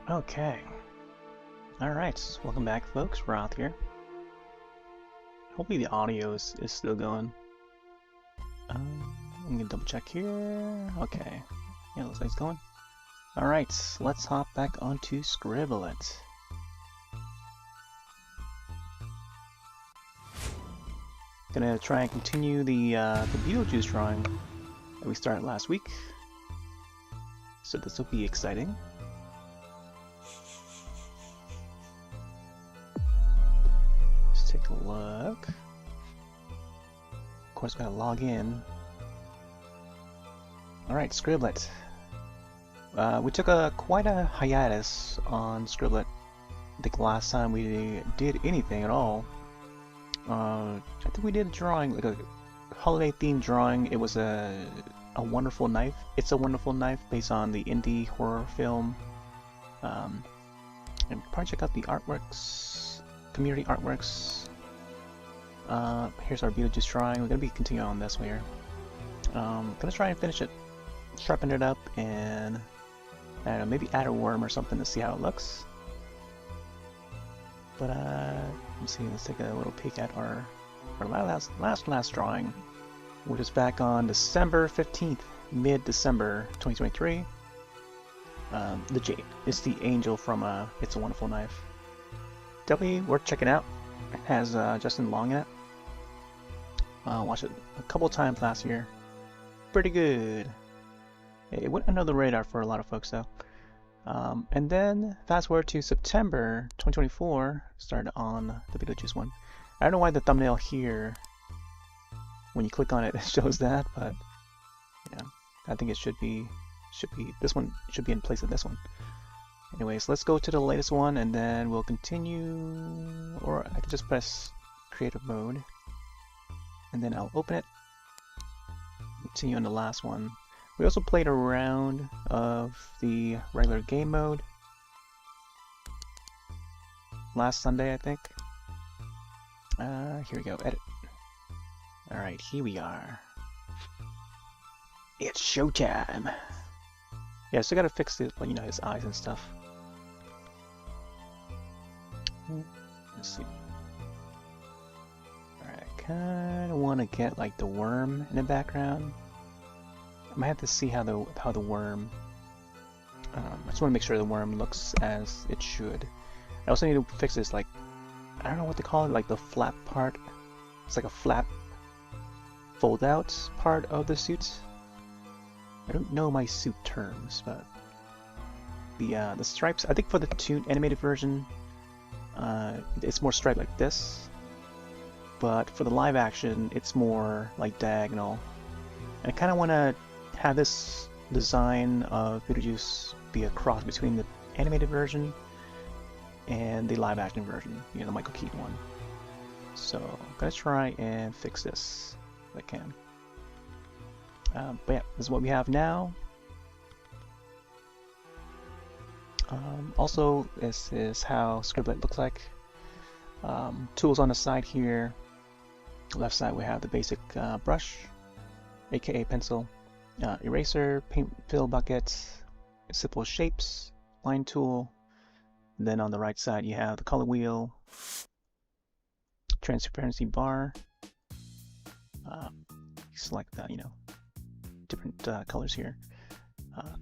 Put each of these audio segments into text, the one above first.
Okay. Alright, welcome back folks, Roth here. Hopefully the audio is still going. I'm gonna double check here. Okay. Yeah, looks like it's going. Alright, let's hop back onto Scribble It. Gonna try and continue the Beetlejuice drawing that we started last week. So this will be exciting. Let's take a look. Of course, we gotta log in. Alright, Scribble It. We took quite a hiatus on Scribble It. I think last time we did anything at all. I think we did a drawing, like a holiday-themed drawing. It was a Wonderful Knife. It's a Wonderful Knife based on the indie horror film. And probably check out the artworks, community artworks. Here's our Beetlejuice drawing. We're gonna be continuing on this way here. Gonna try and finish it, sharpen it up, and I don't know, maybe add a worm or something to see how it looks. But let's see. Let's take a little peek at our last drawing, which is back on December 15th, mid-December 2023. The Jade. It's the angel from It's a Wonderful Knife. Definitely worth checking out. It has Justin Long in it. Watched it a couple times last year. Pretty good. It went under the radar for a lot of folks though. And then fast forward to September 2024, started on the Beetlejuice one. I don't know why the thumbnail here, when you click on it, it shows that, but yeah, I think it should be this one should be in place of this one. Anyways, let's go to the latest one, and then we'll continue, or I can just press creative mode, and then I'll open it. Continue on the last one. We also played a round of the regular game mode last Sunday, I think. Here we go, edit. Alright, here we are. It's showtime! Yeah, so I gotta fix it, you know, his eyes and stuff. Let's see. Alright, I kinda wanna get like the worm in the background. I might have to see how the worm. I just want to make sure the worm looks as it should. I also need to fix this, like, I don't know what to call it, like the flap part. It's like a flap fold-out part of the suit. I don't know my suit terms, but the stripes. I think for the toon animated version, it's more striped like this, but for the live action, it's more like diagonal. And I kind of want to have this design of Beetlejuice be a cross between the animated version and the live action version, you know, the Michael Keaton one. So I'm gonna try and fix this if I can. But yeah, this is what we have now. Also, this is how Scribble It looks like. Tools on the side here. Left side we have the basic brush, aka pencil. Eraser, paint fill bucket, simple shapes, line tool. And then on the right side you have the color wheel, transparency bar. Select that, you know, different colors here.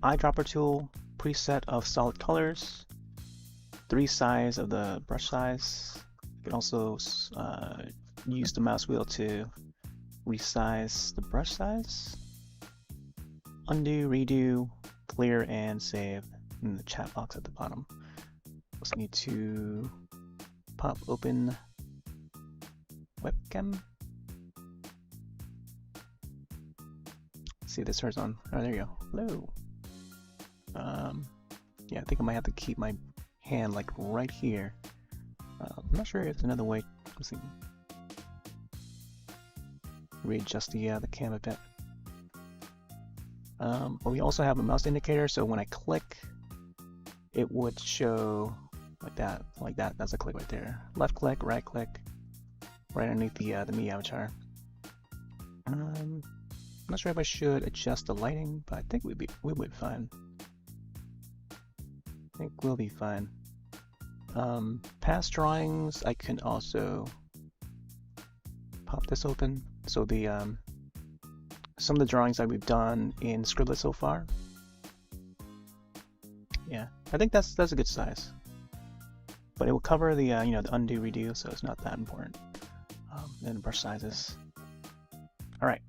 Eyedropper tool, preset of solid colors, 3 size of the brush size. You can also use the mouse wheel to resize the brush size. Undo, redo, clear, and save in the chat box at the bottom. Also need to pop open webcam. Let's see if this turns on. Oh, there you go. Hello. Yeah, I think I might have to keep my hand like right here. I'm not sure if there's another way. Let's see. Readjust the cam a bit. But we also have a mouse indicator, so when I click, it would show like that, like that. That's a click right there. Left click, right underneath the me avatar. I'm not sure if I should adjust the lighting, but I think we would be fine. I think we'll be fine. Past drawings, I can also pop this open. So the some of the drawings that we've done in Scribblet so far. Yeah, I think that's a good size. But it will cover the you know, the undo redo, so it's not that important. And brush sizes. All right,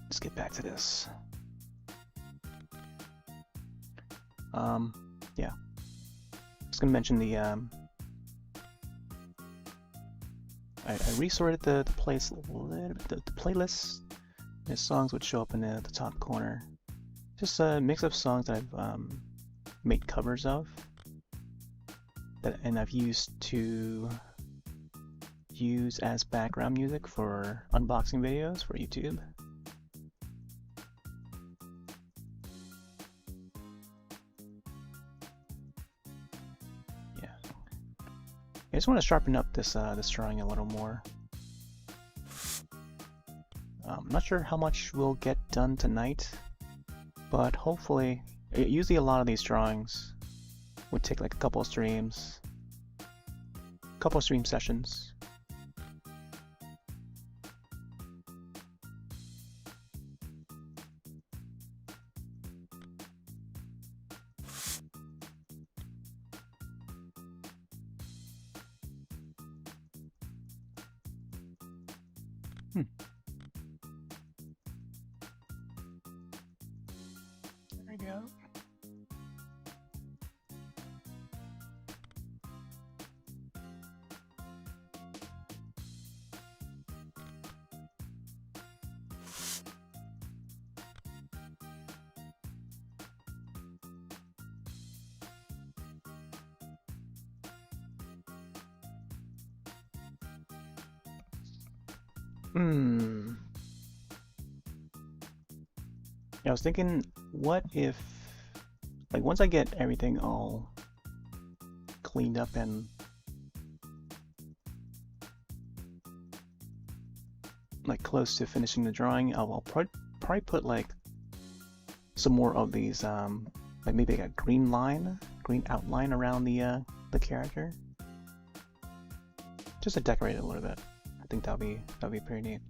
let's get back to this. Yeah, I was gonna mention the I resorted the place a little bit. The playlist. The songs would show up in the top corner. Just a mix of songs that I've made covers of, and I've used as background music for unboxing videos for YouTube. Yeah, I just want to sharpen up this drawing a little more. I'm not sure how much we'll get done tonight, but hopefully, usually a lot of these drawings would take like a couple of stream sessions. There we go. Yeah, I was thinking, what if, like, once I get everything all cleaned up and like close to finishing the drawing, I'll probably put like some more of these, like maybe like a green outline around the character, just to decorate it a little bit. I think that'll be pretty neat.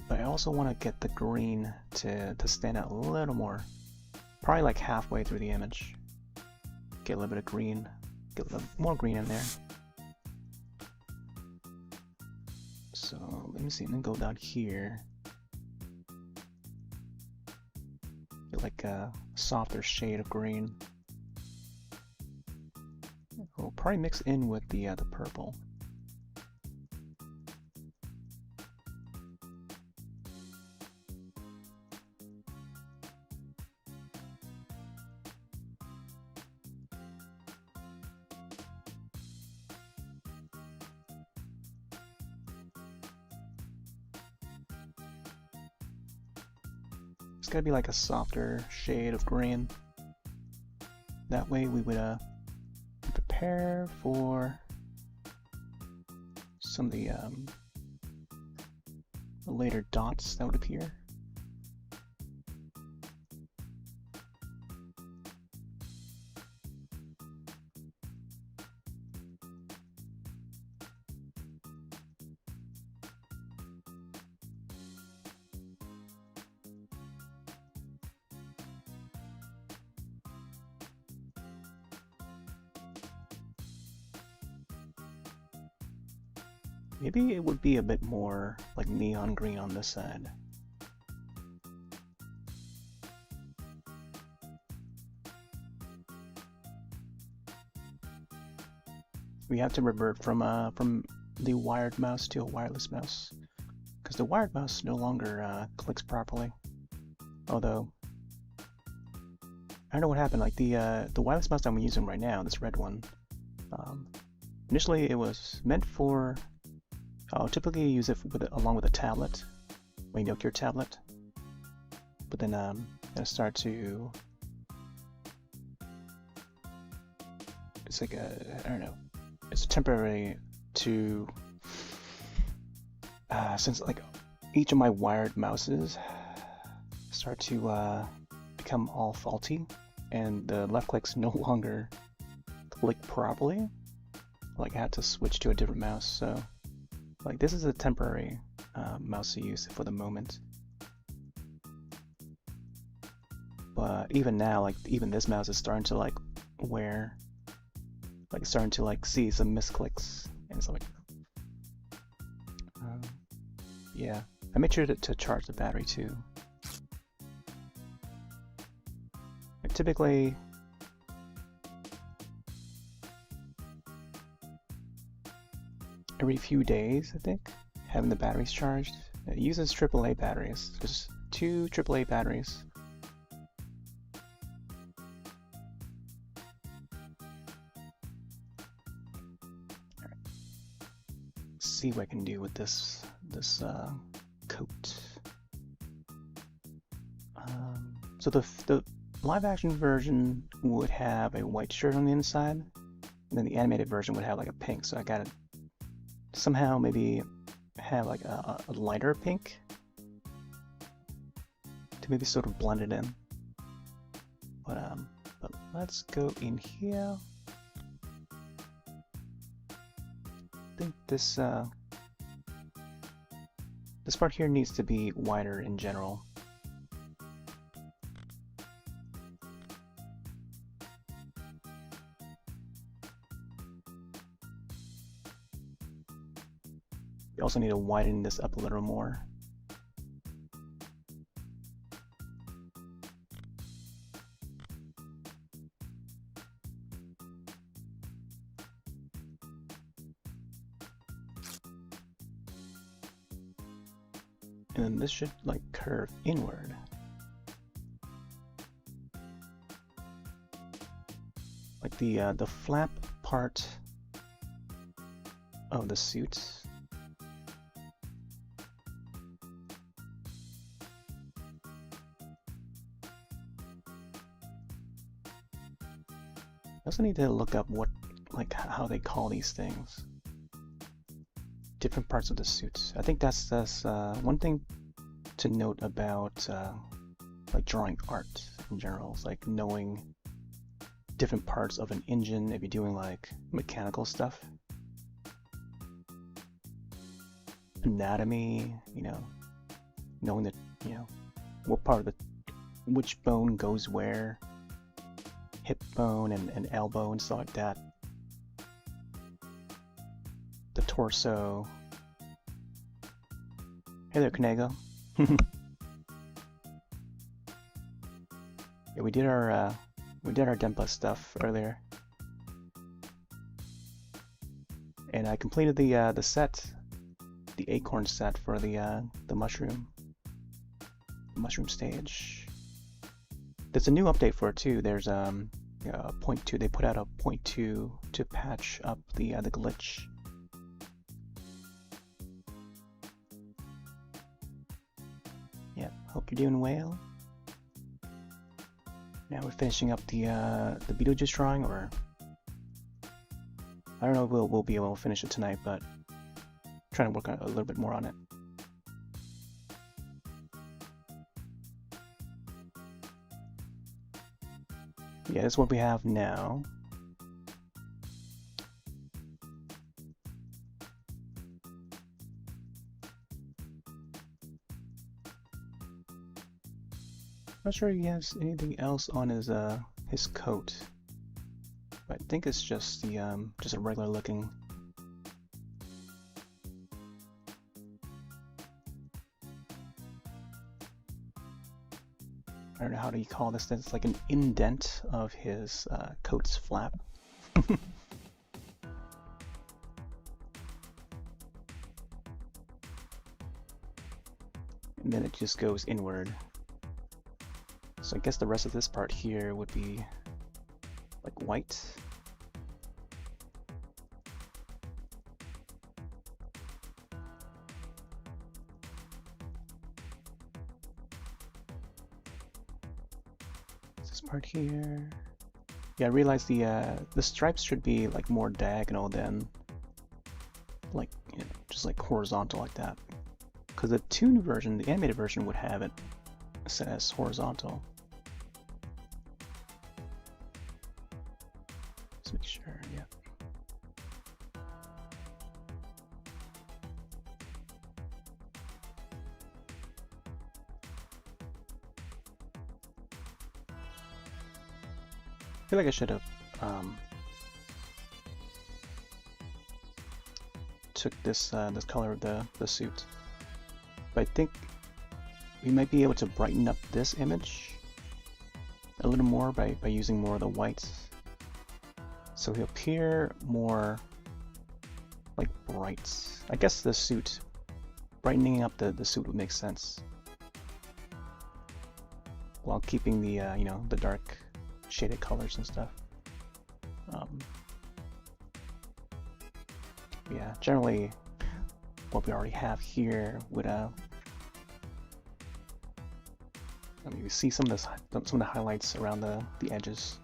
But I also want to get the green to stand out a little more, probably like halfway through the image. Get a little bit of green, get a little more green in there. So let me see, and then go down here. Get like a softer shade of green. We'll probably mix in with the purple. It's gotta be like a softer shade of green. That way we would prepare for some of the later dots that would appear. Maybe it would be a bit more like neon green on this side. We have to revert from the wired mouse to a wireless mouse, because the wired mouse no longer clicks properly. Although I don't know what happened. Like the wireless mouse that I'm using right now, this red one, initially it was meant for. I'll typically use it along with a tablet, when you hook your tablet. But then it'll start to. It's like I don't know. It's temporary to. Since like each of my wired mouses start to become all faulty, and the left clicks no longer click properly. Like I had to switch to a different mouse, so like this is a temporary mouse to use for the moment. But even now, like even this mouse is starting to like wear, like starting to like see some misclicks and stuff like that. Yeah, I made sure to charge the battery too. And typically, every few days, I think, having the batteries charged. It uses AAA batteries, just 2 AAA batteries. All right. Let's see what I can do with this coat. So the live action version would have a white shirt on the inside, and then the animated version would have like a pink. So I gotta somehow maybe have like a lighter pink to maybe sort of blend it in. But let's go in here. I think this part here needs to be wider in general. You also need to widen this up a little more. And then this should like curve inward. Like the flap part of the suit. I also need to look up how they call these things. Different parts of the suit. I think that's one thing to note about like drawing art in general. Is like knowing different parts of an engine if you're doing like mechanical stuff. Anatomy, knowing that, what part of which bone goes where. Hip bone and elbow and stuff like that. The torso. Hey there, Kanego. Yeah, we did our Denpa stuff earlier, and I completed the set, the acorn set for the mushroom stage. There's a new update for it too. There's 0.2. They put out a 0.2 to patch up the glitch. Yeah, hope you're doing well. Now we're finishing up the Beetlejuice drawing, or I don't know if we'll be able to finish it tonight, but I'm trying to work on a little bit more on it. Yeah, that's what we have now. Not sure he has anything else on his coat. But I think it's just a regular looking. I don't know how do you call this. It's like an indent of his coat's flap. And then it just goes inward. So I guess the rest of this part here would be like white. This part here. Yeah, I realized the stripes should be like more diagonal than like just like horizontal like that. Because the toon version, the animated version, would have it set as horizontal. make sure, yeah. I feel like I should have took this this color of the suit, but I think we might be able to brighten up this image a little more by using more of the whites, so he'll appear more like bright. I guess the suit, brightening up the suit would make sense, while keeping the you know, the dark shaded colors and stuff. Yeah, generally what we already have here would I mean, we see some of the highlights around the edges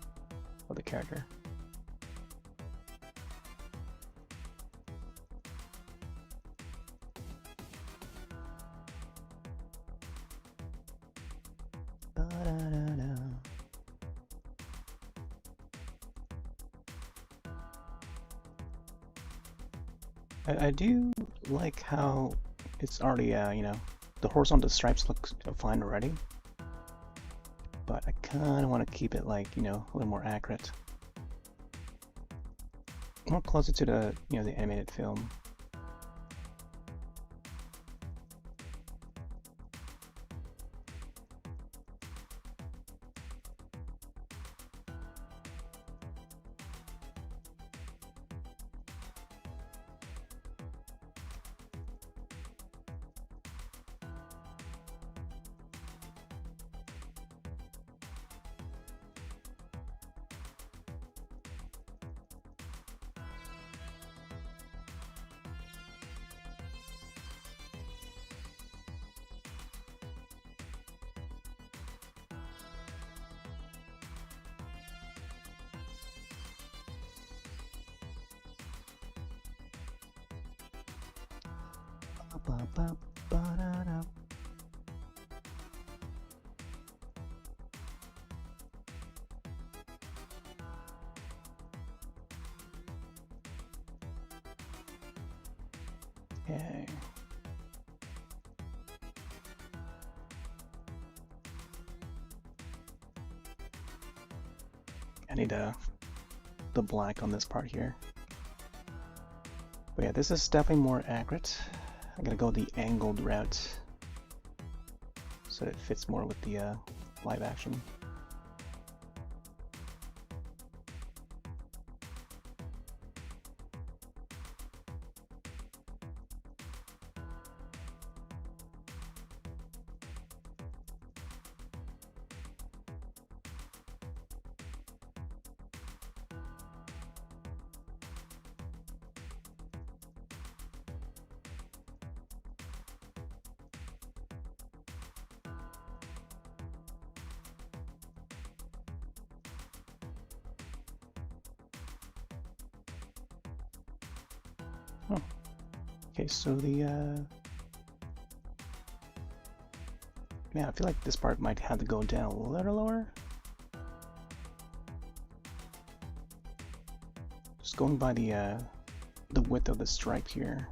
of the character. I do like how it's already, you know, the horizontal stripes look fine already, but I kind of want to keep it, like, you know, a little more accurate, more closer to the, you know, the animated film. Okay. I need the black on this part here. But yeah, this is definitely more accurate. I'm gonna go the angled route so it fits more with the live action. Oh. Okay, so the man, I feel like this part might have to go down a little lower. Just going by the width of the stripe here.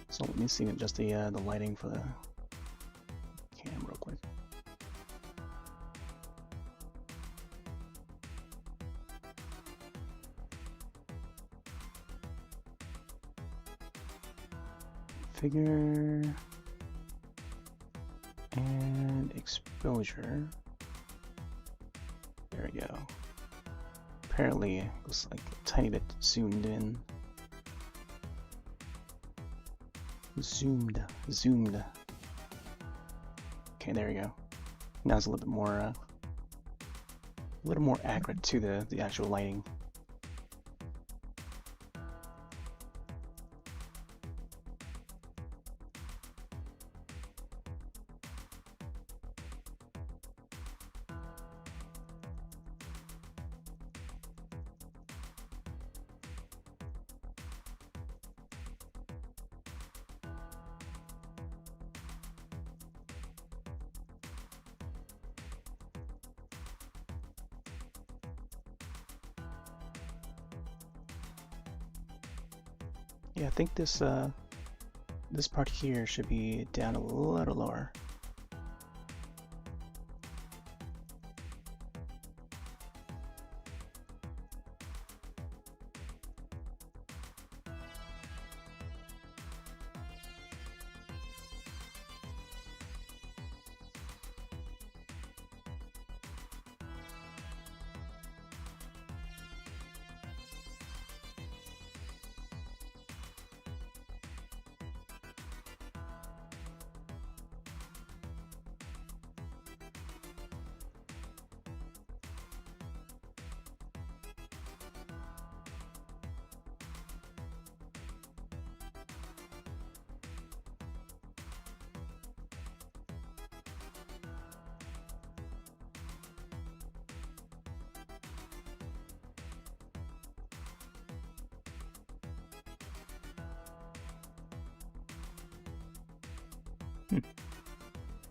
So let me see just the lighting for the cam real quick. Figure and exposure. There we go. Apparently it looks like a tiny bit zoomed in. Zoomed. Okay, there we go. Now it's a little bit more accurate to the actual lighting. Yeah, I think this this part here should be down a little lower.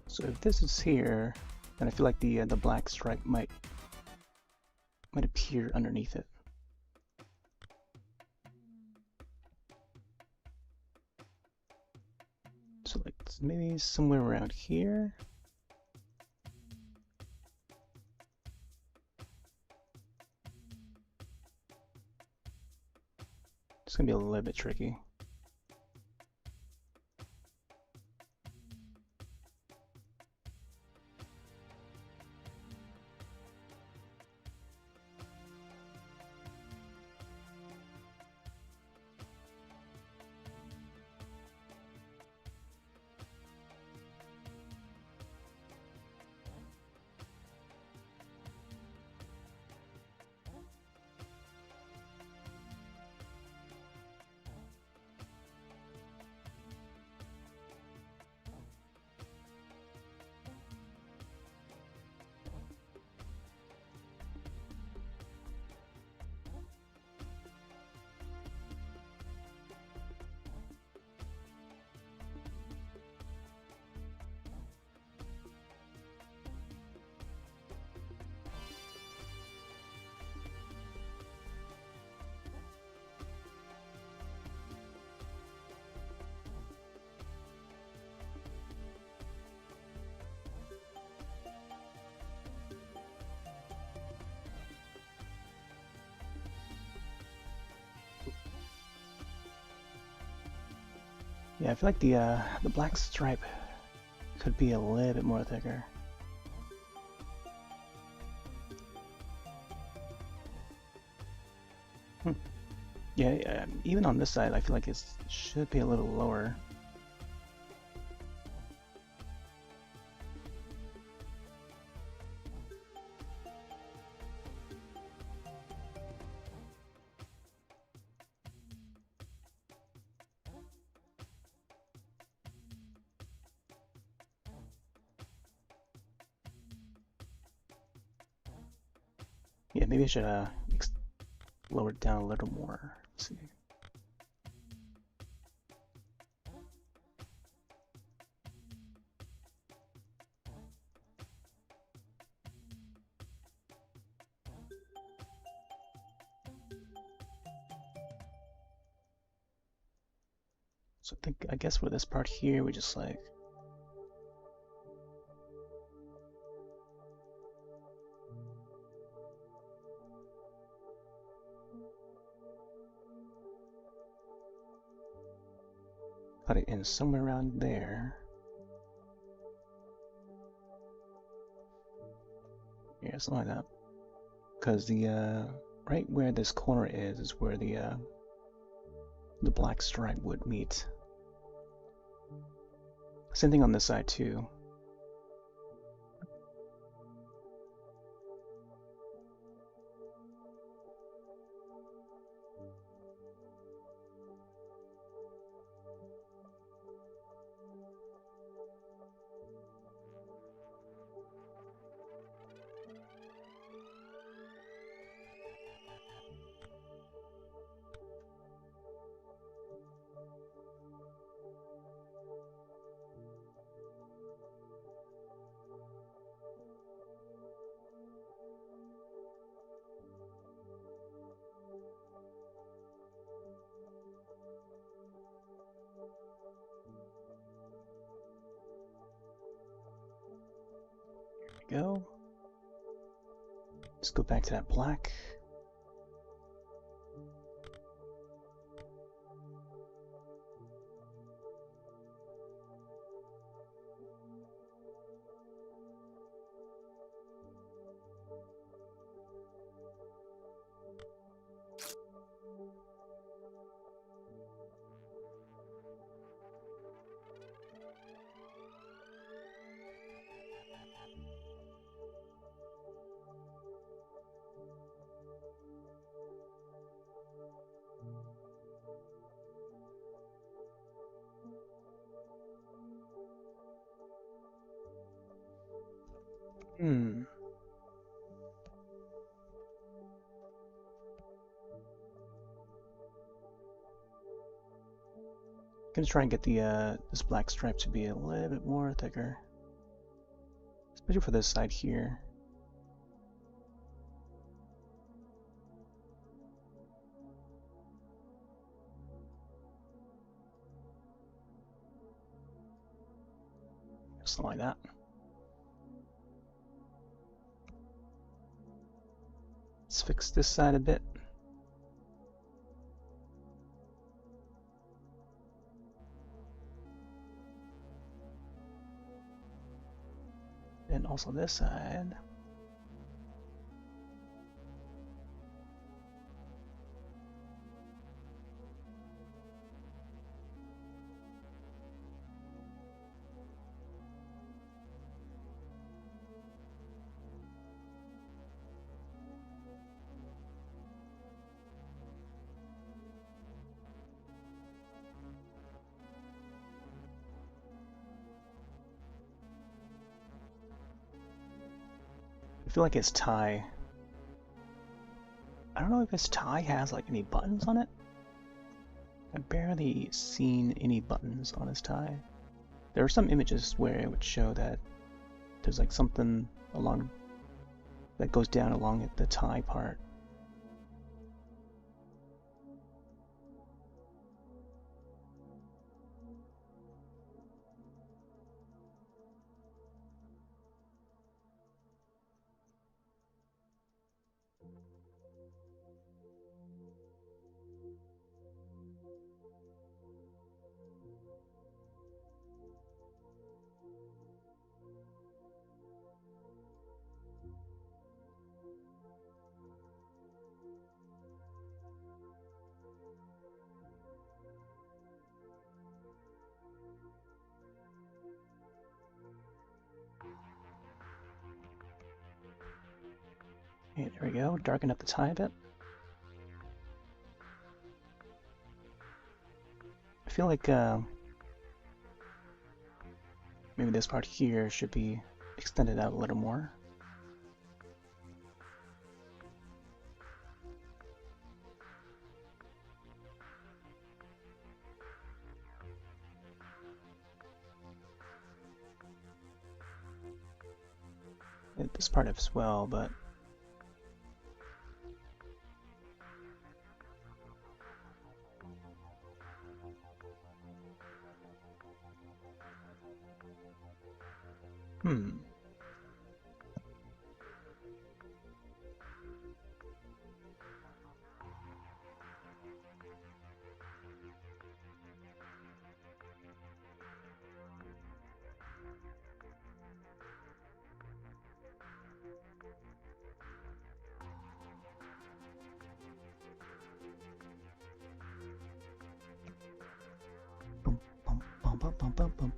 So if this is here, then I feel like the black stripe might appear underneath it. So like maybe somewhere around here. It's gonna be a little bit tricky. Yeah, I feel like the black stripe could be a little bit more thicker. Yeah, even on this side, I feel like it should be a little lower. Yeah, maybe I should lower it down a little more. Let's see. So I guess for this part here, we just like cut it in somewhere around there. Yeah, something like that. Because the right where this corner is where the black stripe would meet. Same thing on this side too. we go. Let's go back to that black. Gonna try and get the this black stripe to be a little bit more thicker, especially for this side here. Something like that. Let's fix this side a bit. And also this side. I feel like his tie, I don't know if his tie has like any buttons on it. I've barely seen any buttons on his tie. There are some images where it would show that there's like something along that goes down along the tie part. Okay, there we go. Darken up the tie a bit. I feel like maybe this part here should be extended out a little more. This part as well, but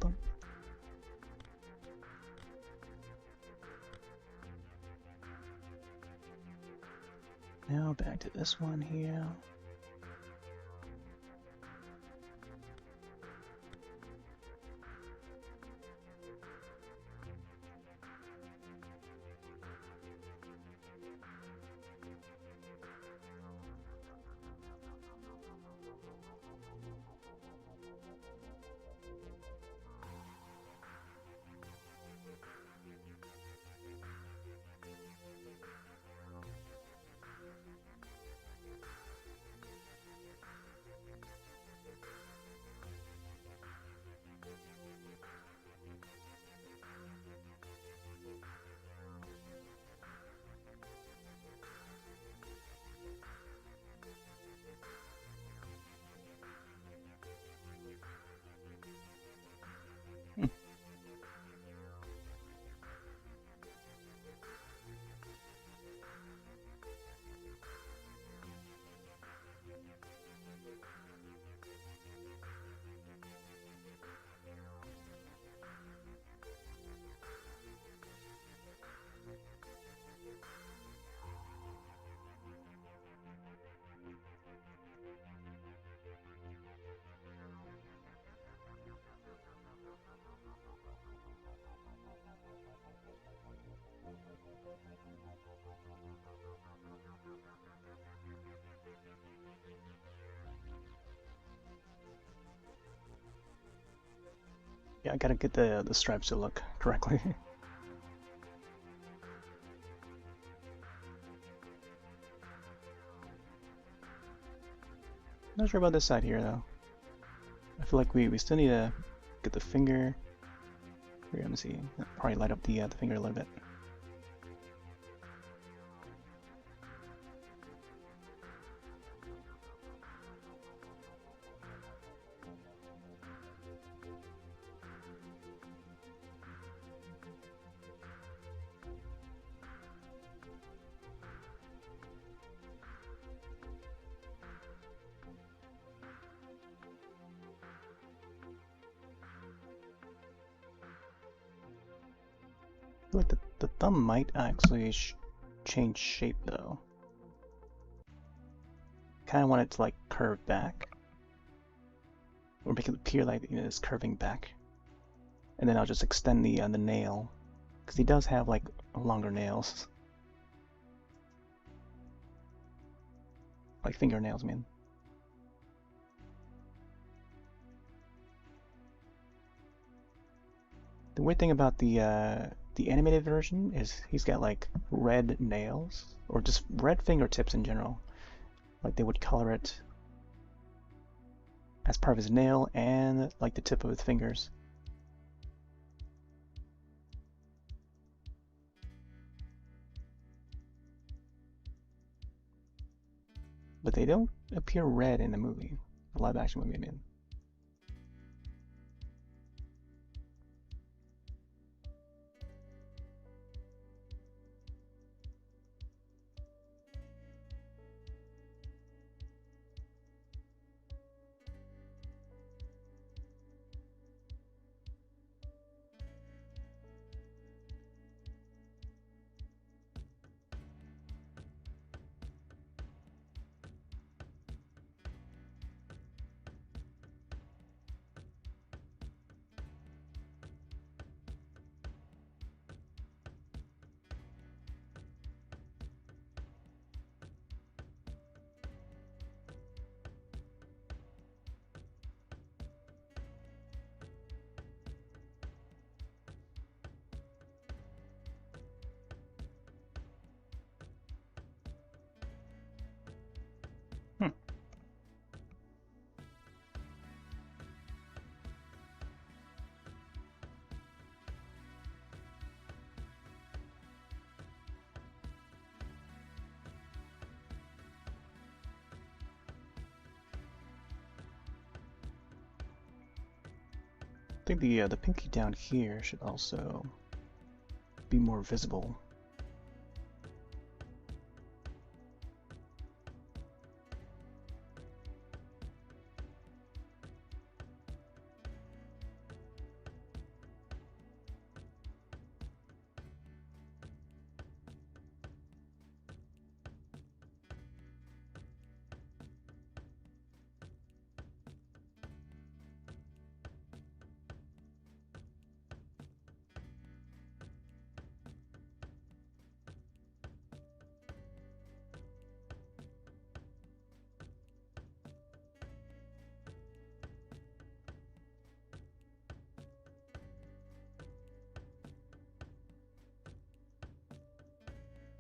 bum. Now back to this one here. Yeah, I gotta get the stripes to look correctly. Not sure about this side here though. I feel like we still need to get the finger. Here, let me see. Probably light up the finger a little bit. I feel like the thumb might actually change shape though. Kind of want it to like curve back, or make it appear like it's curving back. And then I'll just extend the nail, because he does have like longer nails, like fingernails, man. The weird thing about the animated version is he's got like red nails, or just red fingertips in general. Like they would color it as part of his nail and like the tip of his fingers. But they don't appear red in the movie, the live action movie, I mean. Hmm. I think the pinky down here should also be more visible.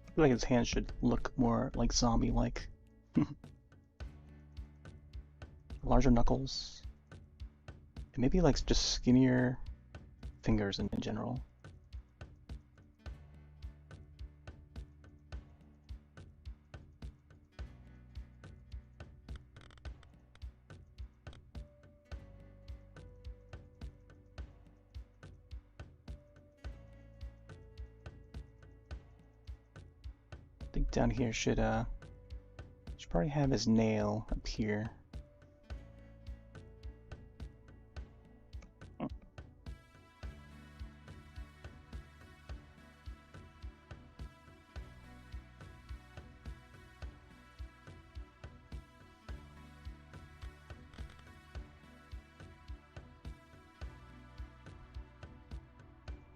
I feel like his hands should look more like zombie-like. Larger knuckles. And maybe like just skinnier fingers in general. I think down here should probably have his nail up here.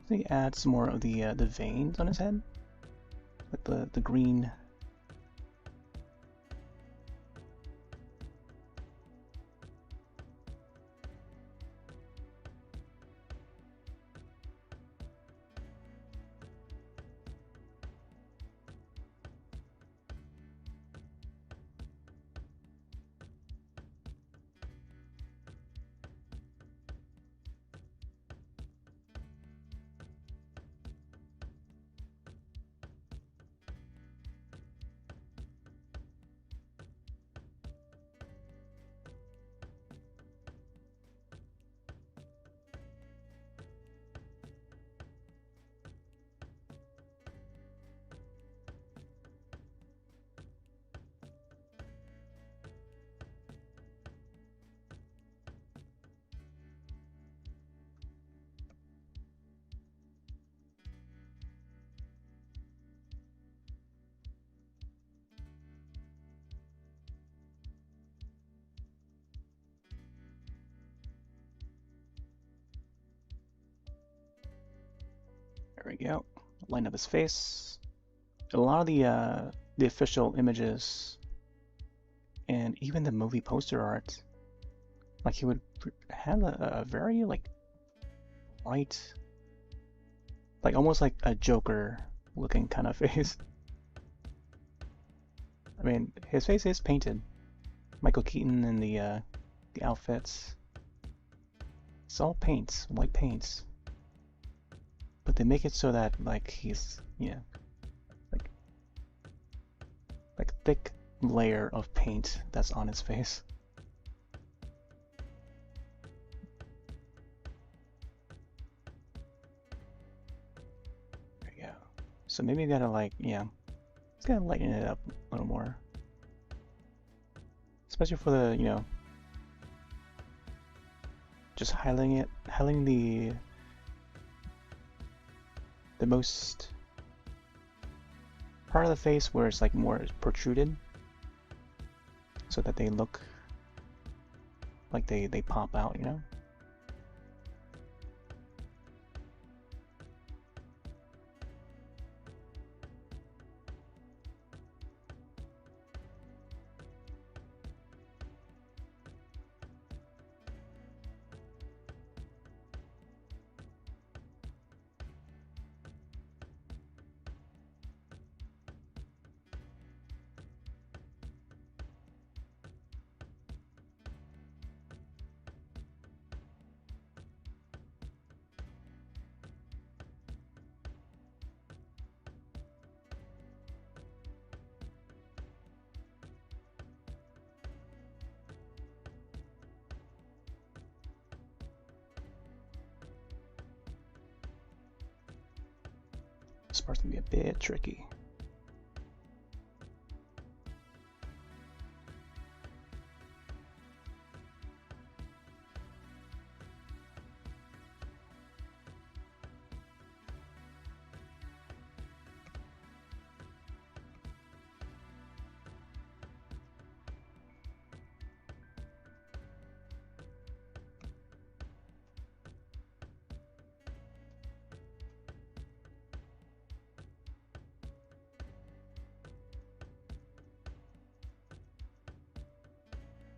He add some more of the veins on his head, with the green. There we go. Line up his face. A lot of the official images and even the movie poster art, like he would have a very like white, like almost like a Joker looking kind of face. I mean, his face is painted. Michael Keaton and the outfits. It's all paints, white paints. But they make it so that like he's like thick layer of paint that's on his face. There you go. So maybe you gotta like, just gotta lighten it up a little more. Especially for the, just highlighting the most part of the face where it's like more protruded, so that they look like they pop out. This part's gonna be a bit tricky.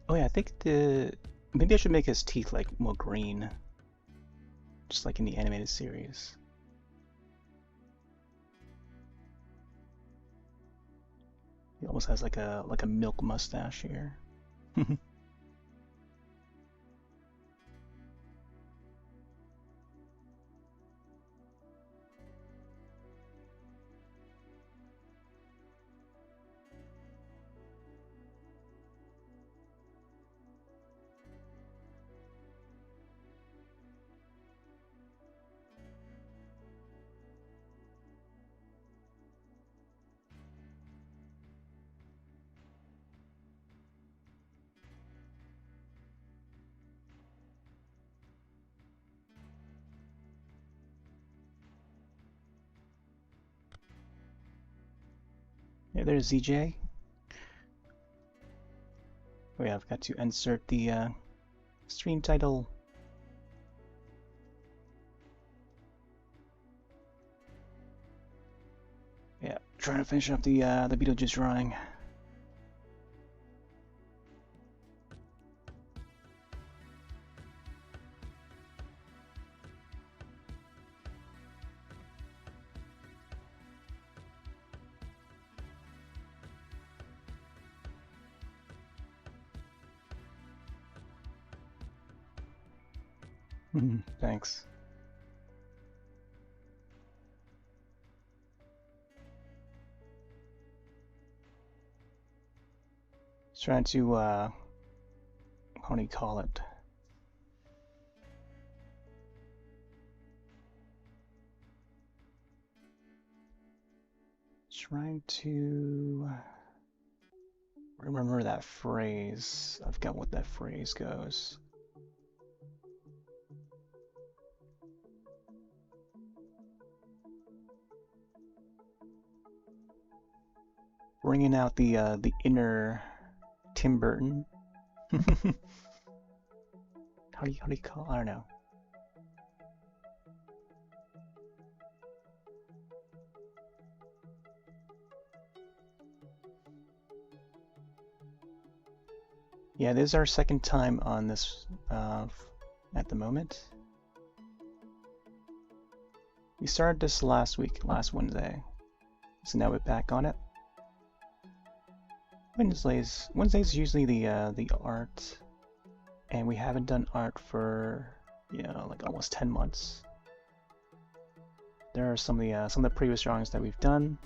Oh yeah, I think maybe I should make his teeth like more green, just like in the animated series. He almost has like a milk mustache here. Yeah, there's ZJ. Oh yeah, I've got to insert the stream title. Yeah, trying to finish up the Beetlejuice drawing. Thanks. Just trying to how do you call it? Trying to remember that phrase. I've got what that phrase goes. Bringing out the inner Tim Burton. How do you call? I don't know. Yeah, this is our second time on this at the moment. We started this last week, last Wednesday, so now we're back on it. Wednesdays usually the art, and we haven't done art for like almost 10 months. There are some of the previous drawings that we've done.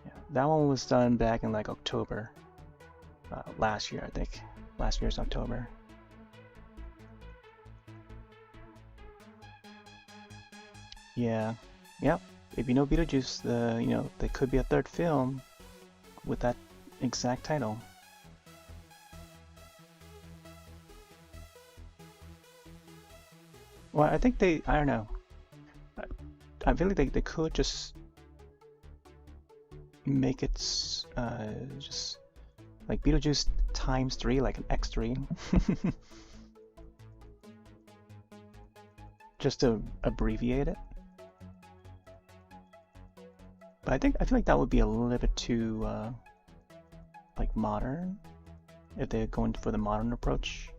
Yeah, that one was done back in like October last year, I think. Last year's October. Yeah, yep. If you know Beetlejuice, there could be a third film with that exact title. Well, I think I don't know. I feel like they could just make it just like Beetlejuice times 3, like an X3. Just to abbreviate it. But I feel like that would be a little bit too like modern if they're going for the modern approach.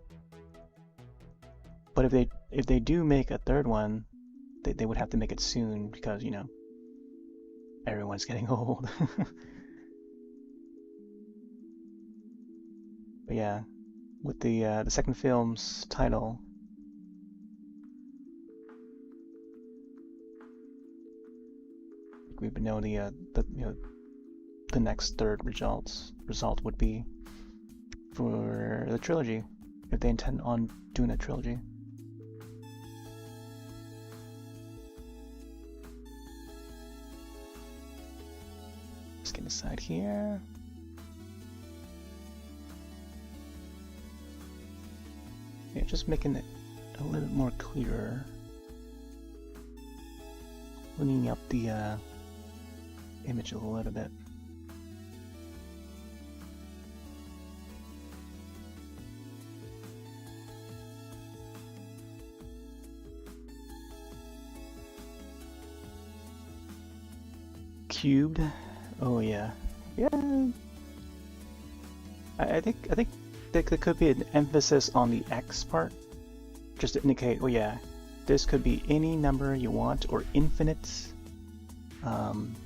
But if they do make a third one, they would have to make it soon because everyone's getting old. But yeah, with the second film's title, we would know the next third result would be for the trilogy, if they intend on doing a trilogy. Let's get inside here. Yeah, just making it a little bit more clearer. Cleaning up the image a little bit. Cubed. Oh yeah, yeah. I think there could be an emphasis on the X part, just to indicate. Oh yeah, this could be any number you want or infinite.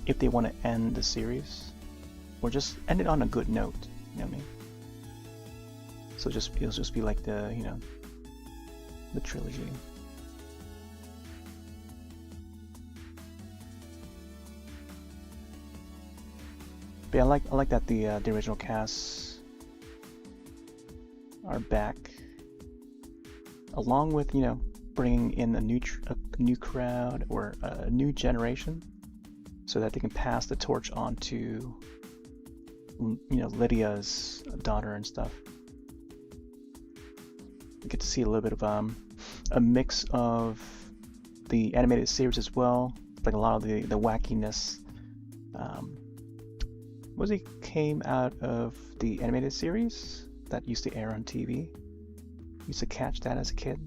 If they want to end the series, or just end it on a good note. You know what I mean? So it'll just be like the the trilogy. But yeah, I like that the original casts are back, along with bringing in a new crowd or a new generation, so that they can pass the torch on to Lydia's daughter and stuff. You get to see a little bit of a mix of the animated series as well, like a lot of the wackiness. Mostly came out of the animated series that used to air on TV. Used to catch that as a kid.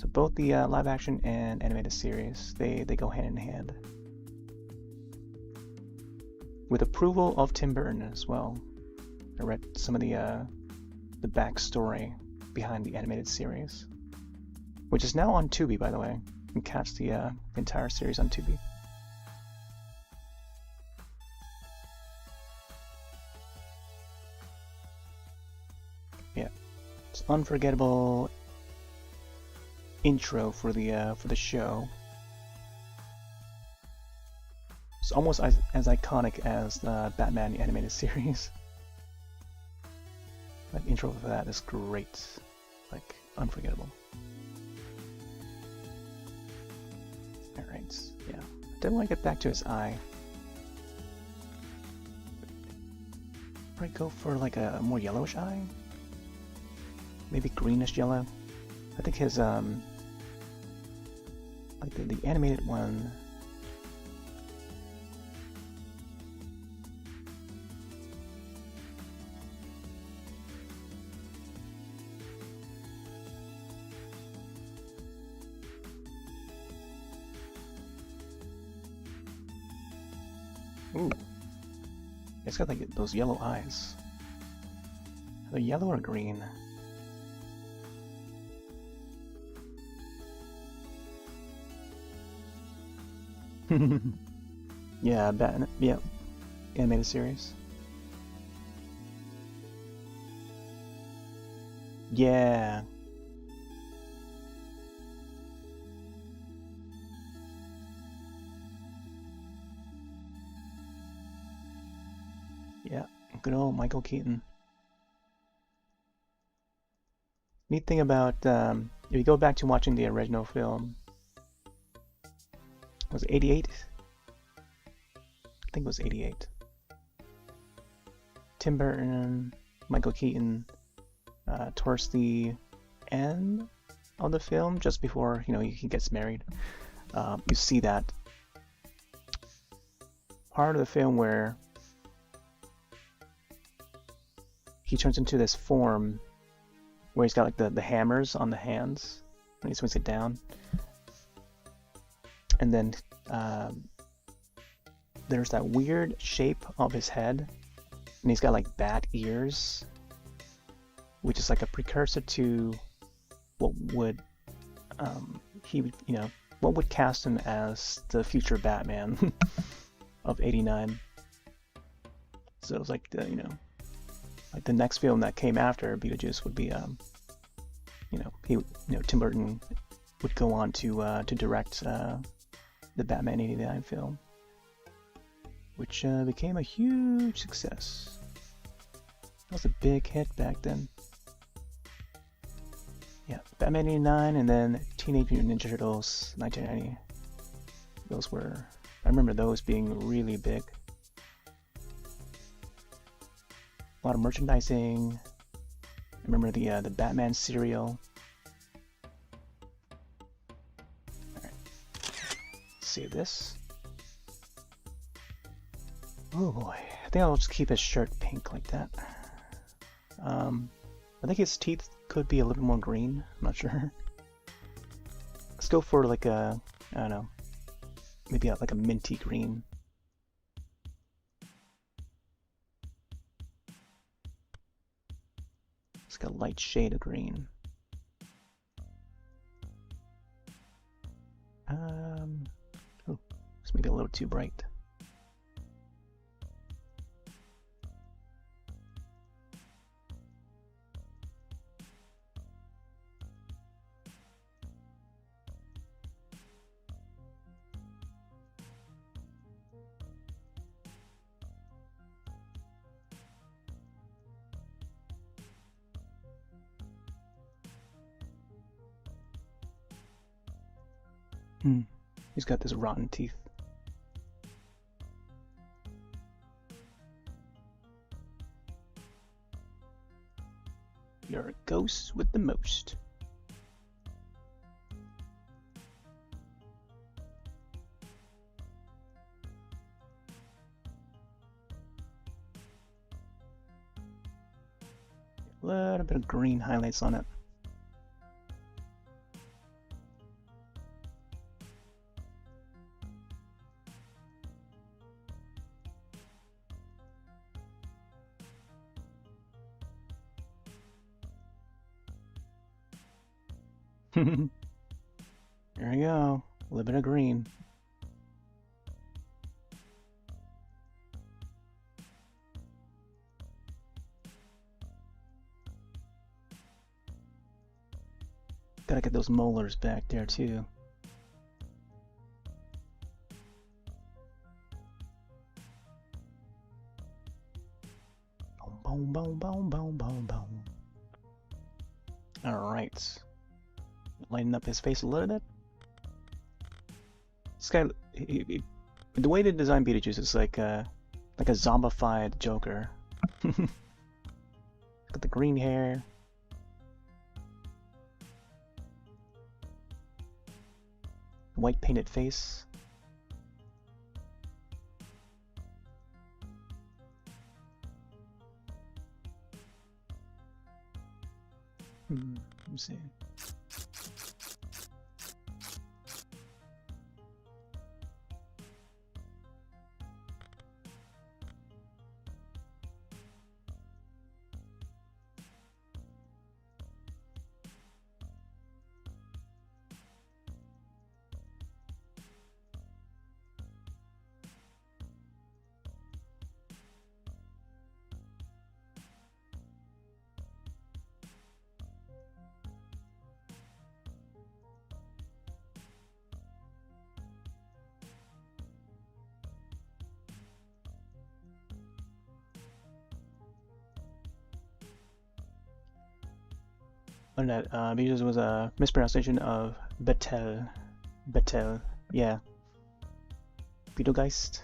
So both the live action and animated series, they go hand in hand. With approval of Tim Burton as well. I read some of the backstory behind the animated series, which is now on Tubi, by the way. You can catch the entire series on Tubi. Yeah, it's unforgettable intro for the show. It's almost as iconic as the Batman animated series. That intro for that is great, like unforgettable. All right, yeah. Then when I get back to his eye, probably go for like a more yellowish eye, maybe greenish yellow. I think his like the animated one. Ooh. It's got like those yellow eyes. Are they yellow or green? Yeah, yeah, animated series. Yeah. Yeah, good old Michael Keaton. Neat thing about if you go back to watching the original film, was it 88? I think it was 88. Tim Burton, Michael Keaton, towards the end of the film, just before he gets married, you see that part of the film where he turns into this form where he's got like the hammers on the hands when he swings it down, and then there's that weird shape of his head, and he's got like bat ears, which is like a precursor to what would what would cast him as the future Batman of '89. So it was like like the next film that came after Beetlejuice would be Tim Burton would go on to direct the Batman '89 film, which became a huge success. That was a big hit back then. Yeah, Batman '89 and then Teenage Mutant Ninja Turtles 1990. Those were, I remember those being really big. A lot of merchandising. I remember the Batman cereal. Alright. Save this. Oh boy. I think I'll just keep his shirt pink like that. I think his teeth could be a little bit more green. I'm not sure. Let's go for like a, I don't know, maybe like a minty green. It's got a light shade of green. Oh, it's maybe a little too bright. He's got this rotten teeth. You're a ghost with the most. A little bit of green highlights on it. There we go. A little bit of green. Gotta get those molars back there too. Boom, boom, boom, boom, boom, boom. Alright. Lighten up his face a little bit. This guy, the way they design Beetlejuice is like a zombified Joker. Got the green hair. White painted face. Let me see. on that because it was a mispronunciation of Betel. Betel, yeah. Betelgeist.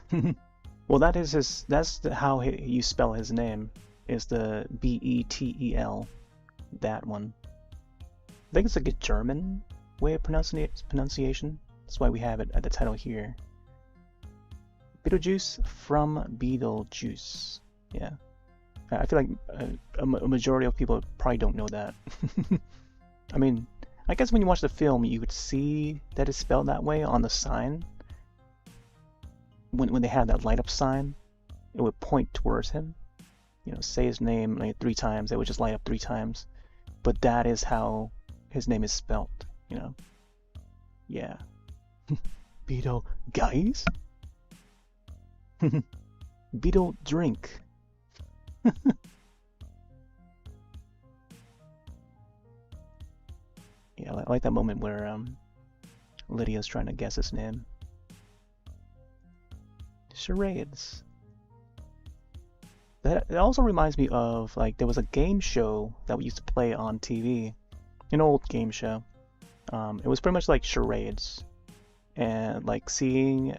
Well, that is his. That's how you spell his name. Is the Betel. That one. I think it's like a German way of pronunciation. That's why we have it at the title here. Beetlejuice from Beetlejuice. Yeah. I feel like a majority of people probably don't know that. I mean, I guess when you watch the film, you would see that it's spelled that way on the sign. When they have that light up sign, it would point towards him. You know, say his name like 3 times, it would just light up 3 times. But that is how his name is spelled, you know. Yeah. Beetle guys? Beetle drink. Yeah, I like that moment where Lydia's trying to guess his name. Charades. That also reminds me of, like, there was a game show that we used to play on TV, an old game show. It was pretty much like charades, and like seeing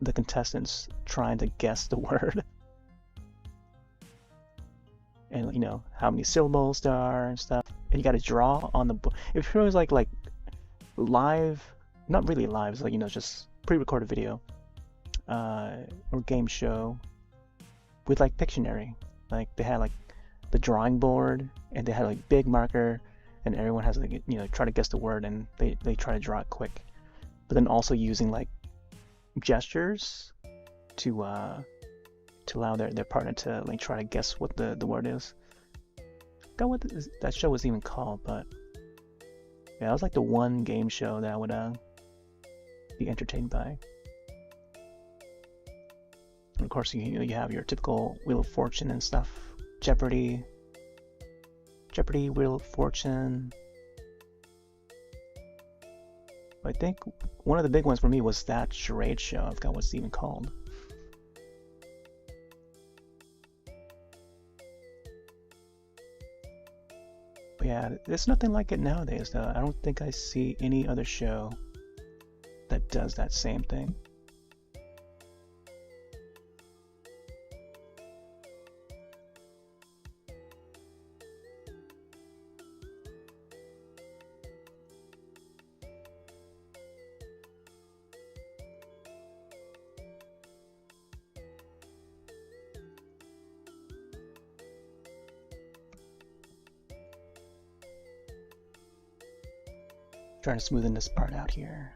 the contestants trying to guess the word, and you know how many syllables there are and stuff, and you got to draw on the book. It feels like live, not really live, it's like, you know, just pre-recorded video, or game show with like Pictionary. Like they had like the drawing board, and they had like big marker, and everyone has like, you know, try to guess the word, and they try to draw it quick, but then also using like gestures to allow their partner to like try to guess what the word is. I forgot what that show was even called, but yeah, that was like the one game show that I would be entertained by. And of course, you have your typical Wheel of Fortune and stuff. Jeopardy, Wheel of Fortune. I think one of the big ones for me was that charade show. I forgot what it's even called. But yeah, there's nothing like it nowadays, though. I don't think I see any other show that does that same thing. Trying to smoothen this part out here.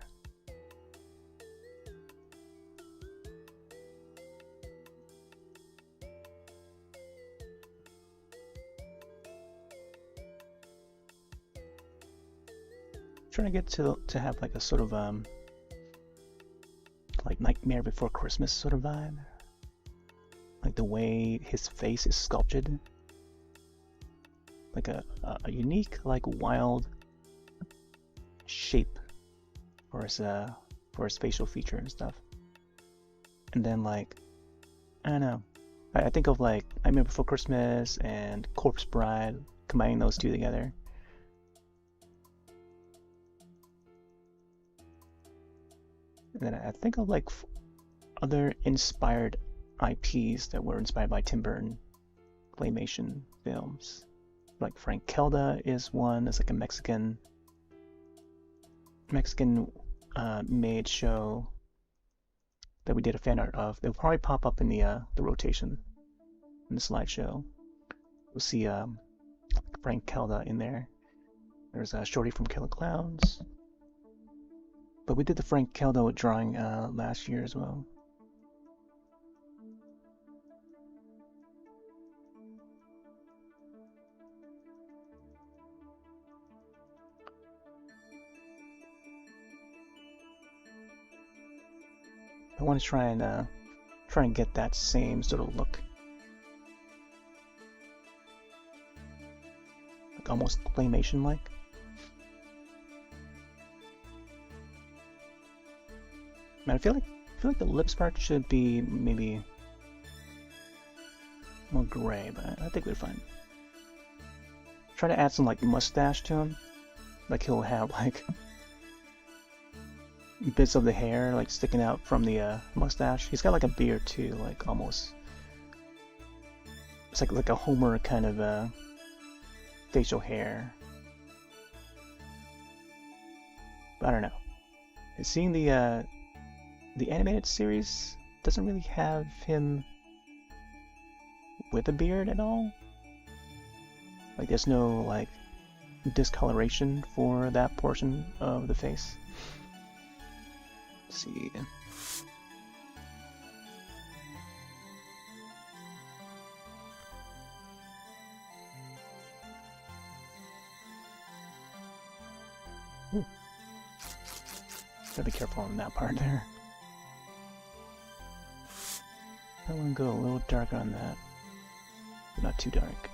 Trying to get to have like a sort of like Nightmare Before Christmas sort of vibe. Like the way his face is sculpted. Like a unique, like wild shape for his facial feature and stuff. And then like, I don't know, I think of like Nightmare Before Christmas and Corpse Bride, combining those two together. And then I think of like other inspired IPs that were inspired by Tim Burton claymation films. Like Frank Kelda is one. It's like a Mexican made show that we did a fan art of. They'll probably pop up in the rotation in the slideshow. We'll see Frank Kelda in there. There's Shorty from Killer Clowns. But we did the Frank Kelda drawing last year as well. I want to try and get that same sort of look, like almost claymation-like. Man, I feel like the lips part should be maybe more gray, but I think we're fine. Try to add some like mustache to him. Like he'll have like bits of the hair like sticking out from the mustache. He's got like a beard too, like almost. It's like a Homer kind of facial hair. But I don't know. Seeing the animated series doesn't really have him with a beard at all. Like there's no like discoloration for that portion of the face. Let's see. Ooh. Gotta be careful on that part there. I want to go a little darker on that, but not too dark.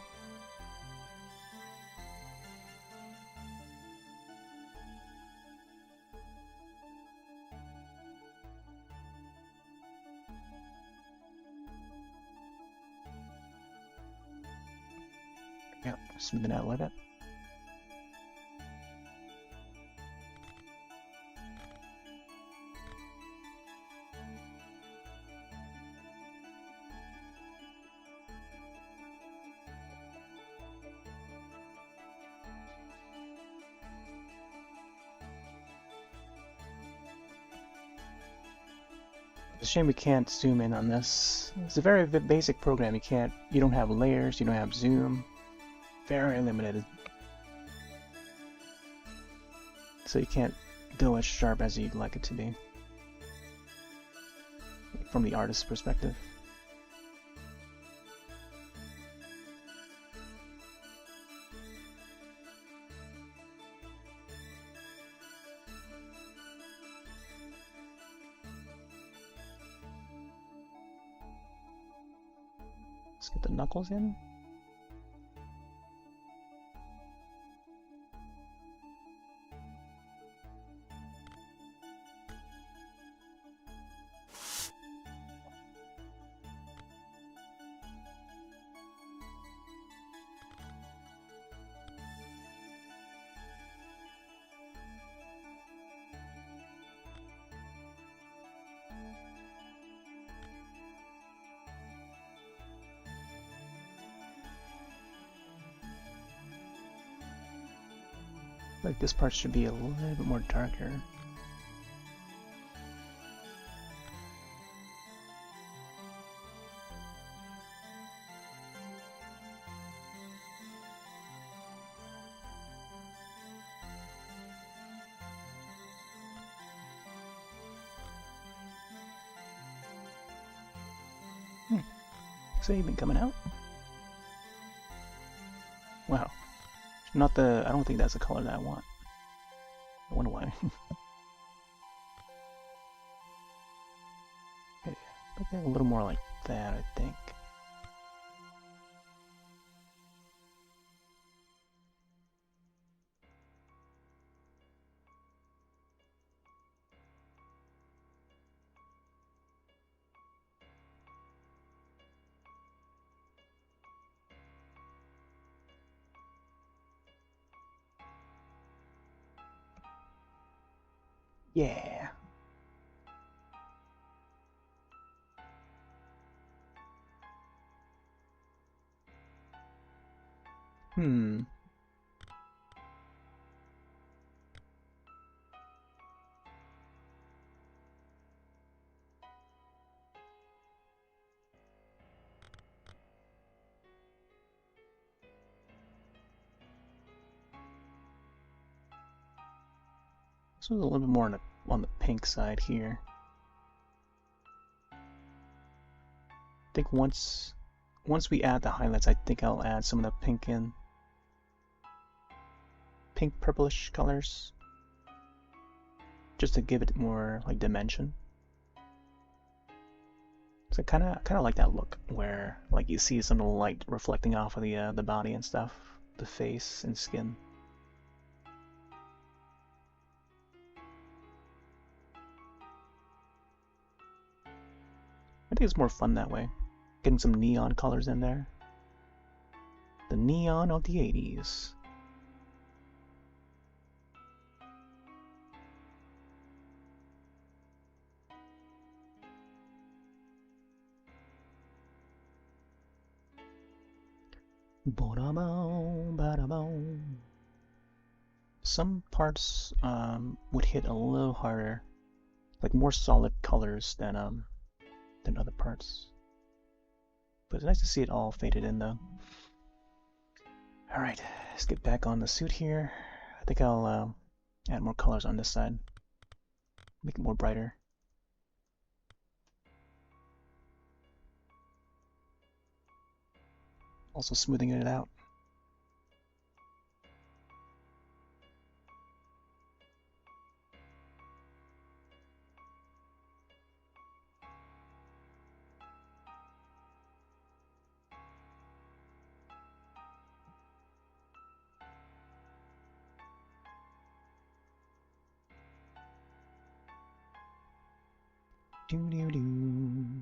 Yeah, smoothing out a little bit. It's a shame we can't zoom in on this. It's a very basic program. You don't have layers, you don't have zoom. Very limited. So you can't go as sharp as you'd like it to be. From the artist's perspective. Let's get the knuckles in. Like this part should be a little bit more darker. So you've been coming out? Wow. Not the, I don't think that's the color that I want. I wonder why. Okay, a little more like that, I think. Yeah. Hmm. This was a little bit more on the pink side here. I think once we add the highlights, I think I'll add some of the pink in. Pink purplish colors. Just to give it more like dimension. So I kind of like that look where like you see some of the light reflecting off of the body and stuff, the face and skin. I think it's more fun that way. Getting some neon colors in there. The neon of the 80s. Some parts would hit a little harder, like more solid colors than other parts. But it's nice to see it all faded in though. Alright, let's get back on the suit here. I think I'll add more colors on this side. Make it more brighter. Also smoothing it out. Doo-doo-doo.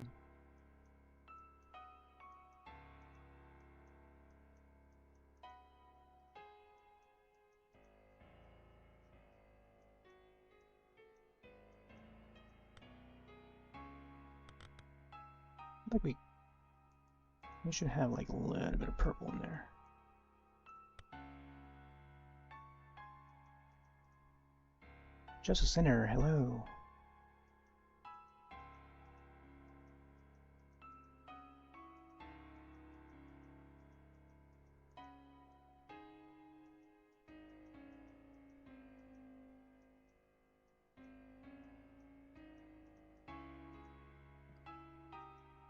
I think we should have like a little bit of purple in there. Just a Sinner, hello.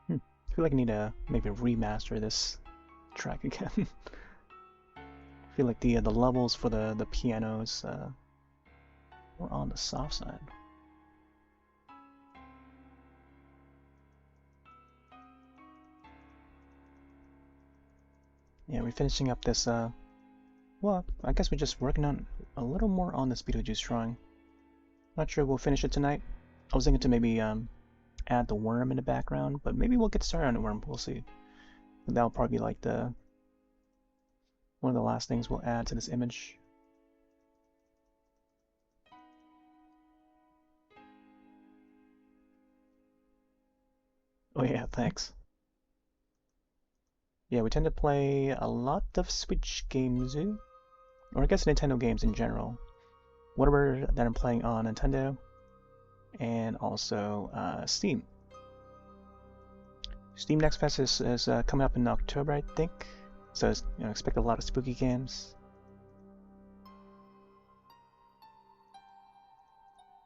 I feel like I need to maybe remaster this track again. I feel like the levels for the pianos were on the soft side. Yeah, we're finishing up this. Well, I guess we're just working on a little more on this Beetlejuice drawing. Not sure we'll finish it tonight. I was thinking to maybe add the worm in the background, but maybe we'll get started on the worm. We'll see. That'll probably be like one of the last things we'll add to this image. Oh yeah, thanks. Yeah, we tend to play a lot of Switch games, or I guess Nintendo games in general. Whatever that I'm playing on Nintendo, and also Steam. Steam Next Fest is coming up in October, I think. So expect a lot of spooky games.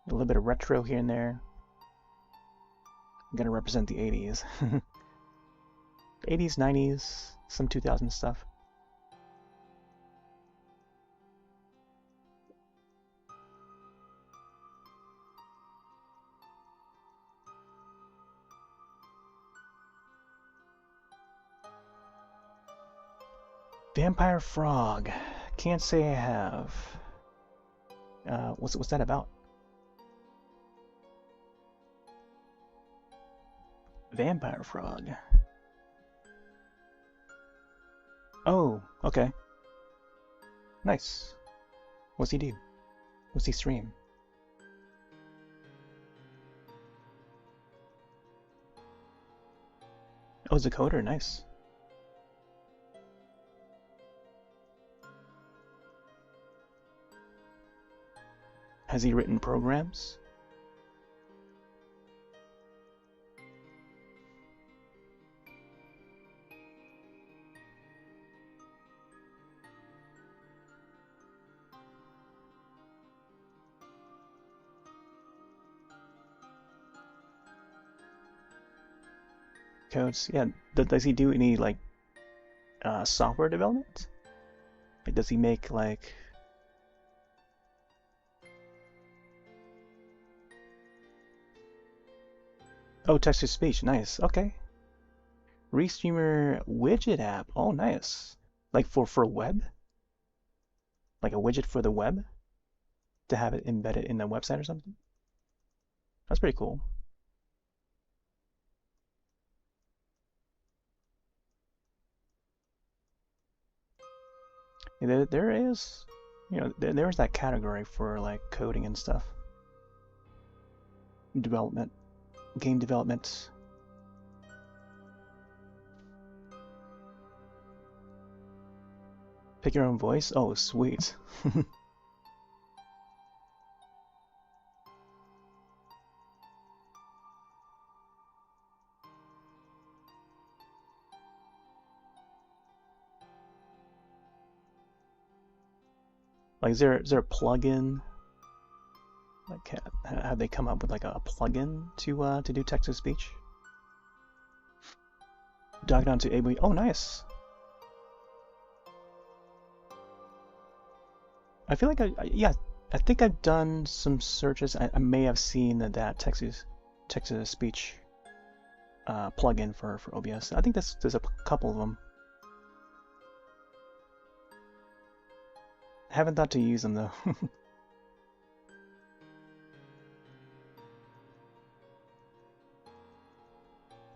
A little bit of retro here and there. I'm gonna represent the 80s. 80s, 90s, some 2000s stuff. Vampire Frog. Can't say I have. What's that about? Vampire Frog. Oh, okay. Nice. What's he do? What's he stream? Oh, it's a coder. Nice. Has he written programs? Codes? Yeah. Does he do any like software development? Like, does he make like? Oh, text to speech. Nice. Okay. Restreamer widget app. Oh, nice. Like for web? Like a widget for the web to have it embedded in the website or something? That's pretty cool. there is, there's that category for like coding and stuff, development, game development. Pick your own voice? Oh, sweet. Like, is there a plugin? Like, have they come up with like a plugin to do text to speech? Dock it onto ABE. Oh, nice. I feel like yeah, I think I've done some searches. I may have seen that text to speech plugin for OBS. I think there's a couple of them. Haven't thought to use them though.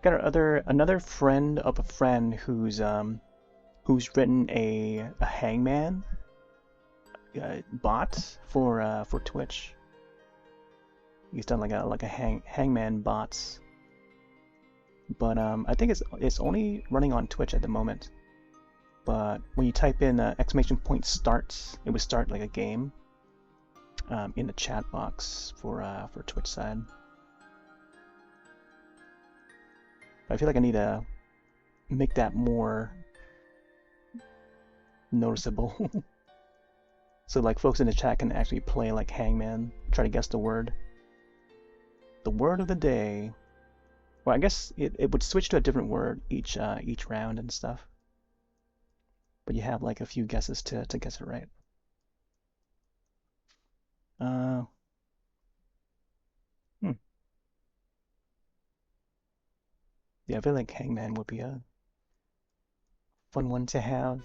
Got another friend of a friend who's written a hangman bot for Twitch. He's done like a hangman bots, but I think it's only running on Twitch at the moment. But when you type in exclamation point starts, it would start like a game in the chat box for Twitch side. I feel like I need to make that more noticeable. So like folks in the chat can actually play like Hangman, try to guess the word. The word of the day. Well, I guess it would switch to a different word each round and stuff. But you have like a few guesses to guess it right. Yeah, I feel like Hangman would be a fun one to have.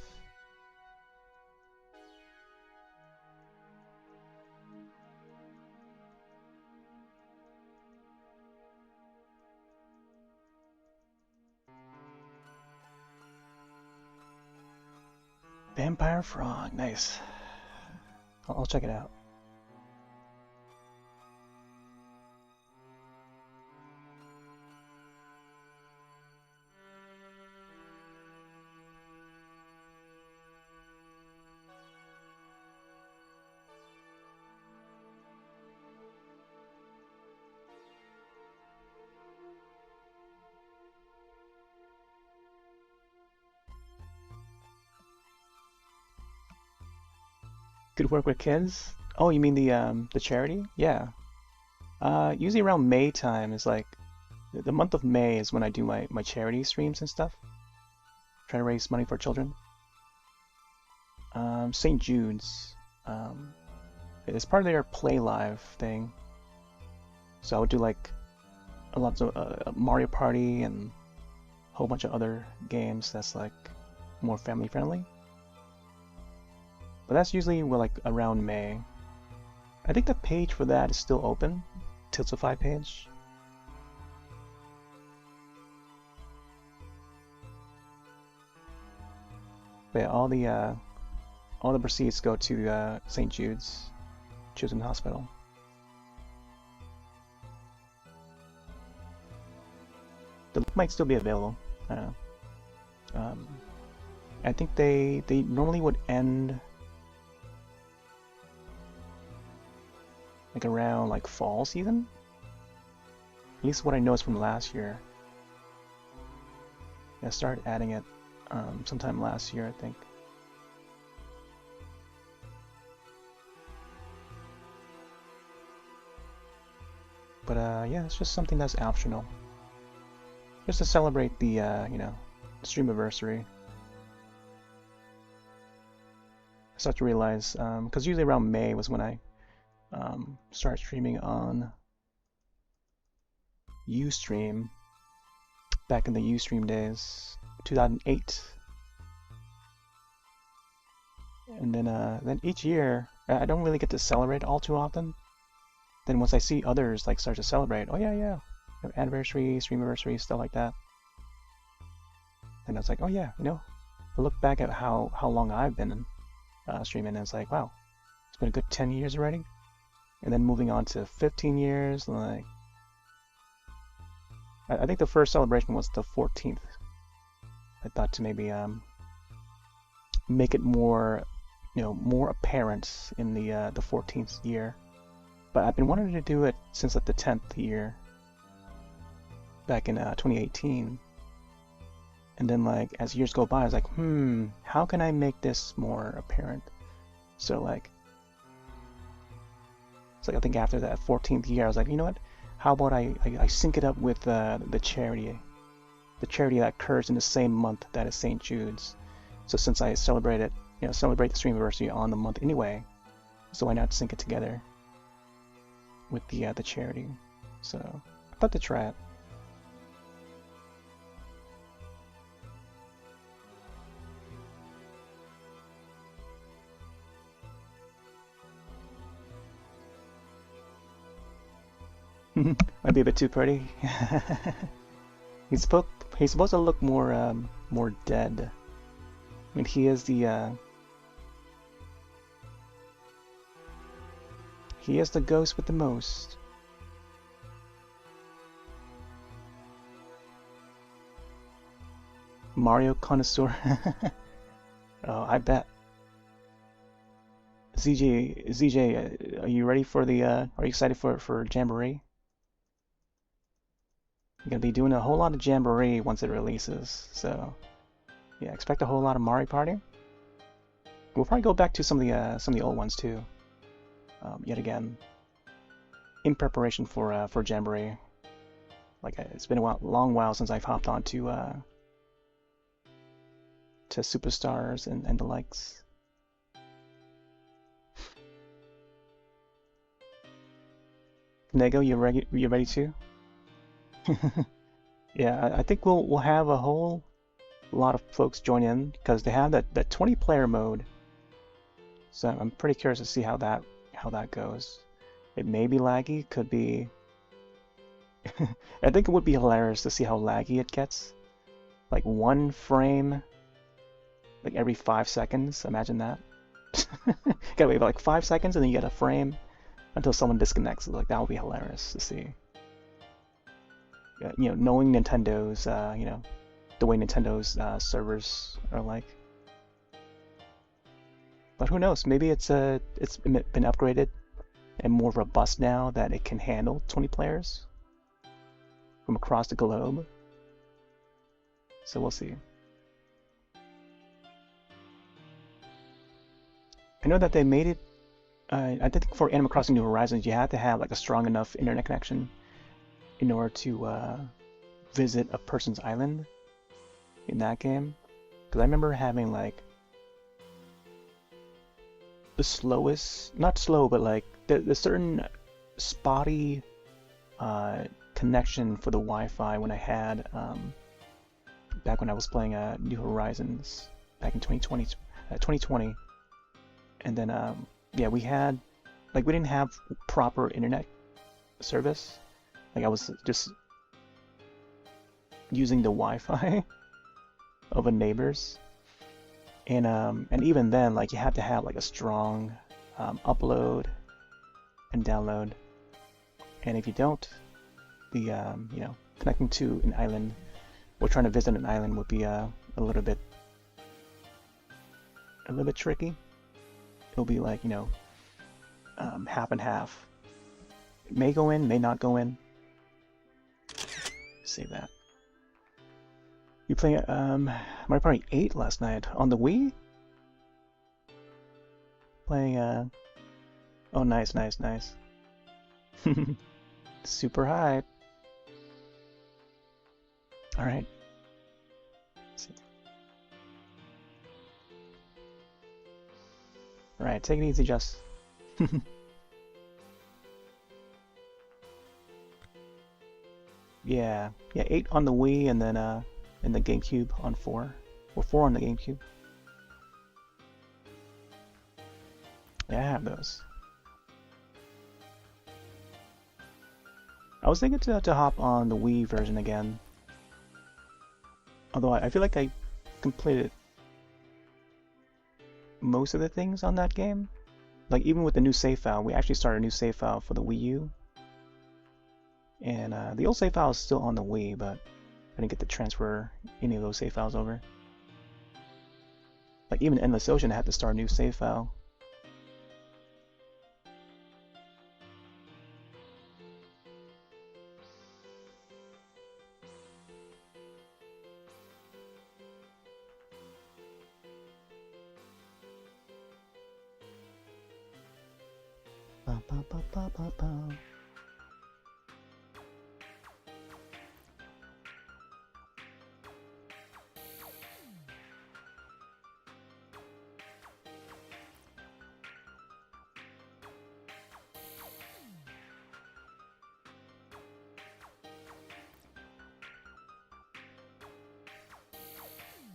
Vampire Frog, nice. I'll check it out. Good work with kids? Oh, you mean the charity? Yeah. Usually around May time is like the month of May is when I do my charity streams and stuff. Try to raise money for children. St. Jude's. It's part of their Play Live thing. So I would do like a lot of Mario Party and a whole bunch of other games that's like more family friendly. But that's usually like around May. I think the page for that is still open, Tiltify page. But yeah, all the proceeds go to St. Jude's Children's Hospital. The link might still be available. I don't know. I think they normally would end like around like fall season. At least what I noticed from last year. I started adding it sometime last year, I think. But yeah, it's just something that's optional, just to celebrate the streamiversary. I started to realize because usually around May was when I start streaming on Ustream back in the Ustream days, 2008. And then each year, I don't really get to celebrate all too often. Then once I see others like start to celebrate, oh yeah, anniversary, streamiversary, stuff like that. And I was like, oh yeah, I look back at how long I've been streaming, and it's like, wow, it's been a good 10 years already. And then moving on to 15 years, like, I think the first celebration was the 14th. I thought to maybe make it more, more apparent in the 14th year. But I've been wanting to do it since like the 10th year, back in 2018. And then like as years go by, I was like, how can I make this more apparent? So like, it's like I think after that 14th year, I was like, you know what? How about I sync it up with the charity that occurs in the same month that is St. Jude's. So since I celebrate the stream anniversary on the month anyway, so why not sync it together with the charity? So I thought to try it. Might be a bit too pretty. He's supposed to look more dead. I mean, he is the ghost with the most. Mario connoisseur. Oh, I bet. ZJ, are you ready for the? Are you excited for Jamboree? You're gonna be doing a whole lot of Jamboree once it releases, so yeah, expect a whole lot of Mario Party. We'll probably go back to some of the old ones too. Yet again, in preparation for Jamboree. Like it's been a long while since I've hopped on to Superstars and the likes. Nego, you ready? You ready too? Yeah, I think we'll have a whole lot of folks join in because they have that 20-player mode. So I'm pretty curious to see how that goes. It may be laggy, could be. I think it would be hilarious to see how laggy it gets. Like one frame, like every 5 seconds. Imagine that. Gotta wait like 5 seconds and then you get a frame until someone disconnects. Like that would be hilarious to see. Knowing Nintendo's, the way Nintendo's servers are like. But who knows? Maybe it's been upgraded and more robust now that it can handle 20 players from across the globe. So we'll see. I know that they made it. I think for Animal Crossing New Horizons, you had to have like a strong enough internet connection in order to visit a person's island in that game. Because I remember having like the slowest, not slow, but like the certain spotty connection for the Wi-Fi when I had back when I was playing New Horizons back in 2020, and then yeah, we didn't have proper internet service. Like I was just using the Wi-Fi of a neighbor's, and even then, like you had to have like a strong upload and download, and if you don't, the connecting to an island or trying to visit an island would be a little bit tricky. It'll be like half and half. It may go in, may not go in. Save that. You playing Mario Party 8 last night on the Wii? Playing oh nice. Super hype. Alright. Alright, take it easy, Jess. Yeah, 8 on the Wii and then in the GameCube on 4. Or 4 on the GameCube. Yeah, I have those. I was thinking to hop on the Wii version again. Although I feel like I completed most of the things on that game. Like even with the new save file, we actually started a new save file for the Wii U. And the old save file is still on the Wii, but I didn't get to transfer any of those save files over. Like even Endless Ocean, I had to start a new save file. Ba, ba, ba, ba, ba, ba.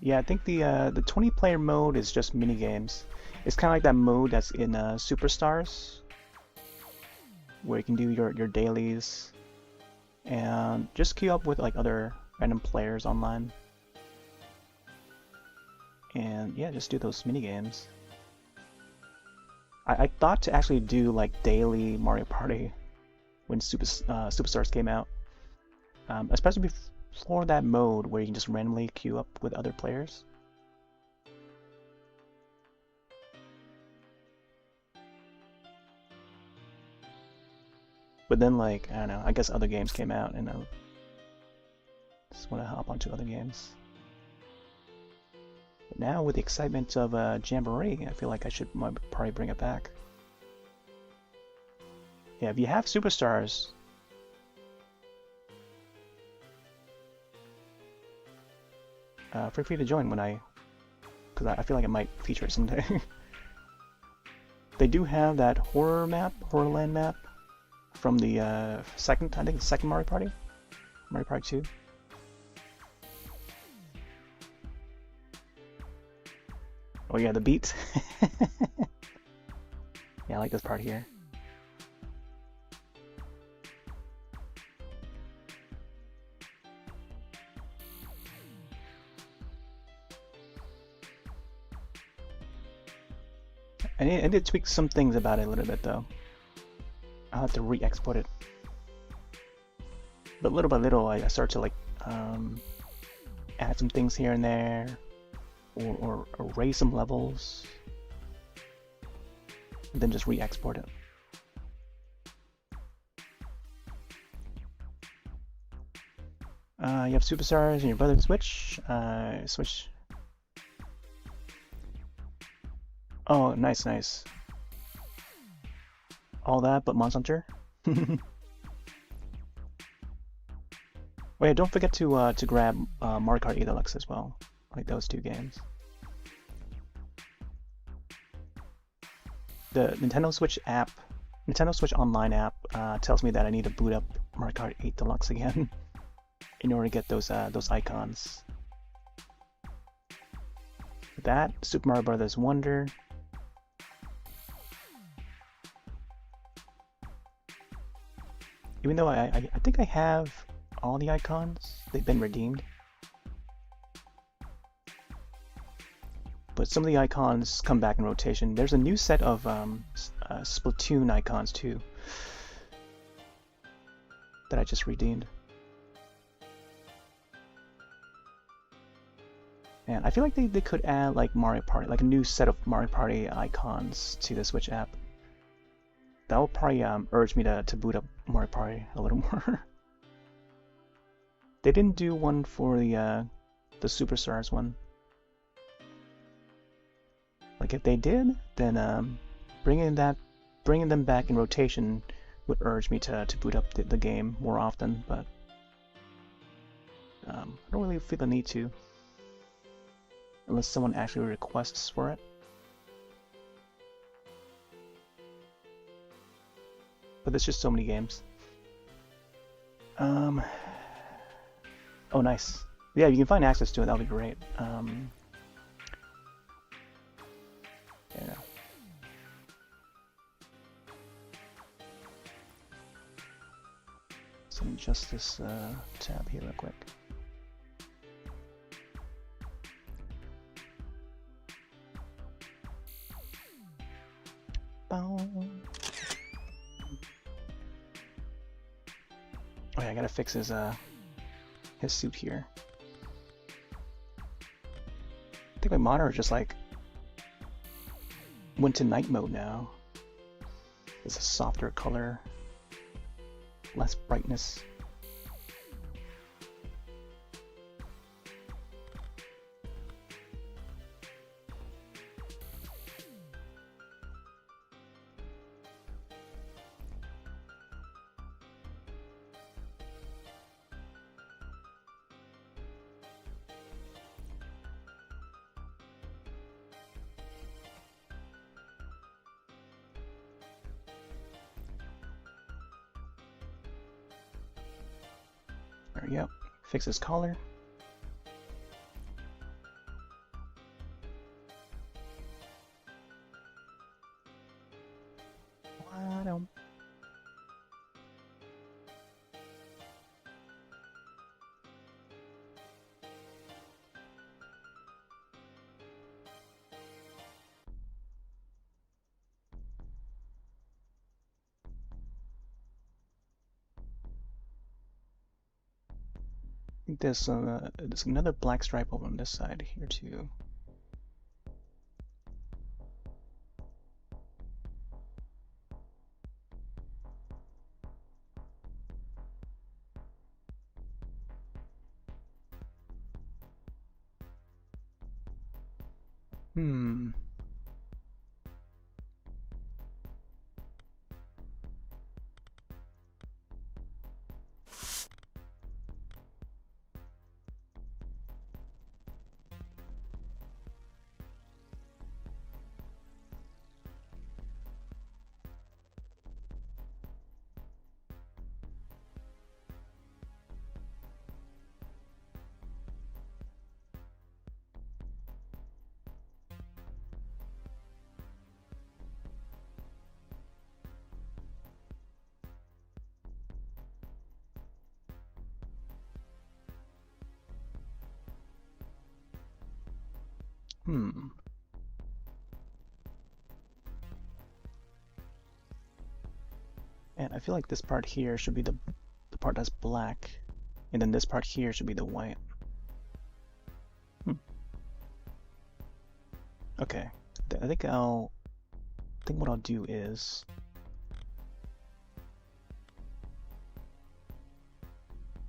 Yeah, I think the 20-player mode is just mini games. It's kind of like that mode that's in Superstars, where you can do your dailies and just queue up with like other random players online. And yeah, just do those mini games. I thought to actually do like daily Mario Party when Superstars came out, especially before that mode where you can just randomly queue up with other players. But then, like, I don't know, I guess other games came out and I just want to hop onto other games. But now, with the excitement of Jamboree, I feel like I should probably bring it back. Yeah, if you have Superstars, feel free to join because I feel like it might feature it someday. They do have that Horrorland map from the second Mario Party, Mario Party 2. Oh yeah, the beat. Yeah, I like this part here. I did tweak some things about it a little bit though. I'll have to re-export it. But little by little, I start to like add some things here and there, or erase some levels, and then just re-export it. You have Superstars and your brother Switch. Switch. Oh, nice, nice. All that, but Monster Hunter. Oh yeah, don't forget to grab Mario Kart 8 Deluxe as well. Like those two games. The Nintendo Switch app, Nintendo Switch Online app, tells me that I need to boot up Mario Kart 8 Deluxe again in order to get those icons. That Super Mario Brothers Wonder. Even though I think I have all the icons, they've been redeemed. But some of the icons come back in rotation. There's a new set of Splatoon icons too that I just redeemed. And I feel like they could add like Mario Party, like a new set of Mario Party icons to the Switch app. That will probably urge me to boot up Mario Party a little more. They didn't do one for the Superstars one. Like if they did, then bringing them back in rotation would urge me to boot up the game more often. But I don't really feel the need to, unless someone actually requests for it. But there's just so many games. Oh, nice. Yeah, you can find access to it. That'll be great. Yeah. So let me adjust this tab here real quick. Oh yeah, I gotta fix his suit here. I think my monitor just like went to night mode now. It's a softer color, less brightness. There we go. Fix his collar. There's another black stripe over on this side here too. And I feel like this part here should be the part that's black, and then this part here should be the white. Okay, I think what I'll do is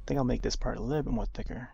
I'll make this part a little bit more thicker.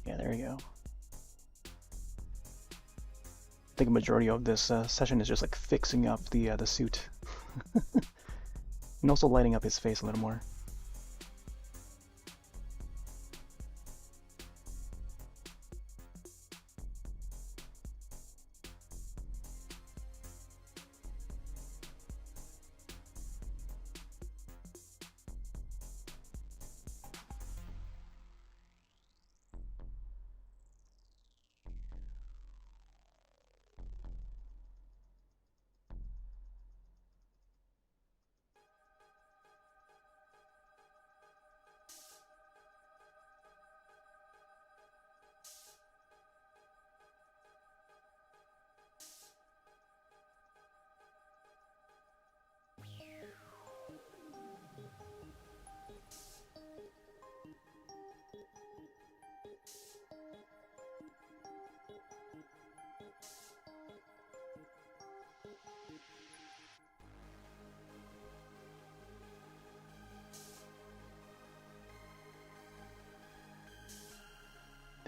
Yeah, there we go. I think a majority of this session is just like fixing up the suit, and also lighting up his face a little more.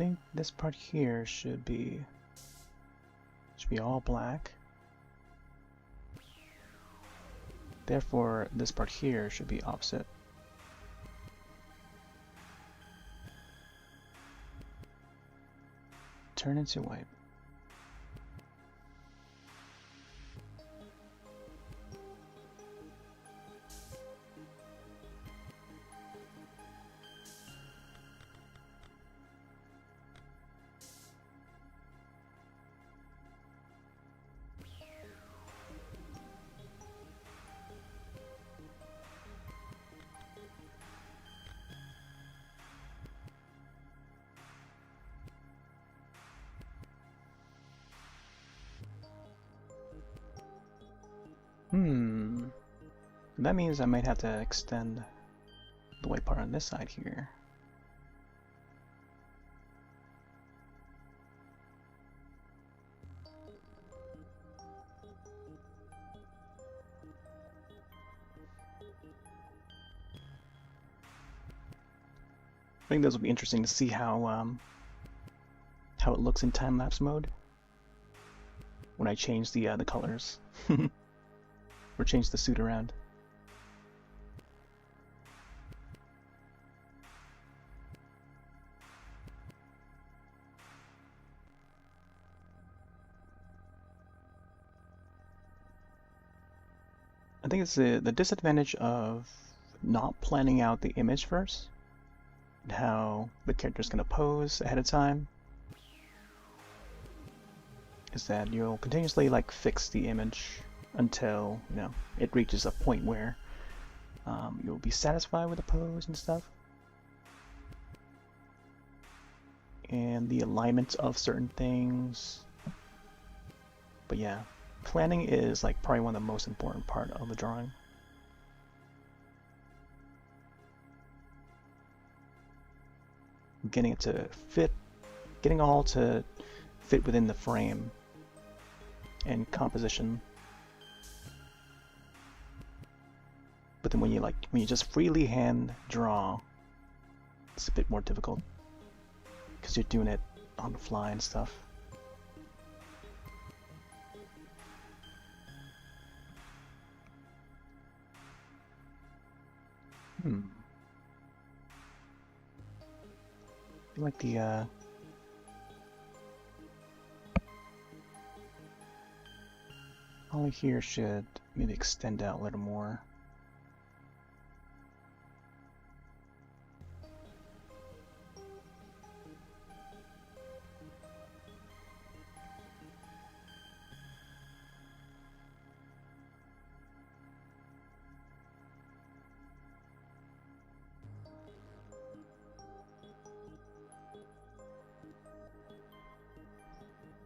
think this part here should be all black. Therefore, this part here should be opposite. Turn into white. That means I might have to extend the white part on this side here. I think this will be interesting to see how it looks in time-lapse mode when I change the colors or change the suit around. I think it's the disadvantage of not planning out the image first and how the character's going to pose ahead of time is that you'll continuously like fix the image until it reaches a point where you'll be satisfied with the pose and stuff and the alignment of certain things. But yeah, planning is like probably one of the most important part of the drawing. Getting it to fit, getting all to fit within the frame and composition. But then when you just freely hand draw, it's a bit more difficult because you're doing it on the fly and stuff. I feel like the poly here should maybe extend out a little more.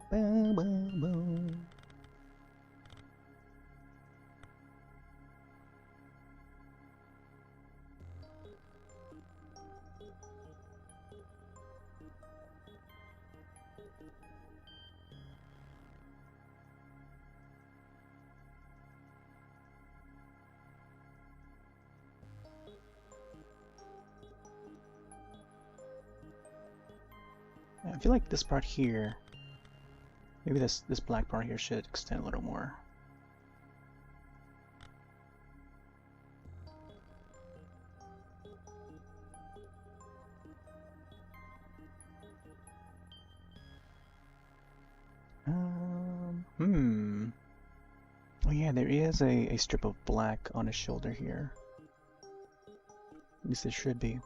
Boom, boom, boom. I feel like this part here, maybe this black part here should extend a little more. Oh yeah, there is a strip of black on his shoulder here. At least there should be.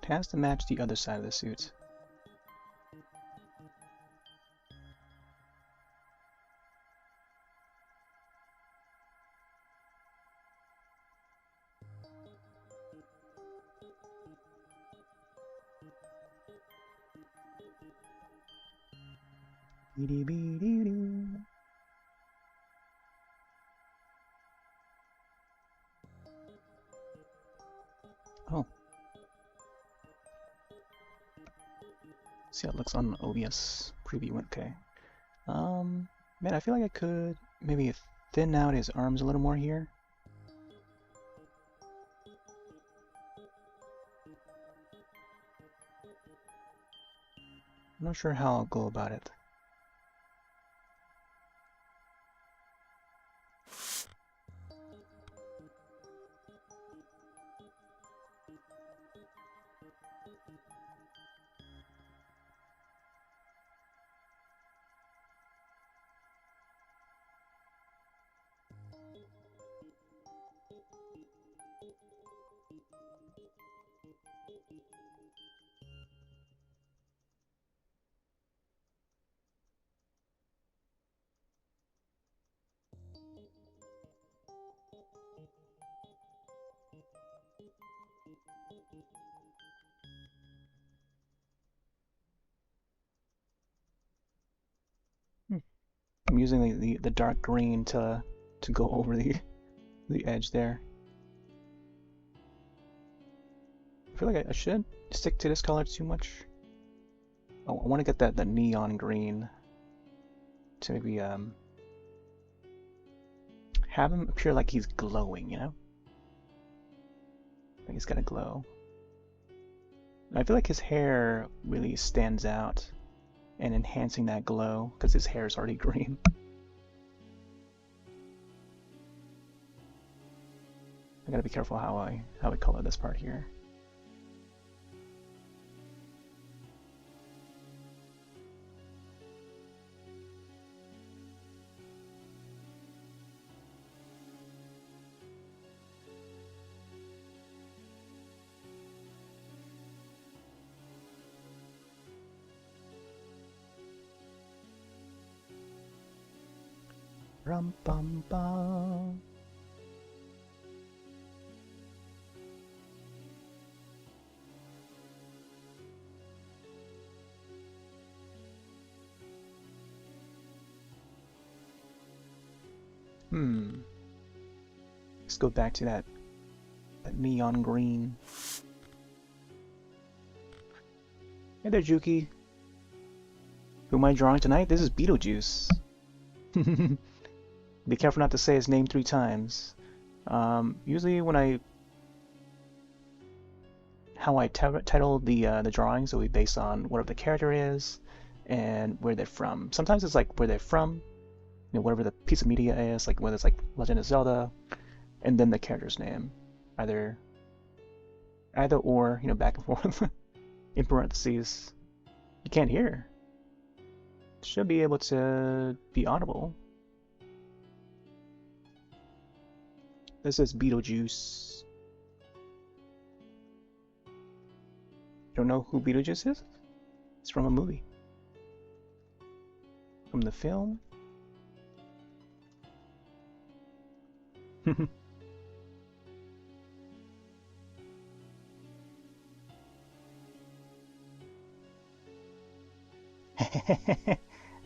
It has to match the other side of the suit. Oh. See how it looks on OBS preview. Okay. Man, I feel like I could maybe thin out his arms a little more here. I'm not sure how I'll go about it. I'm using the dark green to go over the edge there. I feel like I should stick to this color too much. Oh, I want to get that neon green to maybe have him appear like he's glowing, you know? Like he's got a glow. I feel like his hair really stands out and enhancing that glow because his hair is already green. I gotta be careful how I color this part here. Rum bum bum. Let's go back to that neon green. Hey there, Juki. Who am I drawing tonight? This is Beetlejuice. Be careful not to say his name 3 times. Usually when how I title the drawings will be based on whatever the character is and where they're from. Sometimes it's like where they're from, you know, whatever the piece of media is, like whether it's like Legend of Zelda, and then the character's name, either or, you know, back and forth in parentheses. You can't hear. Should be able to be audible. This is Beetlejuice. Don't know who Beetlejuice is? It's from a movie. From the film?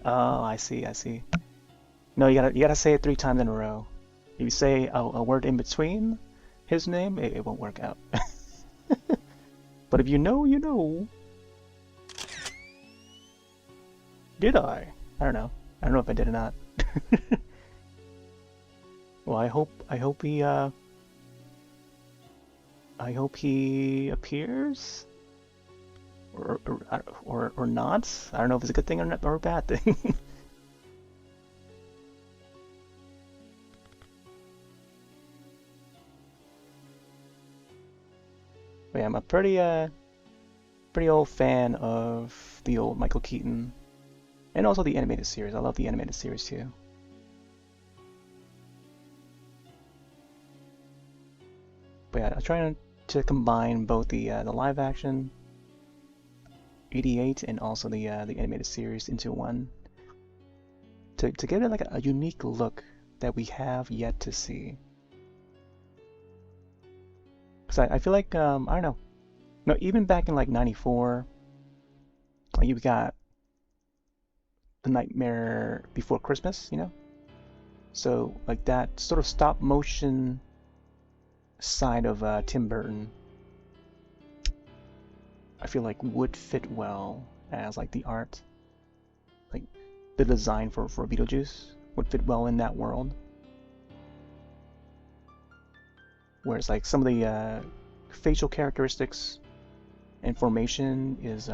Oh, I see, I see. No, you gotta say it 3 times in a row. If you say a word in between his name, it won't work out. But if you know, you know. Did I? I don't know. I don't know if I did or not. Well, I hope he appears, or not. I don't know if it's a good thing or a bad thing. But yeah, I'm a pretty old fan of the old Michael Keaton, and also the animated series. I love the animated series too. But yeah, I'm trying to combine both the live action 88 and also the animated series into one to give it like a unique look that we have yet to see. Because I feel like I don't know, no, even back in like '94, like you got The Nightmare Before Christmas, you know. So like that sort of stop motion side of Tim Burton, I feel like would fit well as like the art. Like the design for Beetlejuice would fit well in that world. Whereas like some of the facial characteristics and formation is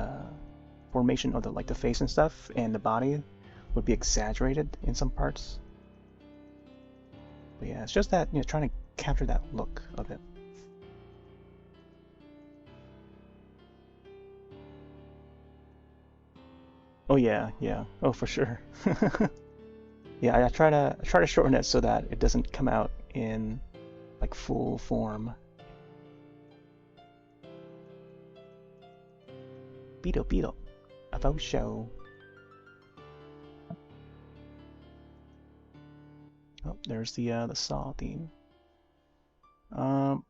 formation of the face and stuff, and the body would be exaggerated in some parts. But yeah, it's just that, trying to capture that look of it. Oh yeah, yeah. Oh for sure. Yeah, I try to shorten it so that it doesn't come out in like full form. Beetle Beetle, a faux show. Oh, there's the Saw theme. Um,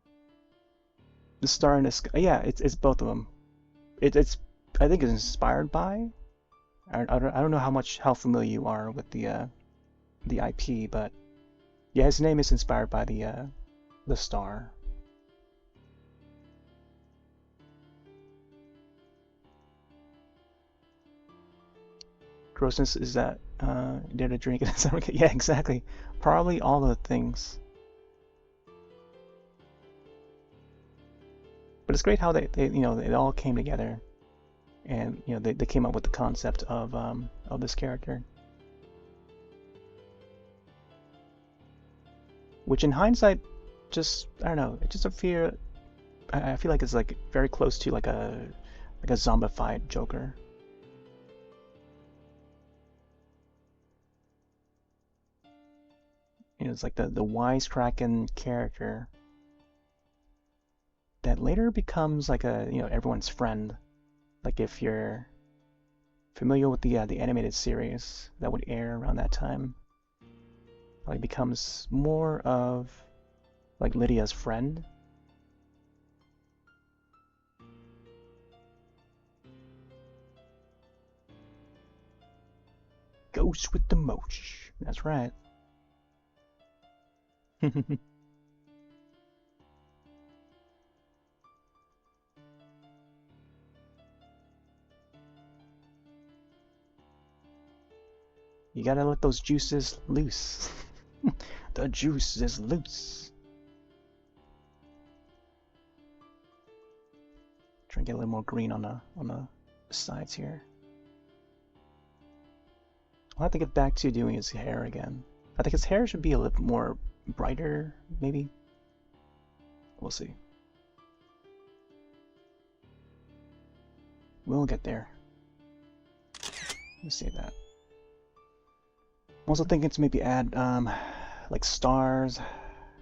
the Star in the Sky. Yeah, it's both of them. It's I think it's inspired by. I don't know how familiar you are with the IP, but yeah, his name is inspired by the star. Grossness is that dare to drink it. Yeah, exactly. Probably all the things. But it's great how they all came together, and they came up with the concept of this character, which in hindsight, just I don't know, it just appear I feel like it's like very close to like a zombified Joker. It's like the wisecracking character that later becomes like a everyone's friend. Like if you're familiar with the animated series that would air around that time, like becomes more of like Lydia's friend. Ghost with the moch. That's right. You gotta let those juices loose. The juice is loose. Try and get a little more green on the sides here. I'll have to get back to doing his hair again. I think his hair should be a little more brighter, maybe. We'll see. We'll get there. Let's save that. I'm also thinking to maybe add like stars.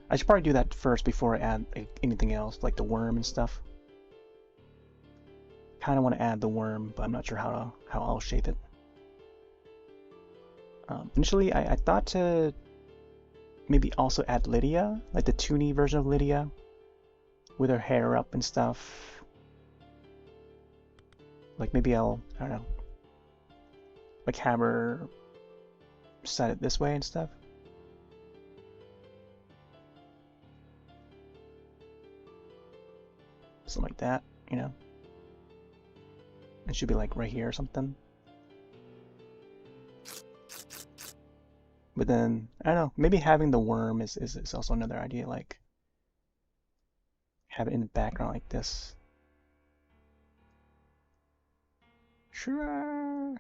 I should probably do that first before I add anything else, like the worm and stuff. Kind of want to add the worm, but I'm not sure how I'll shape it. Initially, I thought to maybe also add Lydia, like the toony version of Lydia, with her hair up and stuff. Like maybe I don't know, like have her set it this way and stuff. Something like that, It should be like right here or something. But then, I don't know, maybe having the worm is also another idea, like have it in the background like this. Sure.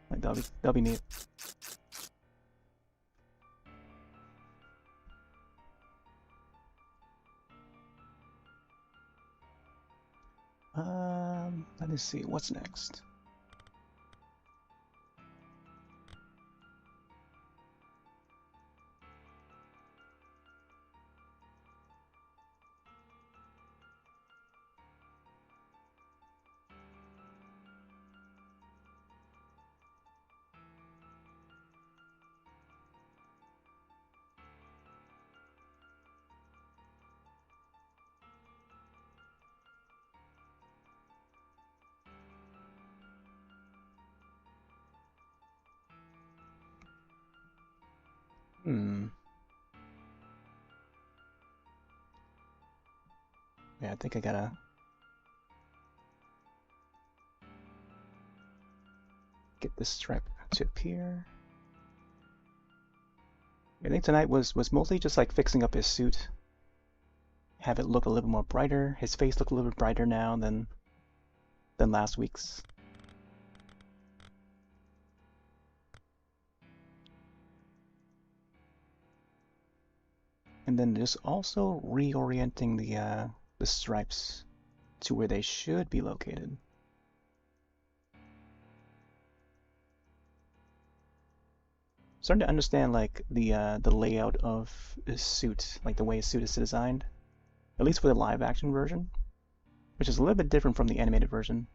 Like that'll be neat. Let me see, what's next? Yeah, I think I gotta Get this stripe to appear. I think tonight was mostly just like fixing up his suit. Have it look a little more brighter. His face look a little bit brighter now than last week's. And then just also reorienting the stripes to where they should be located. Starting to understand like the layout of his suit, like the way his suit is designed, at least for the live action version, which is a little bit different from the animated version.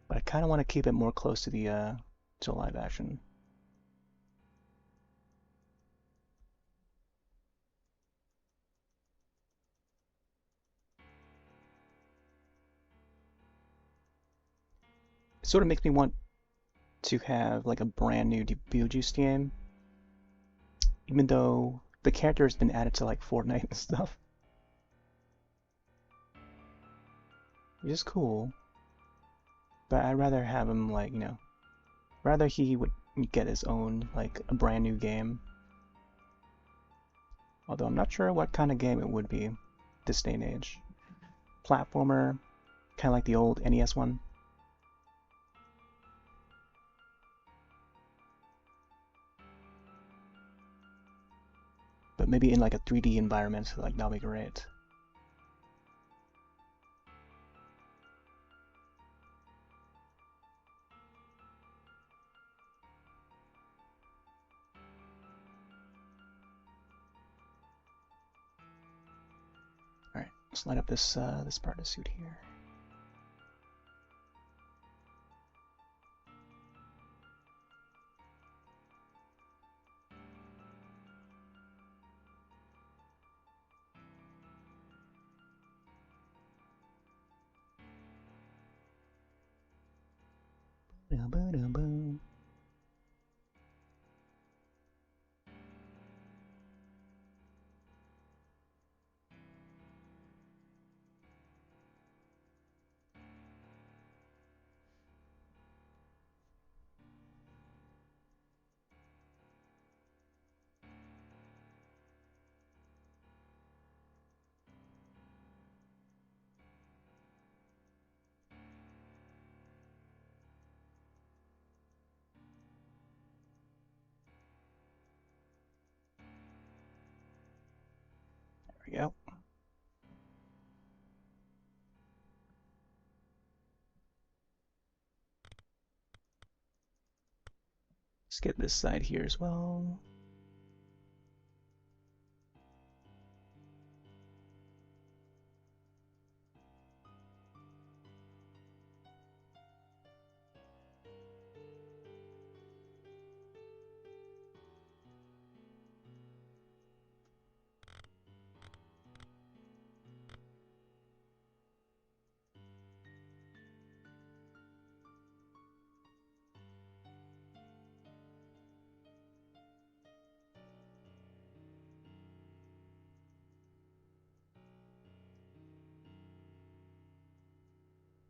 But I kind of want to keep it more close to the live action. It sort of makes me want to have like a brand new Beetlejuice game, even though the character has been added to like Fortnite and stuff, which is cool. But I'd rather have him like, you know, rather he would get his own like a brand new game. Although I'm not sure what kind of game it would be this day and age. Platformer, kind of like the old NES one. But maybe in like a 3D environment, like that'll be great. All right, let's light up this this part of the suit here. There we go. Let's get this side here as well.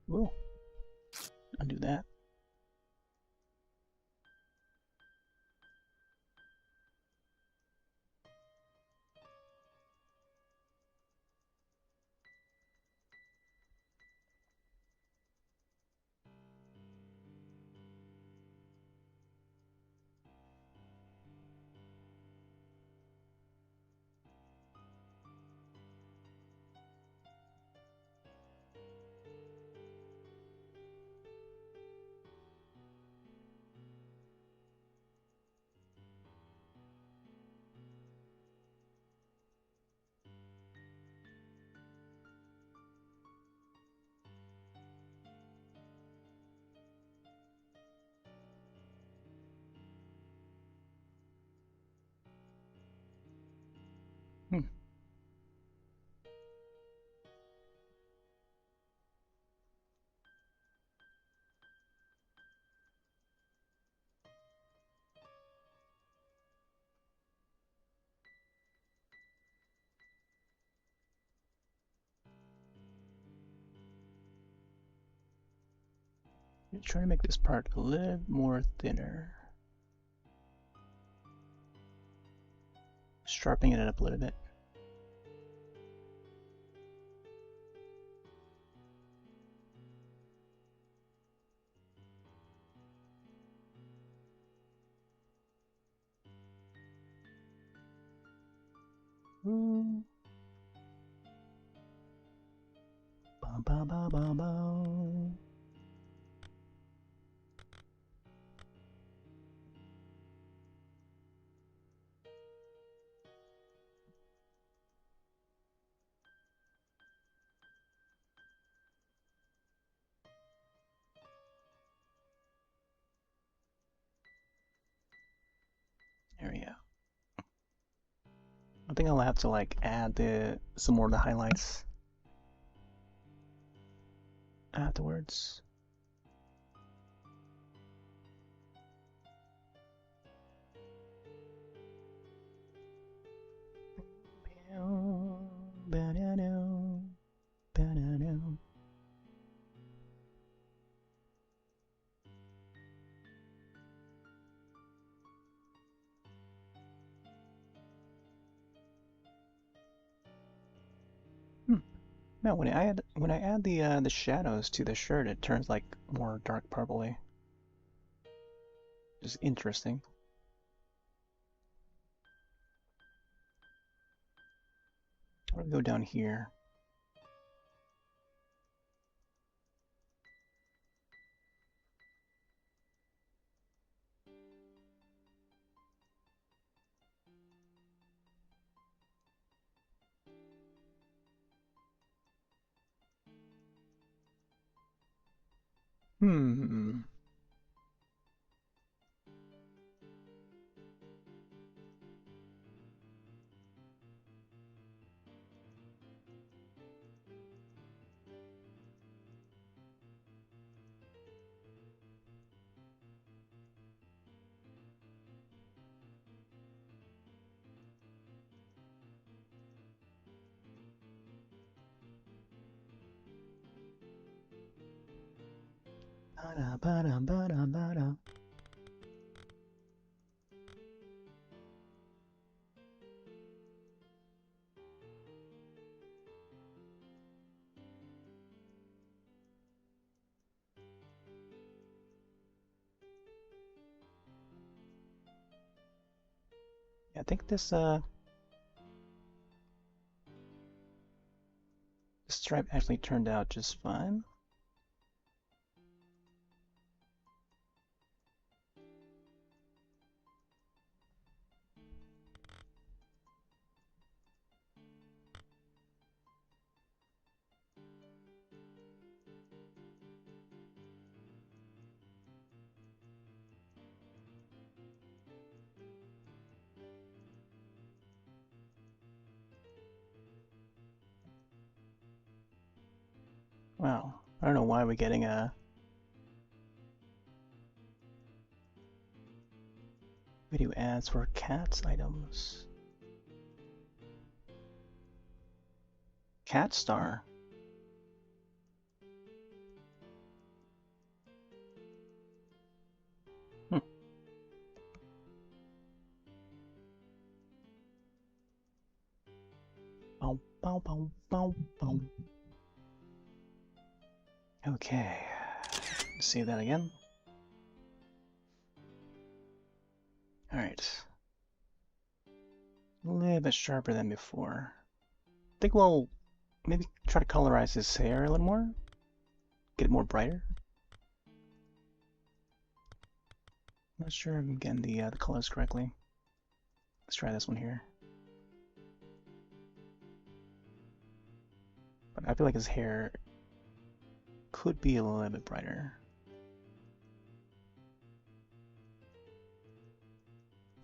Whoa. Undo that. I'm trying to make this part a little more thinner. Sharpening it up a little bit. Ooh. Ba ba ba ba ba. There we go. I think I'll have to like add some more of the highlights afterwards. No, when I add the shadows to the shirt, it turns like more dark purpley. Just interesting. I'm gonna go down here. Hmm. Ba-da, ba-da, ba-da, ba-da. I think this stripe actually turned out just fine. Wow, I don't know why we're getting video ads for cats items. Cat Star. Bow, bow, bow, bow, bow. Okay, let's see that again. All right, a little bit sharper than before. I think we'll maybe try to colorize his hair a little more, get it more brighter. Not sure if I'm getting the colors correctly. Let's try this one here. But I feel like his hair could be a little bit brighter.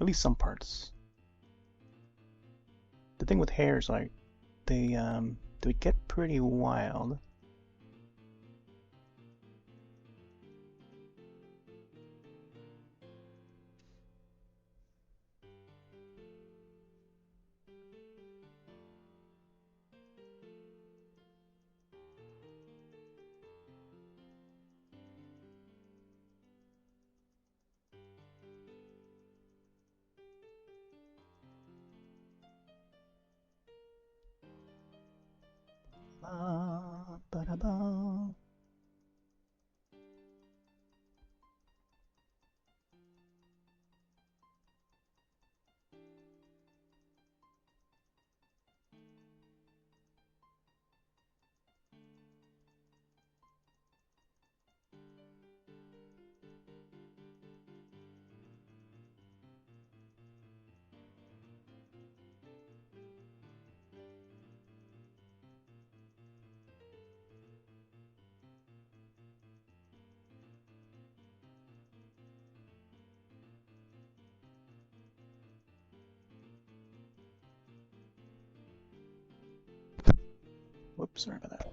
At least some parts. The thing with hair is like they get pretty wild. Ba-da-ba, ba-da-ba. Whoops, sorry about that.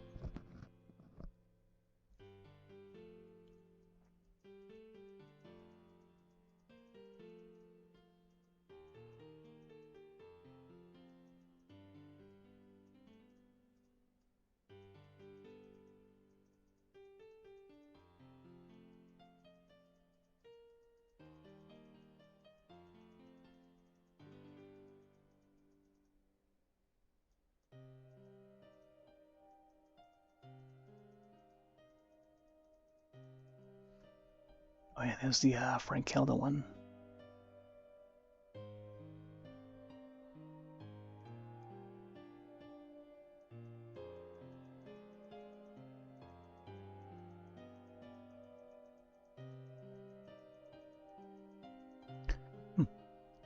Oh yeah, there's the Frank Kelda one.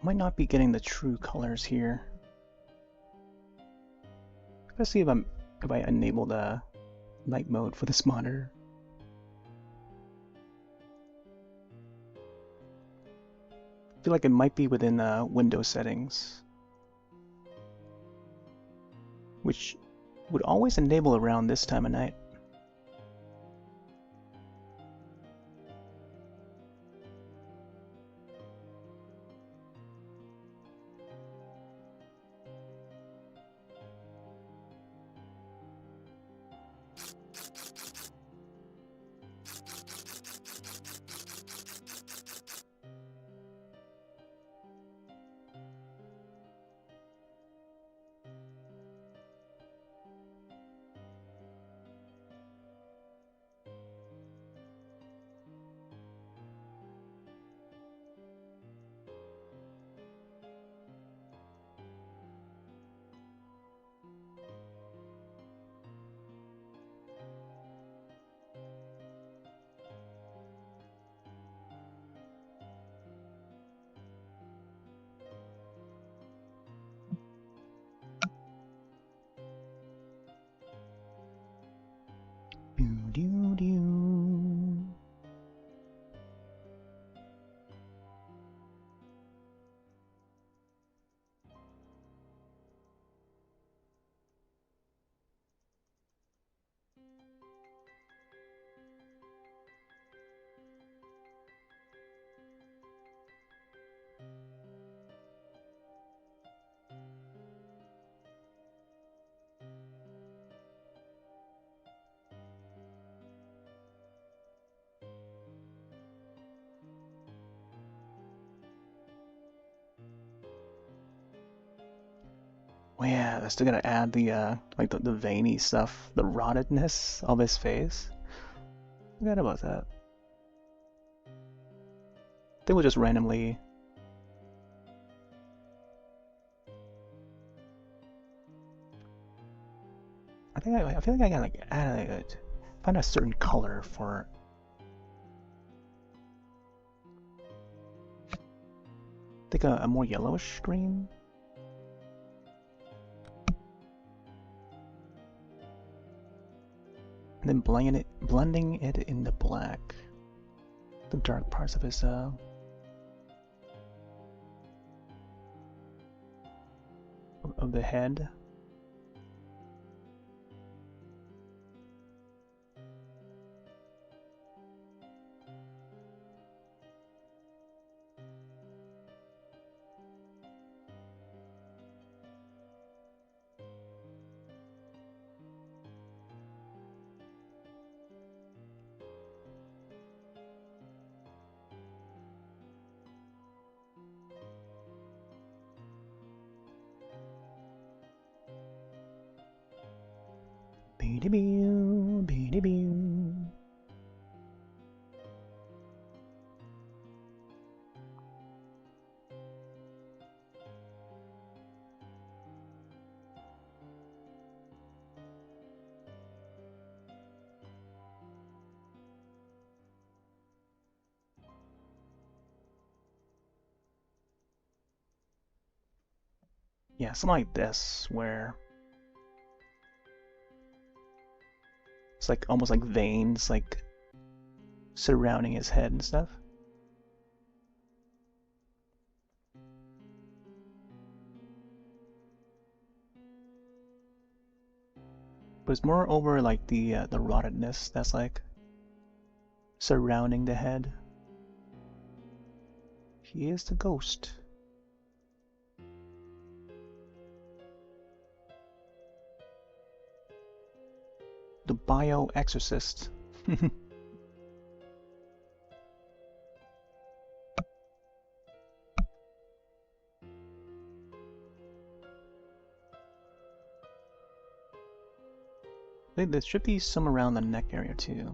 Might not be getting the true colors here. Let's see if I enable the night mode for this monitor. I feel like it might be within Windows settings, which would always enable around this time of night. Oh yeah, I still gotta add the like the veiny stuff, the rottedness of his face. Forgot about that. They will just randomly. I feel like I gotta like add find a certain color for. I think a more yellowish green. And then blending it into black. The dark parts of his of the head. Beady-boo, beady-boo. Yeah, something like this, where it's like almost like veins, like surrounding his head and stuff. But it's more over like the rottedness that's like surrounding the head. He is the ghost. The bio-exorcist. There should be some around the neck area too.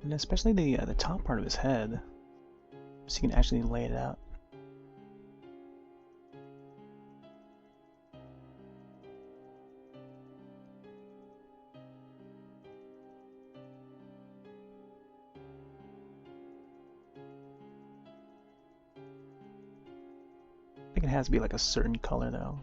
And especially the top part of his head, so you can actually lay it out. I think it has to be like a certain color though.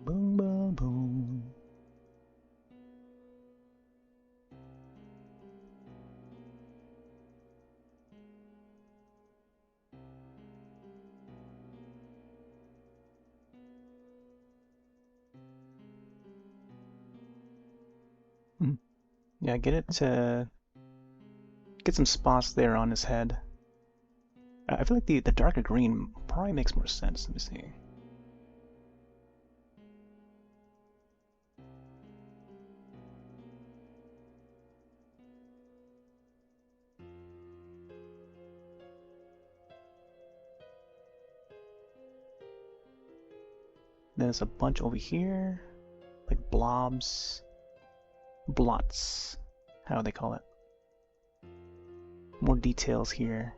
Boom, boom, boom, boom. Yeah, get some spots there on his head. I feel like the darker green probably makes more sense. Let me see. There's a bunch over here, like blobs, blots, how do they call it? More details here.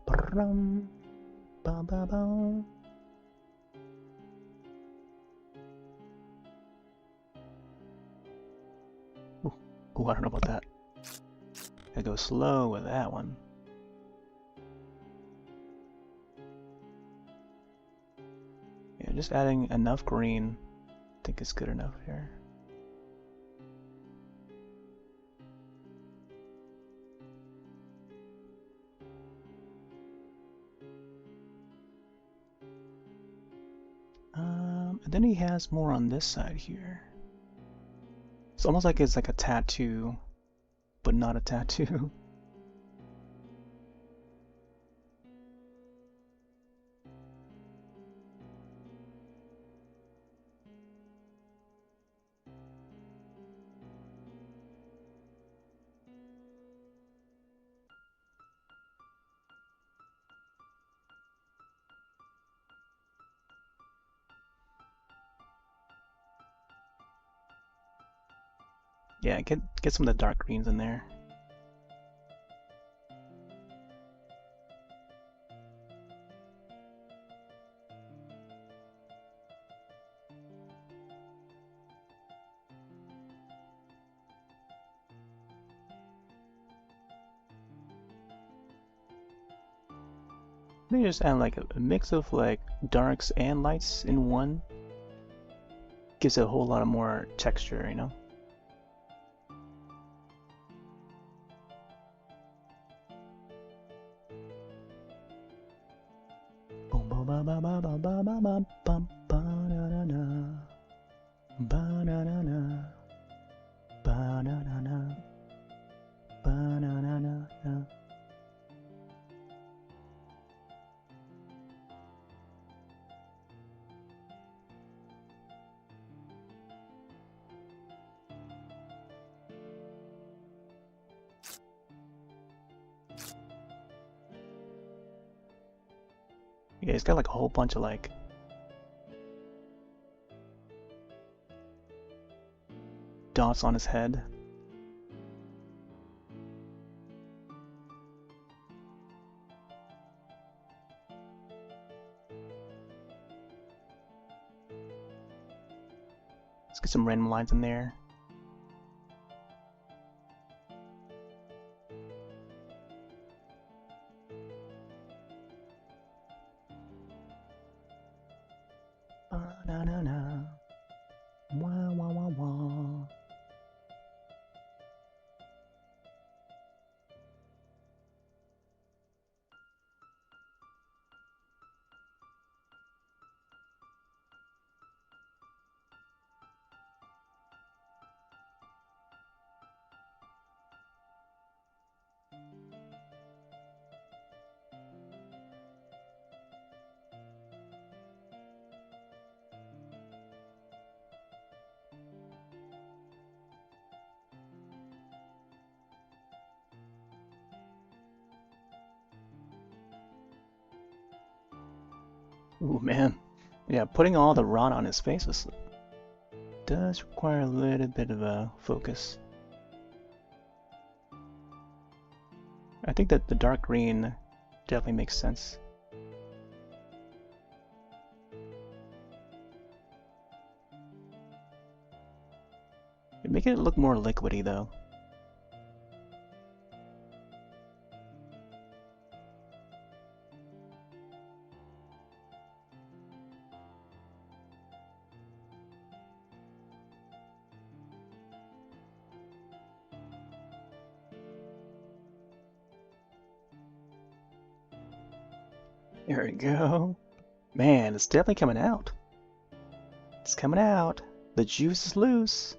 Ba-rum, ba-ba-ba. Ooh, I don't know about that. Gotta go slow with that one. Yeah, just adding enough green, I think is good enough here. And then he has more on this side here. It's almost like it's like a tattoo, but not a tattoo. Yeah, get some of the dark greens in there. They just add like a mix of like darks and lights in one. Gives it a whole lot of more texture, you know? Yeah, he's got like a whole bunch of like dots on his head. Let's get some random lines in there. Ba-na-na-na. Wah, wah, wah, wah. Ooh, man. Yeah, putting all the Roth on his face does require a little bit of a focus. I think that the dark green definitely makes sense. You're making it look more liquidy though. There we go. Man, it's definitely coming out. It's coming out. The juice is loose.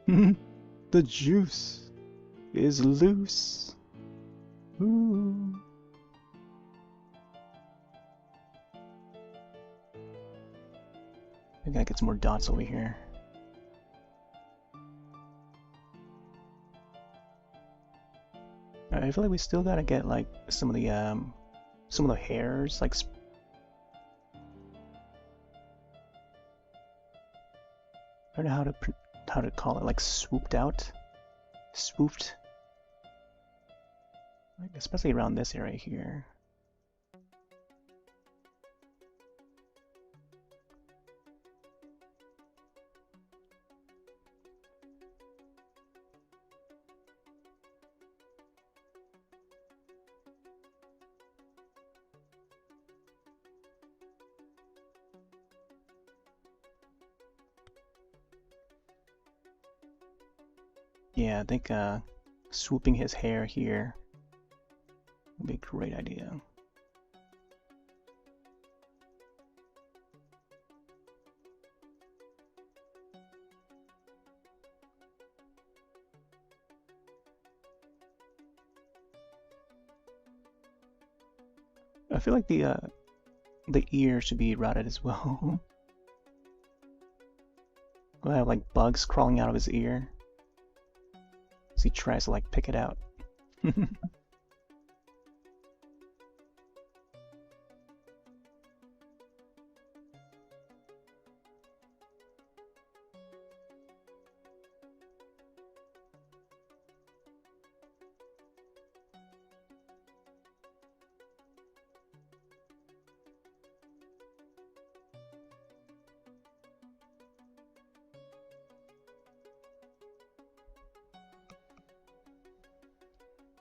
The juice is loose. Ooh. I gotta get some more dots over here. I feel like we still gotta get like some of the hairs like I don't know how to call it, like swooped out, swooped, like especially around this area here. Yeah, I think swooping his hair here would be a great idea. I feel like the ear should be routed as well. We'll have like bugs crawling out of his ear as he tries to like pick it out.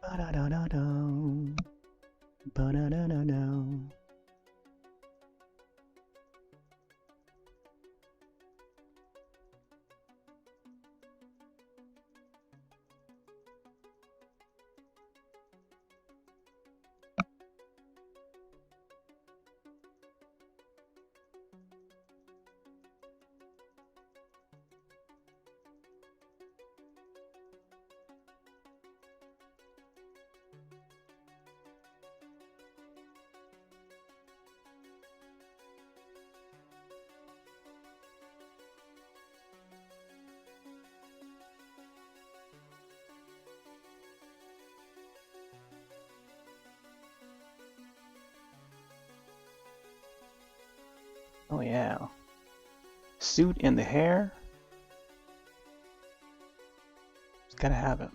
Ba-da-da-da-da. Ba-da-da-da-da. Oh yeah. Suit and the hair. Just gotta have it.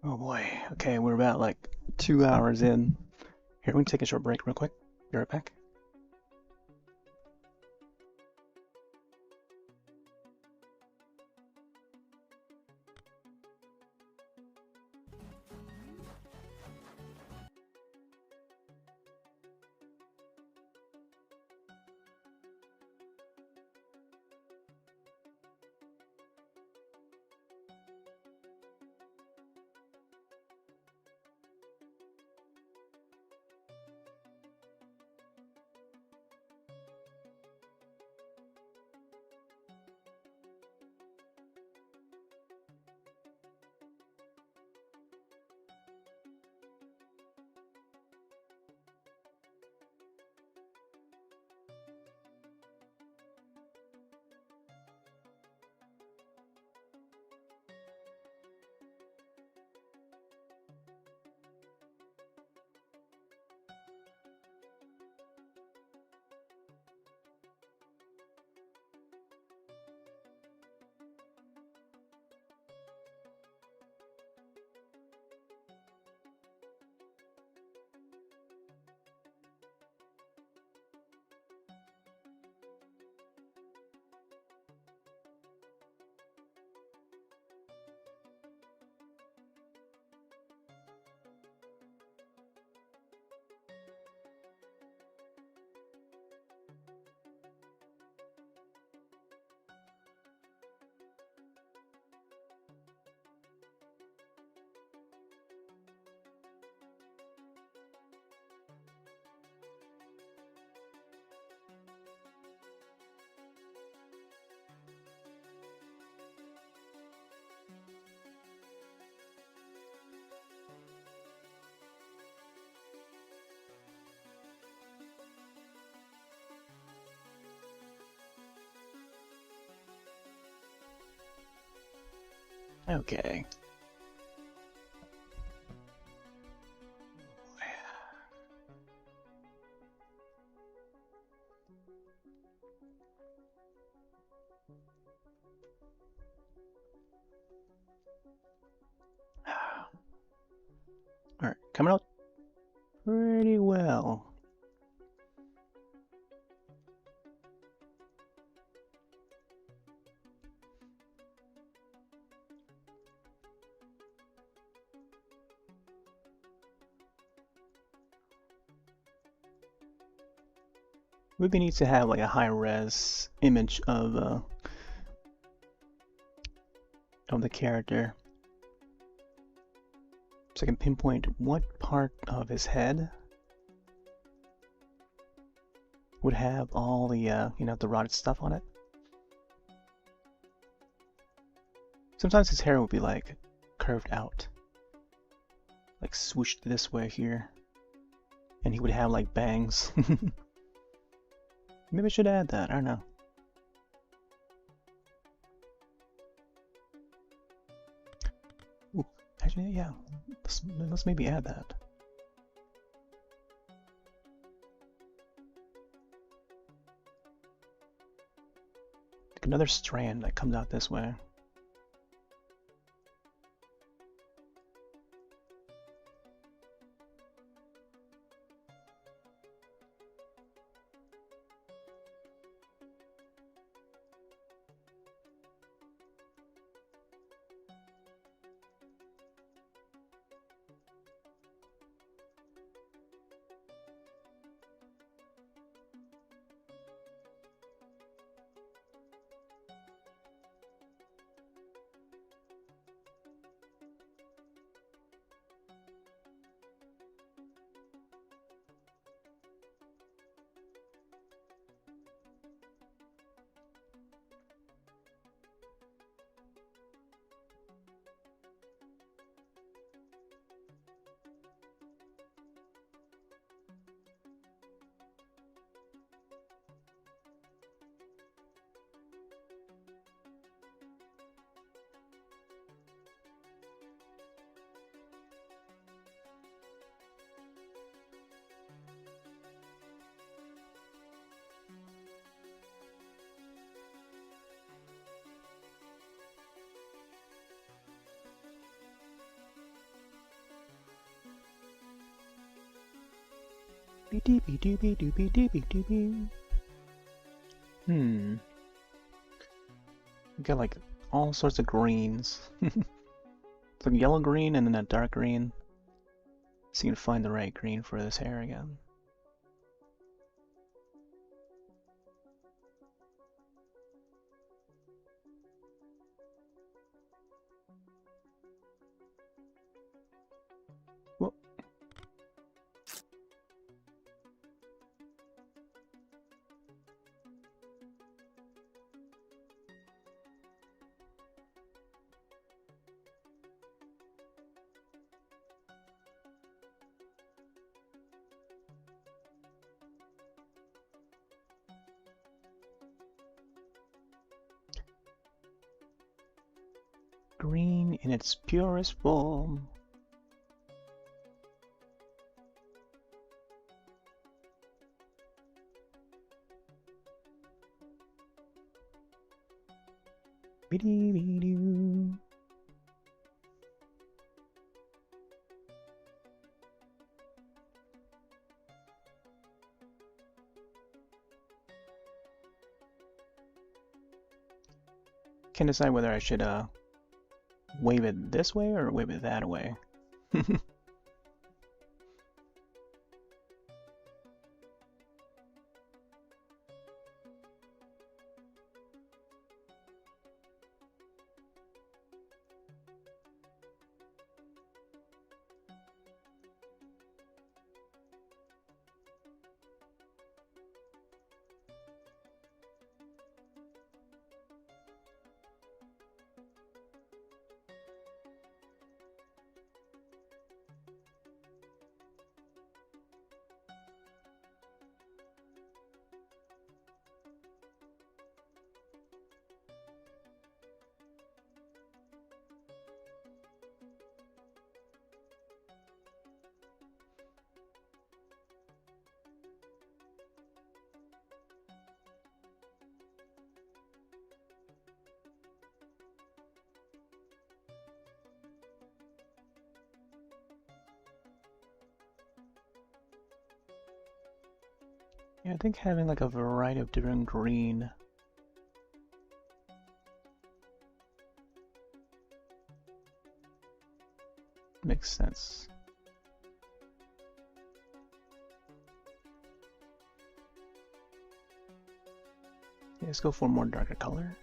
Oh boy. Okay, we're about like 2 hours in. Here, we can take a short break real quick. Be right back. Okay. Alright, coming out pretty well. Ruby needs to have like a high res image of the character, so I can pinpoint what part of his head would have all the the rotted stuff on it. Sometimes his hair would be like curved out, like swooshed this way here, and he would have like bangs. Maybe I should add that, I don't know. Ooh, actually, yeah, let's maybe add that. Like another strand that comes out this way. We got like all sorts of greens. It's like yellow green and then a dark green. So you can find the right green for this hair again. Whoa. Green in its purest form. Be-dee-be-doo. Can't decide whether I should wave it this way or wave it that way. Yeah, I think having like a variety of different green makes sense. Yeah, let's go for a more darker color.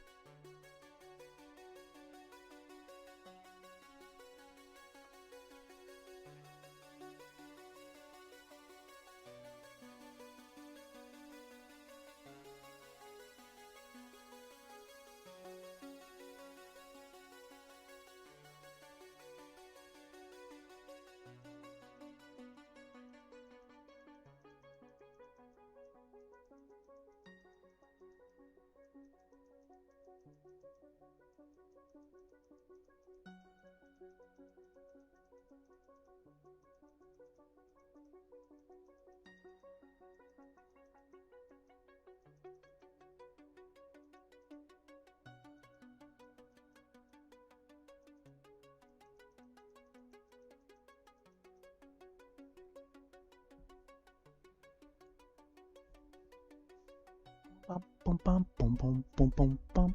Bum, bum, bum, bum, bum, bum, bum, bum.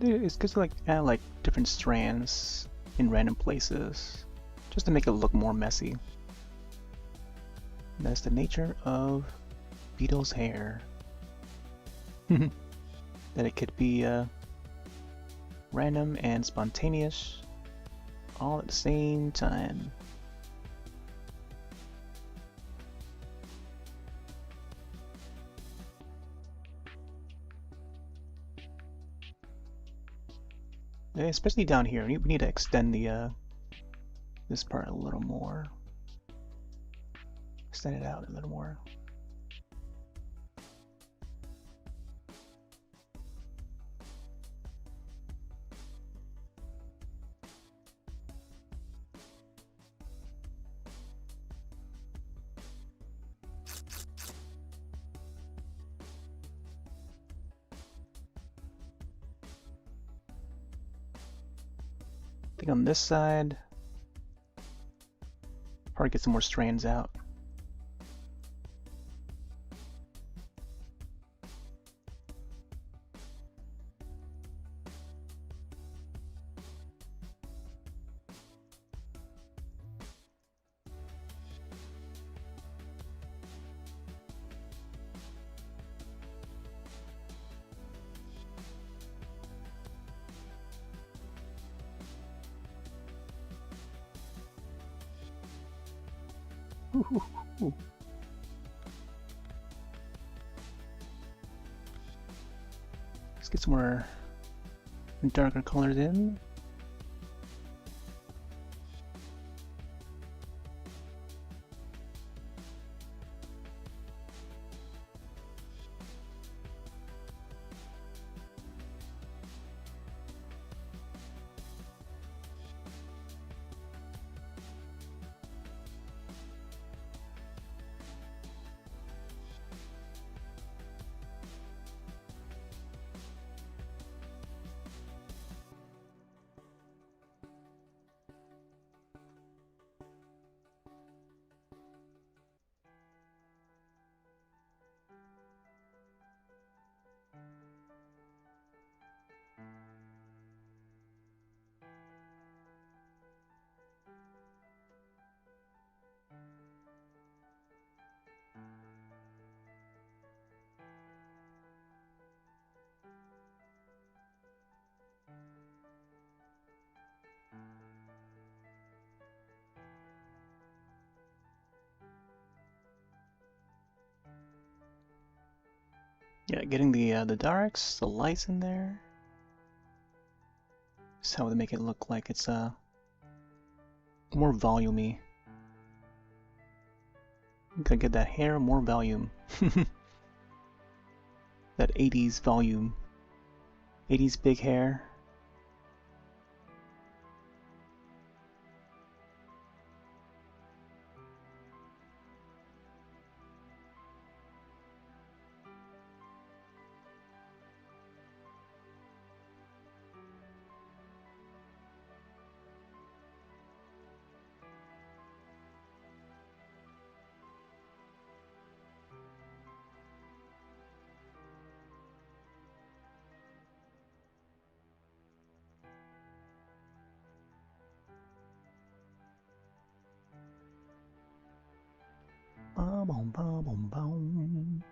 It's good to like add like different strands in random places, just to make it look more messy. And that's the nature of Betel's hair. That it could be random and spontaneous all at the same time. And especially down here, we need to extend the this part a little more. Extend it out a little more. I think on this side, probably get some more strands out. Ooh. Let's get some more darker colors in. Yeah, getting the darks, the lights in there. Just how to make it look like it's more volumey. Gotta get that hair more volume. That 80s volume. 80s big hair. Boom, boom, boom, boom.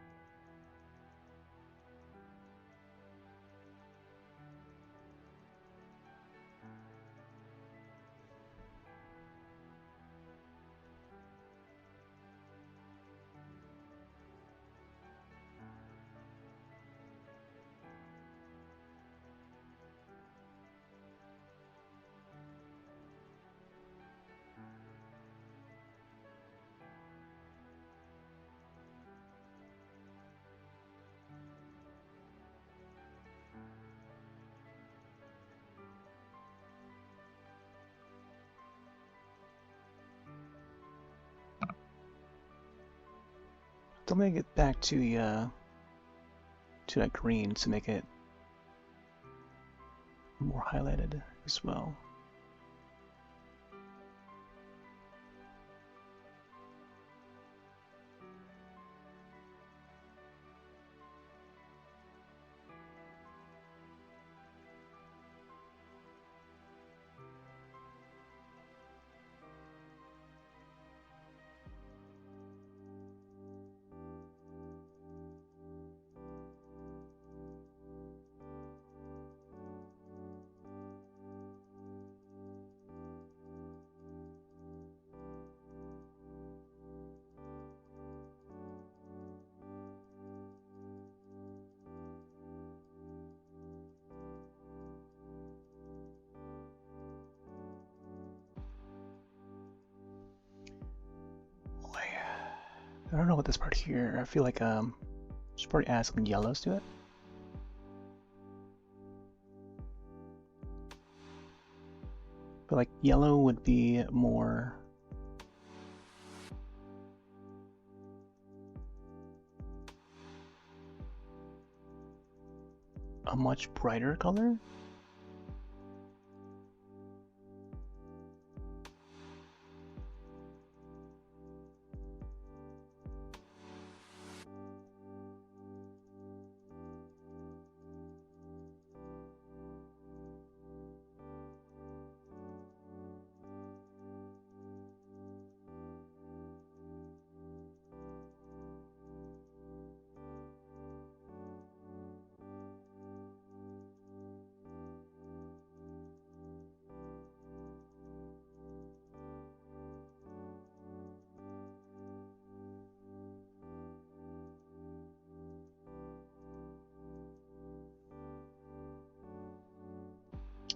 Don't make it back to the to that green to make it more highlighted as well. I don't know what this part here. I feel like should probably add some yellows to it. I feel like yellow would be more a much brighter color.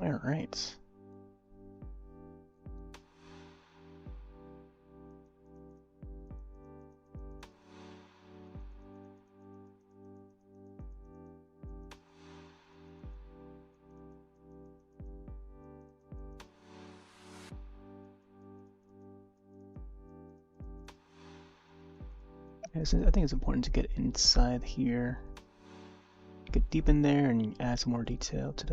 All right. I think it's important to get inside here, get deep in there, and add some more detail to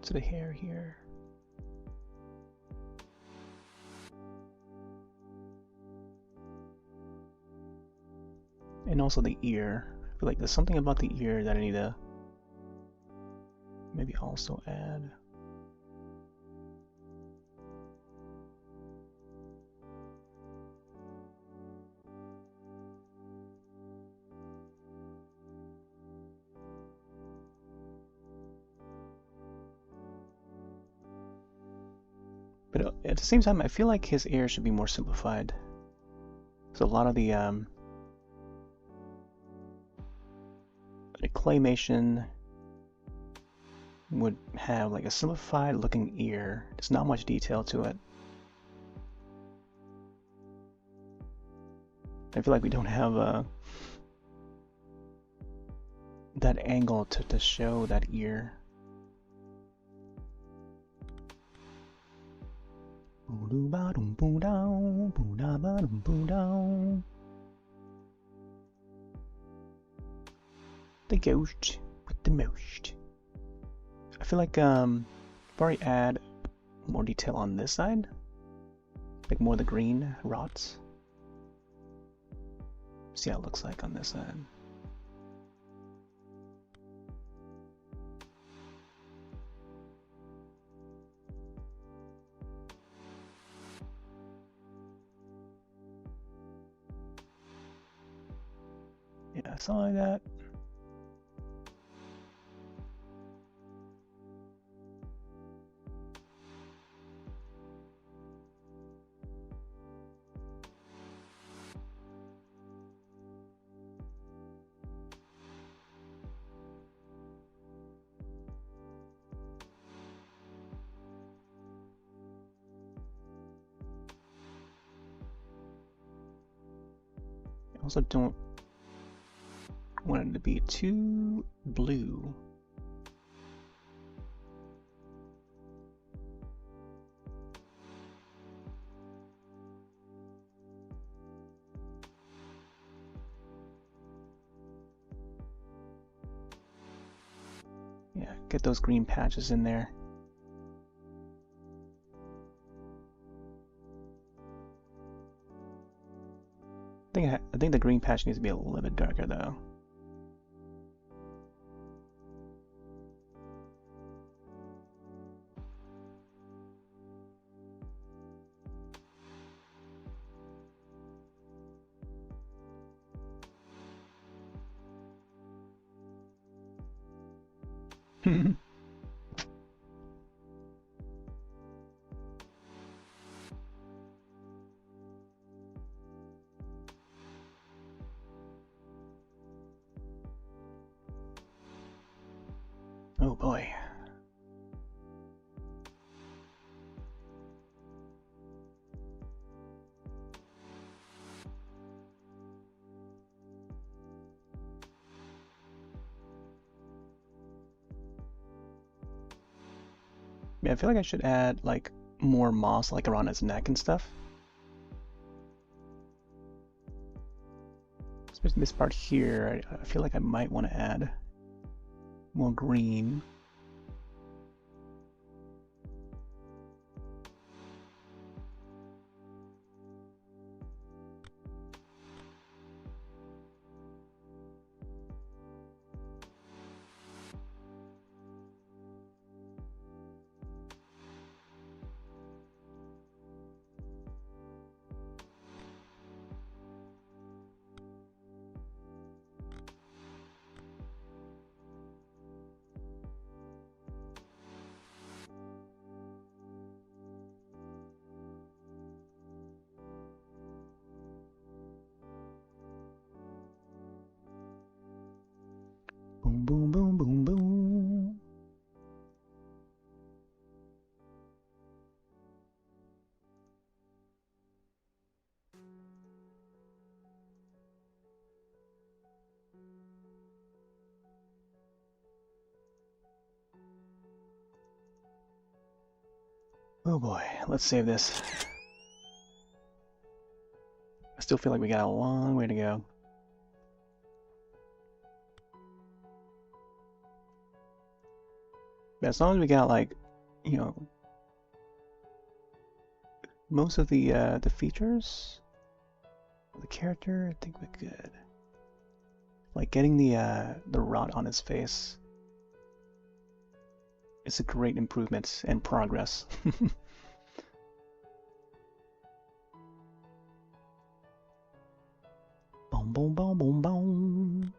the hair here. And also the ear. I feel like there's something about the ear that I need to maybe also add. But at the same time, I feel like his ear should be more simplified. So a lot of the claymation would have like a simplified looking ear. There's not much detail to it. I feel like we don't have that angle to show that ear. The ghost with the most. I feel like probably add more detail on this side, like more of the green rots. See how it looks like on this side. Yeah, something like that. I also don't want it to be too blue. Yeah, get those green patches in there. I think the green patch needs to be a little bit darker though. Oh boy. Yeah, I feel like I should add like more moss like around his neck and stuff. Especially this part here, I feel like I might want to add more green. Boom, boom, boom, boom, boom. Oh boy, let's save this. I still feel like we got a long way to go. But as long as we got like, you know, most of the features of the character, I think we're good. Like getting the rot on his face is a great improvement and progress. Boom, boom, boom, boom, boom.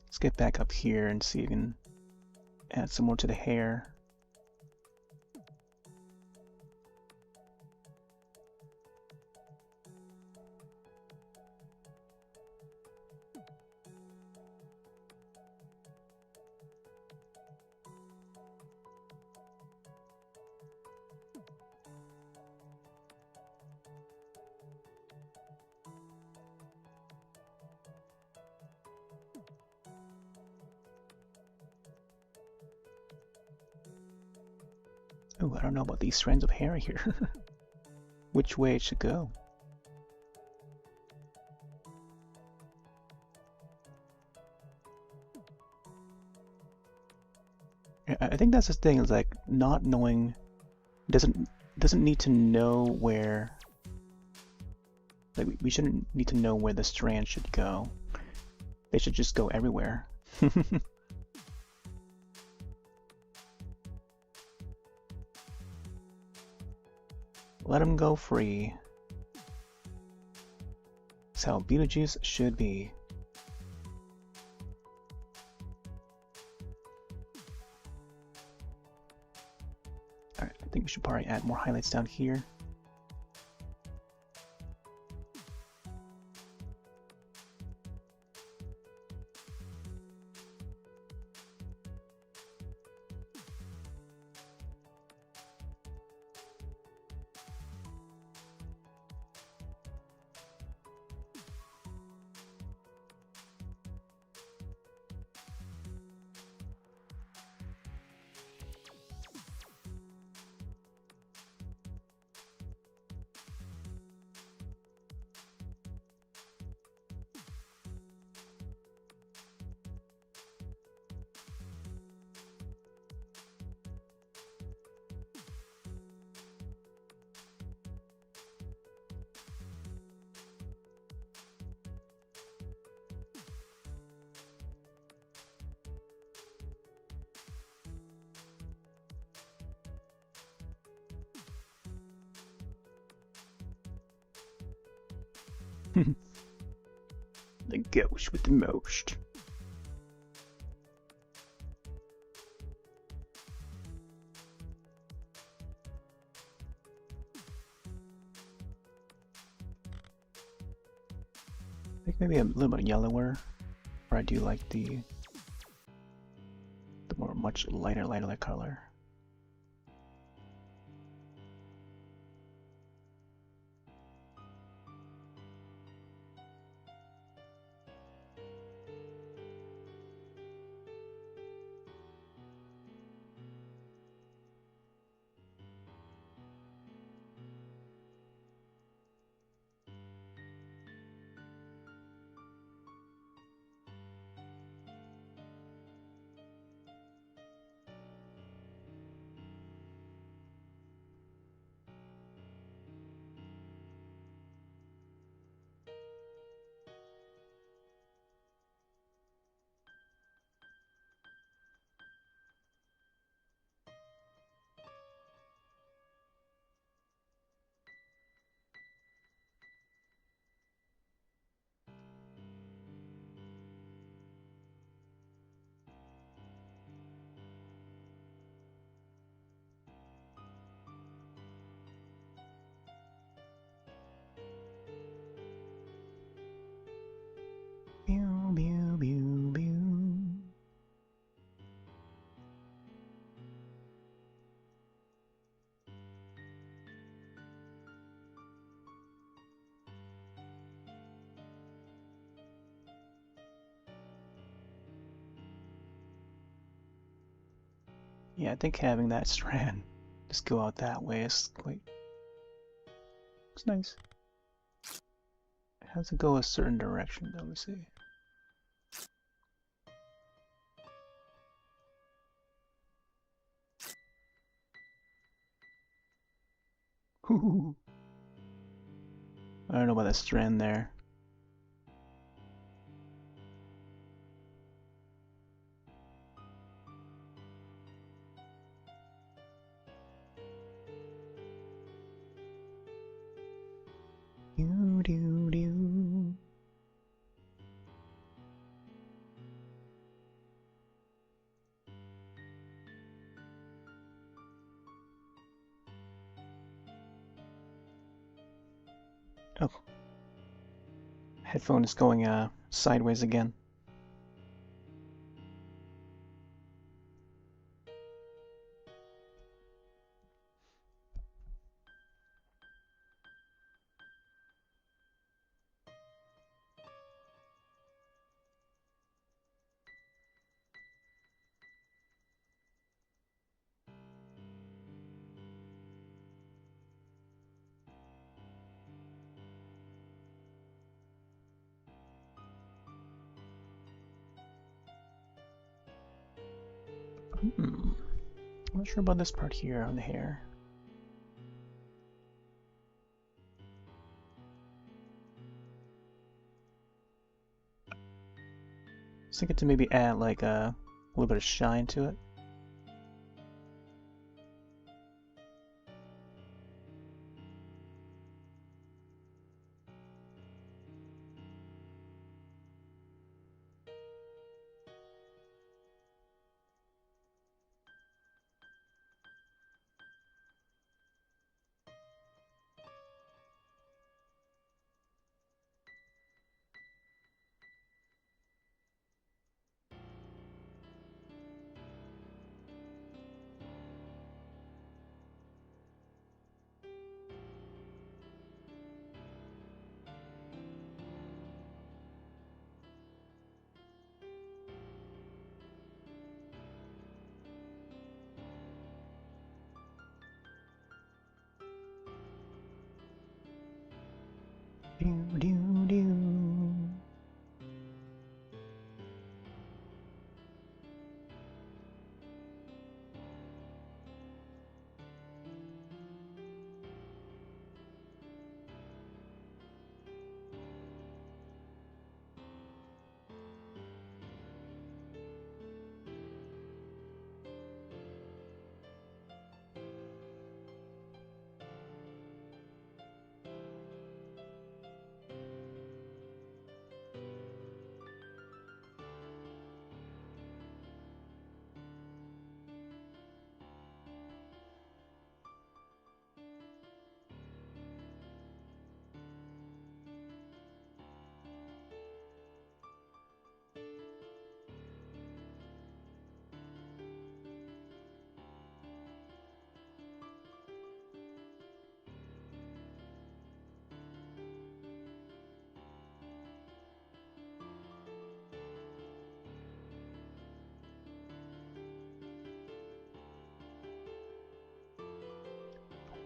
Let's get back up here and see if we can add some more to the hair. Oh, I don't know about these strands of hair here. Which way it should go. I think that's the thing, is like not knowing doesn't need to know where, like we shouldn't need to know where the strand should go. They should just go everywhere. Let them go free. That's how Beetlejuice should be. Alright, I think we should probably add more highlights down here. The ghost with the most. I think maybe a little bit yellower, or I do like the more much lighter color. Yeah, I think having that strand just go out that way is quite... It's nice. It has to go a certain direction, though. Let me see. Ooh. I don't know about that strand there. Do do do. Oh. Headphone is going sideways again. I'm not sure about this part here on the hair. I was thinking to maybe add like a little bit of shine to it. Do do do.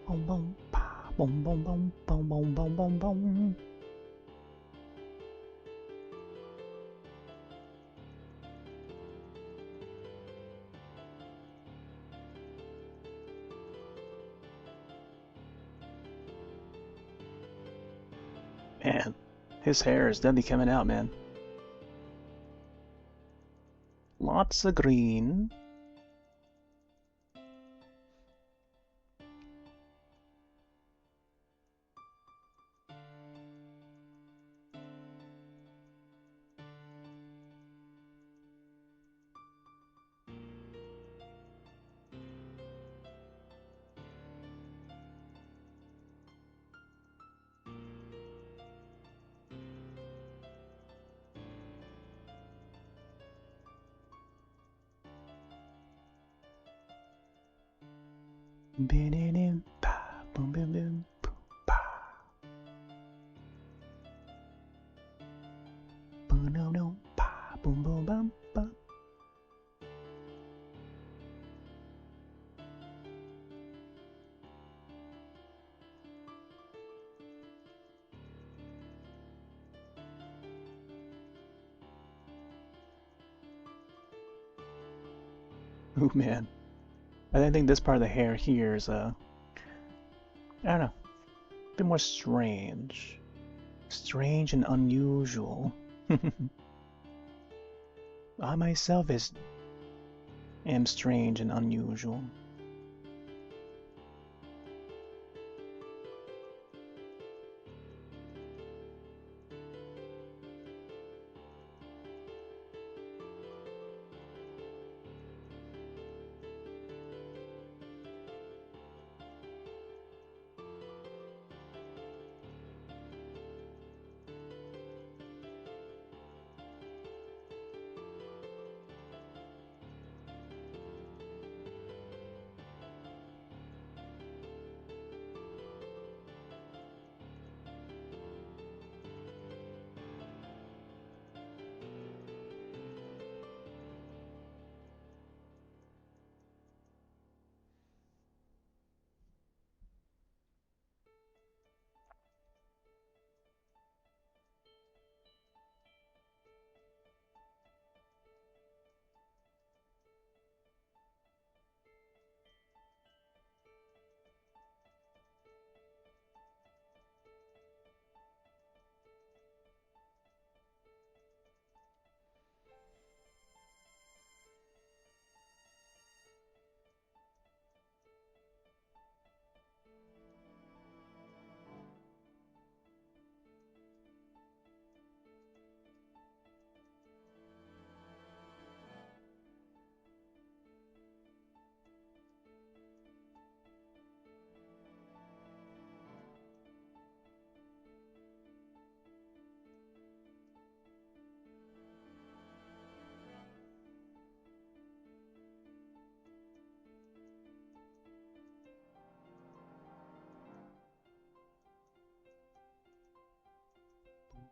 Boom boom pa boom boom boom boom boom boom boom boom. Man, his hair is definitely coming out, man. Lots of green. Boom boom boom pa. Boom boom pa boom boom bum bum. Ooh, man. I think this part of the hair here is, I don't know, a bit more strange. Strange and unusual. I myself am strange and unusual.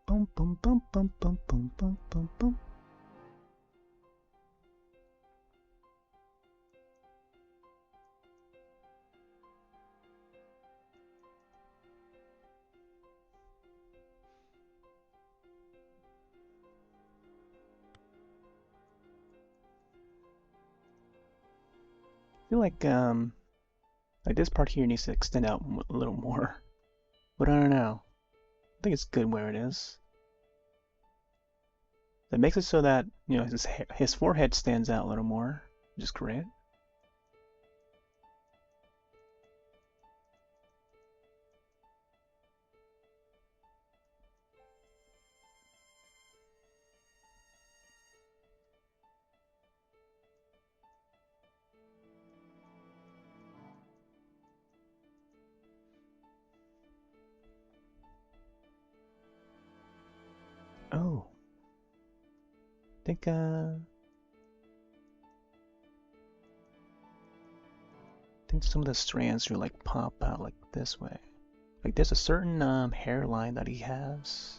Boom, boom, boom, boom, boom, boom, boom, boom, boom. I feel like this part here needs to extend out a little more, but I don't know. I think it's good where it is. That makes it so that, you know, his forehead stands out a little more, which is great. Oh, I think some of the strands will like pop out like this way. Like there's a certain hairline that he has.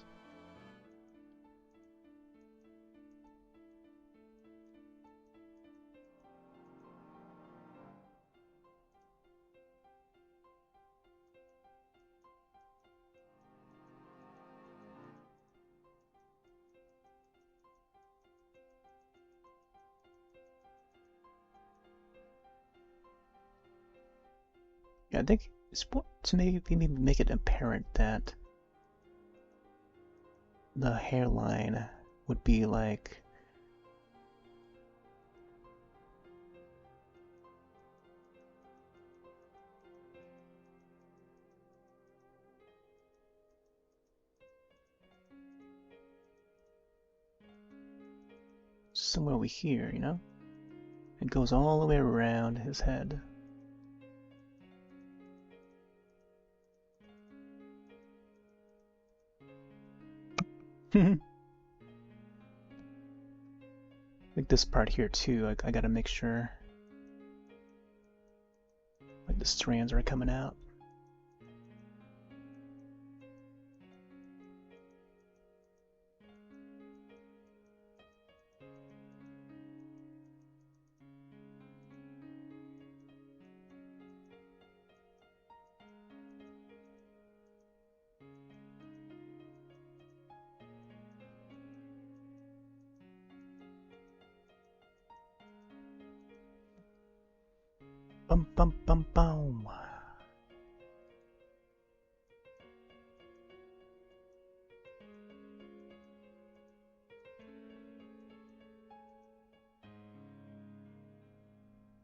Yeah, I think it's to maybe make it apparent that the hairline would be like somewhere over here, you know? It goes all the way around his head. Like this part here too, I gotta make sure like the strands are coming out. Bum bum bum bum.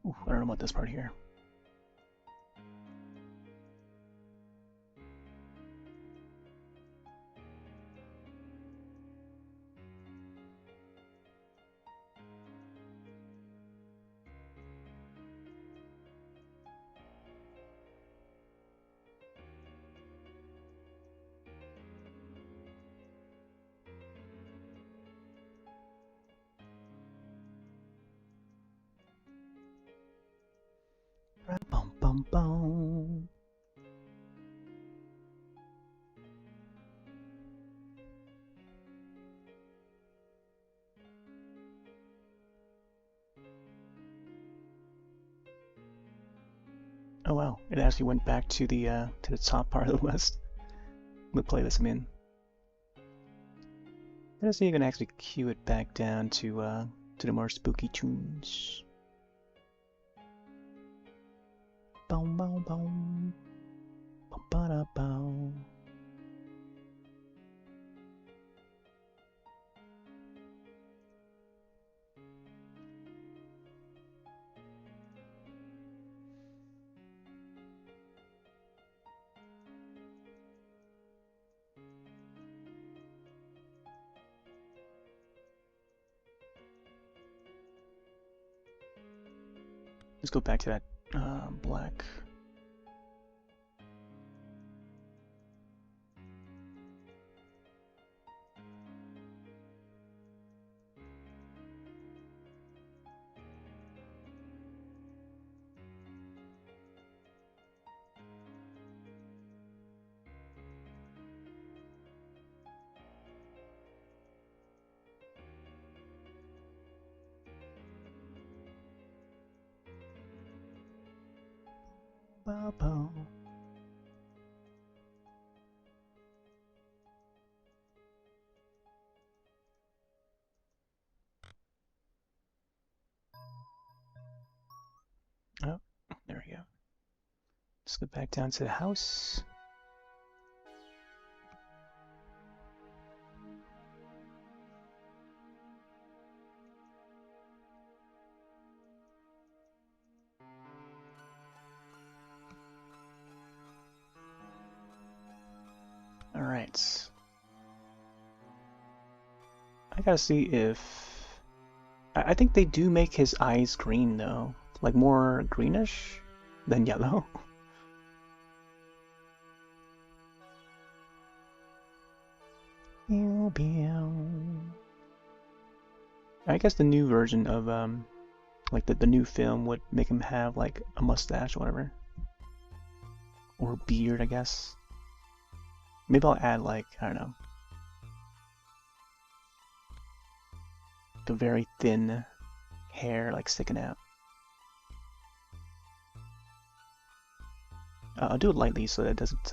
Ooh, I don't know about this part here. Bum bum bum. Oh wow, it actually went back to the top part of the list. The playlist I'm in. Let's see, you can actually cue it back down to the more spooky tunes. Boom boom boom. Bum ba da boom. Let's go back to that black. Bow bow. Oh, there we go. Let's go back down to the house. All right. I gotta see if I think they do make his eyes green though, like more greenish than yellow. I guess the new version of like the new film would make him have like a mustache or whatever, or a beard, I guess. Maybe I'll add like, I don't know, the very thin hair like sticking out. I'll do it lightly so that it doesn't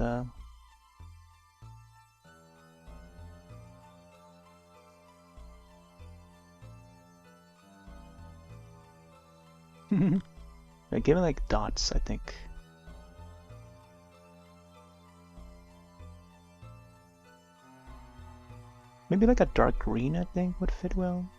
give it like dots, I think. Maybe like a dark green, I think, would fit well.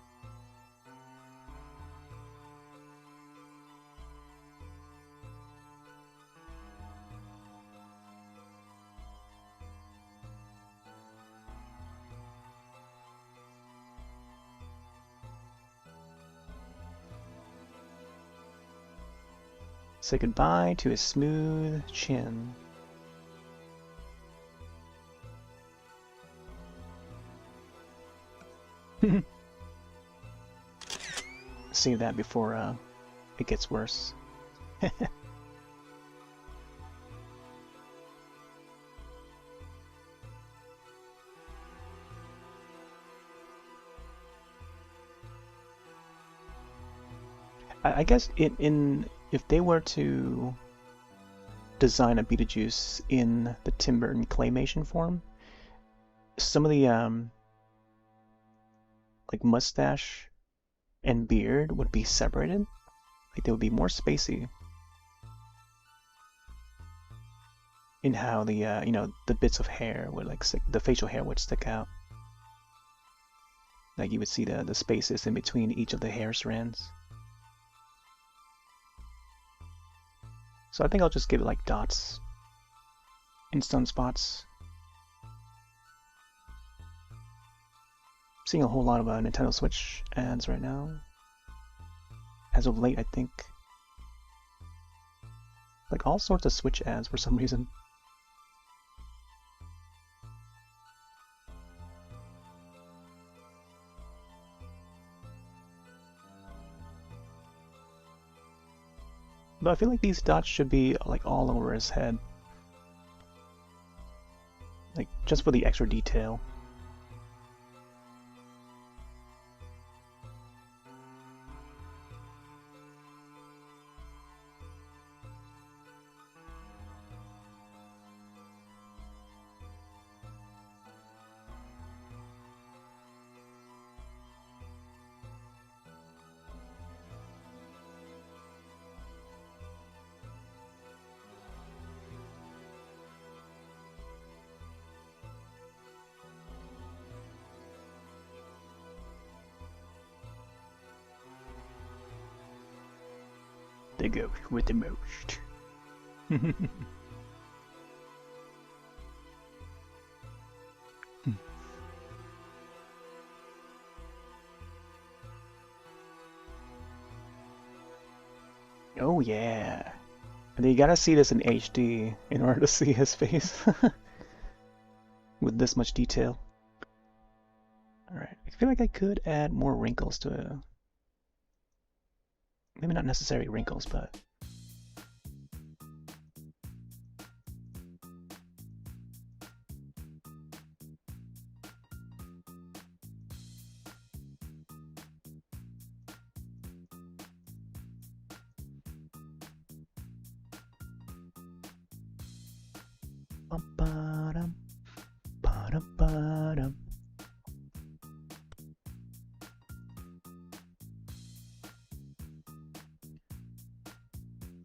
Say goodbye to his smooth chin. Save that before it gets worse. I guess if they were to design a Beetlejuice in the Tim Burton claymation form, some of the like mustache and beard would be separated. Like they would be more spacey. in how the you know, the bits of hair would like the facial hair would stick out. Like you would see the spaces in between each of the hair strands. So I think I'll just give it like dots in some spots. Seeing a whole lot of Nintendo Switch ads right now. As of late, I think. Like all sorts of Switch ads for some reason. But I feel like these dots should be like all over his head. Like just for the extra detail. They go with the most. Oh yeah. And you gotta see this in HD in order to see his face. With this much detail. Alright, I feel like I could add more wrinkles to it. Maybe not necessarily wrinkles, but...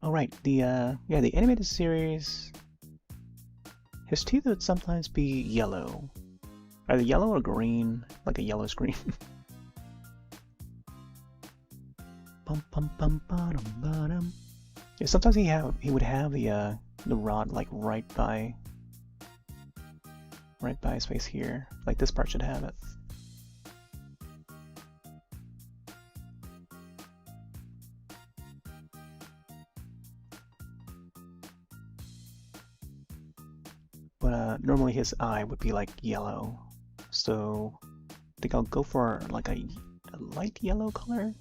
Alright, the animated series, his teeth would sometimes be yellow. Either yellow or green, like a yellow screen. Yeah, sometimes he would have the rod like right by his face here. Like this part should have it. But normally his eye would be like yellow, so I think I'll go for like a light yellow color,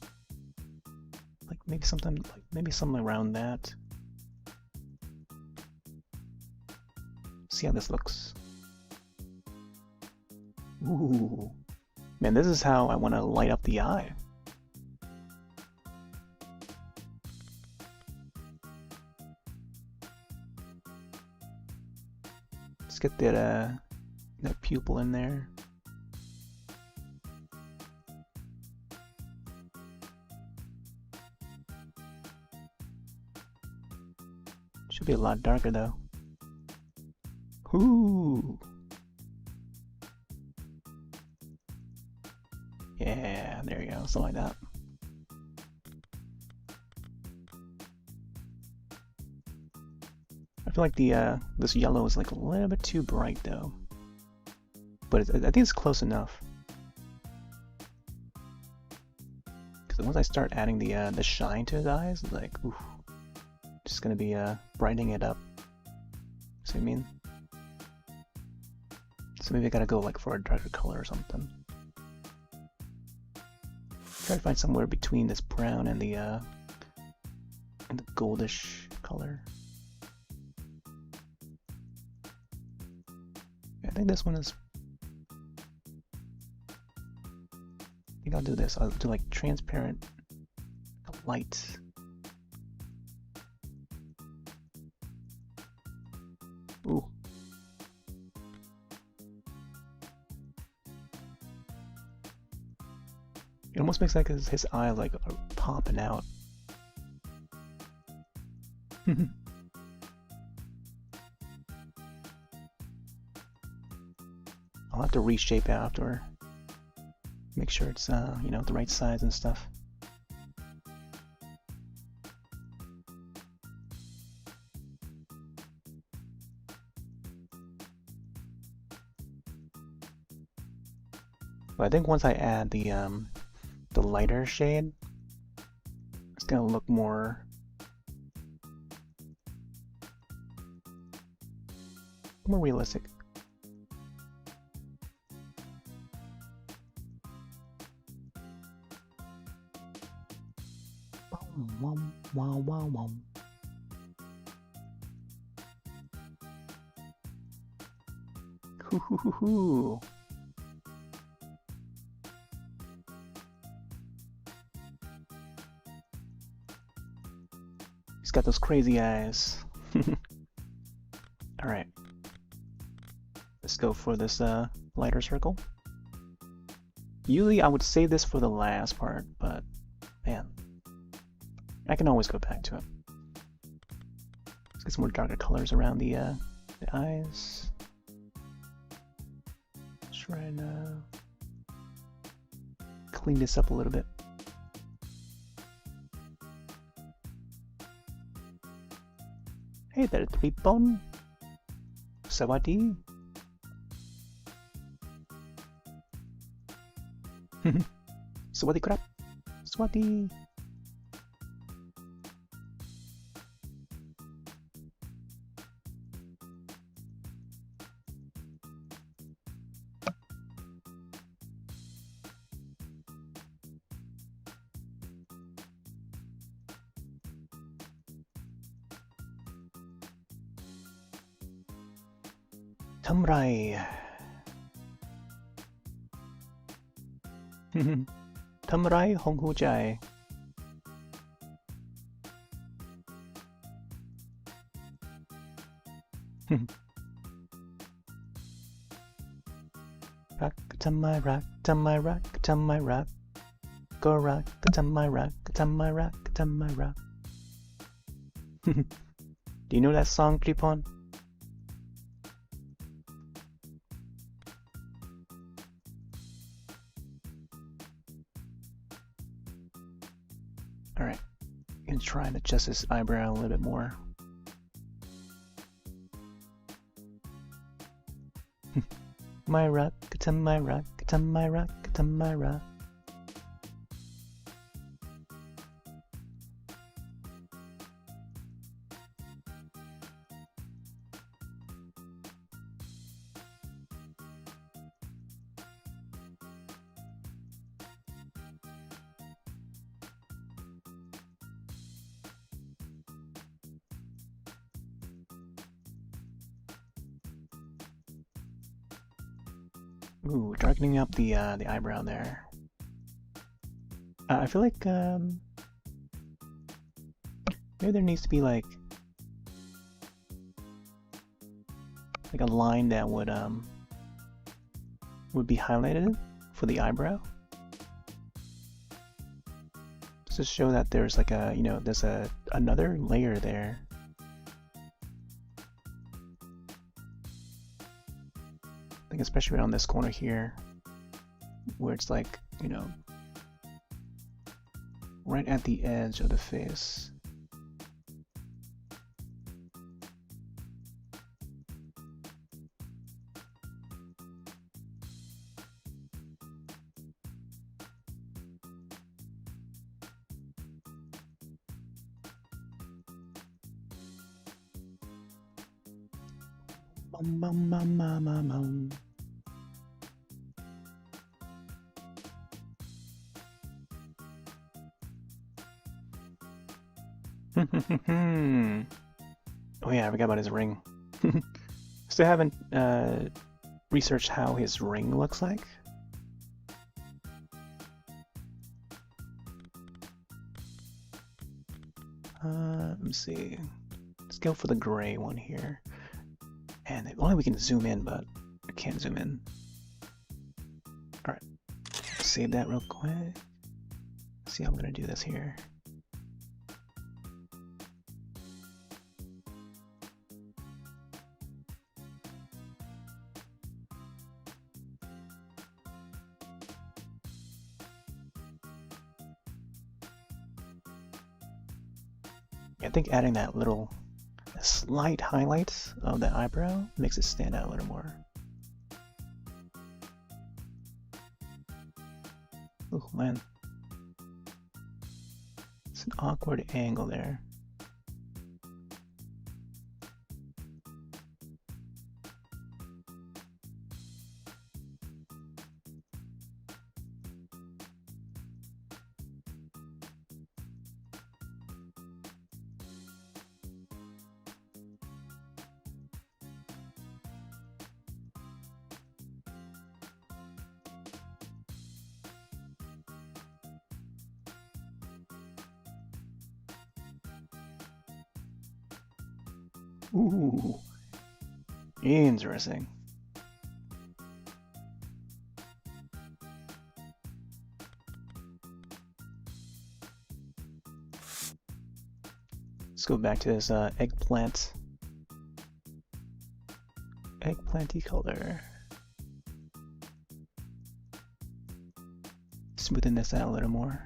like maybe something around that. See how this looks. Ooh, man, this is how I want to light up the eye. Let's get that pupil in there. Should be a lot darker though. Ooh. Yeah, there you go, something like that. I feel like the this yellow is like a little bit too bright though, but I think it's close enough. Because once I start adding the shine to his eyes, it's like, ooh, just gonna be brightening it up. See what I mean? So maybe I gotta go like for a darker color or something. Try to find somewhere between this brown and the goldish color. I think this one is... I think I'll do this. I'll do like transparent light. Ooh. It almost makes like his eye like are popping out. I'll have to reshape it after. Make sure it's, you know, the right size and stuff. But I think once I add the lighter shade, it's gonna look more realistic. Wow, wow, wow. Hoo hoo hoo hoo. He's got those crazy eyes. Alright. Let's go for this lighter circle. Usually I would save this for the last part, but man, I can always go back to it. Let's get some more darker colors around the eyes. Try and clean this up a little bit. Hey there, Tripon. Sawadi. Sawadi crap. Sawadi. Tamrai. Tamrai Honghujai. Rock tamai rock tamai rock tamai rock. Go rock tamai rock tamai rock tamai rock. Do you know that song, Tripon? Alright, I'm gonna try and adjust this eyebrow a little bit more. My rock, my rock, my rock, my rock. Ooh, darkening up the eyebrow there. I feel like maybe there needs to be like a line that would be highlighted for the eyebrow, just to show that there's like a, you know, there's another layer there. I think especially around this corner here, where it's like, you know, right at the edge of the face. Oh yeah, I forgot about his ring. Still haven't researched how his ring looks like. Let me see. Let's go for the gray one here. And if only we can zoom in, but I can't zoom in. Alright, save that real quick. Let's see how I'm gonna do this here. I think adding that little slight highlight of the eyebrow makes it stand out a little more. Oh man, it's an awkward angle there. Ooh, interesting. Let's go back to this eggplanty color. Smoothing this out a little more.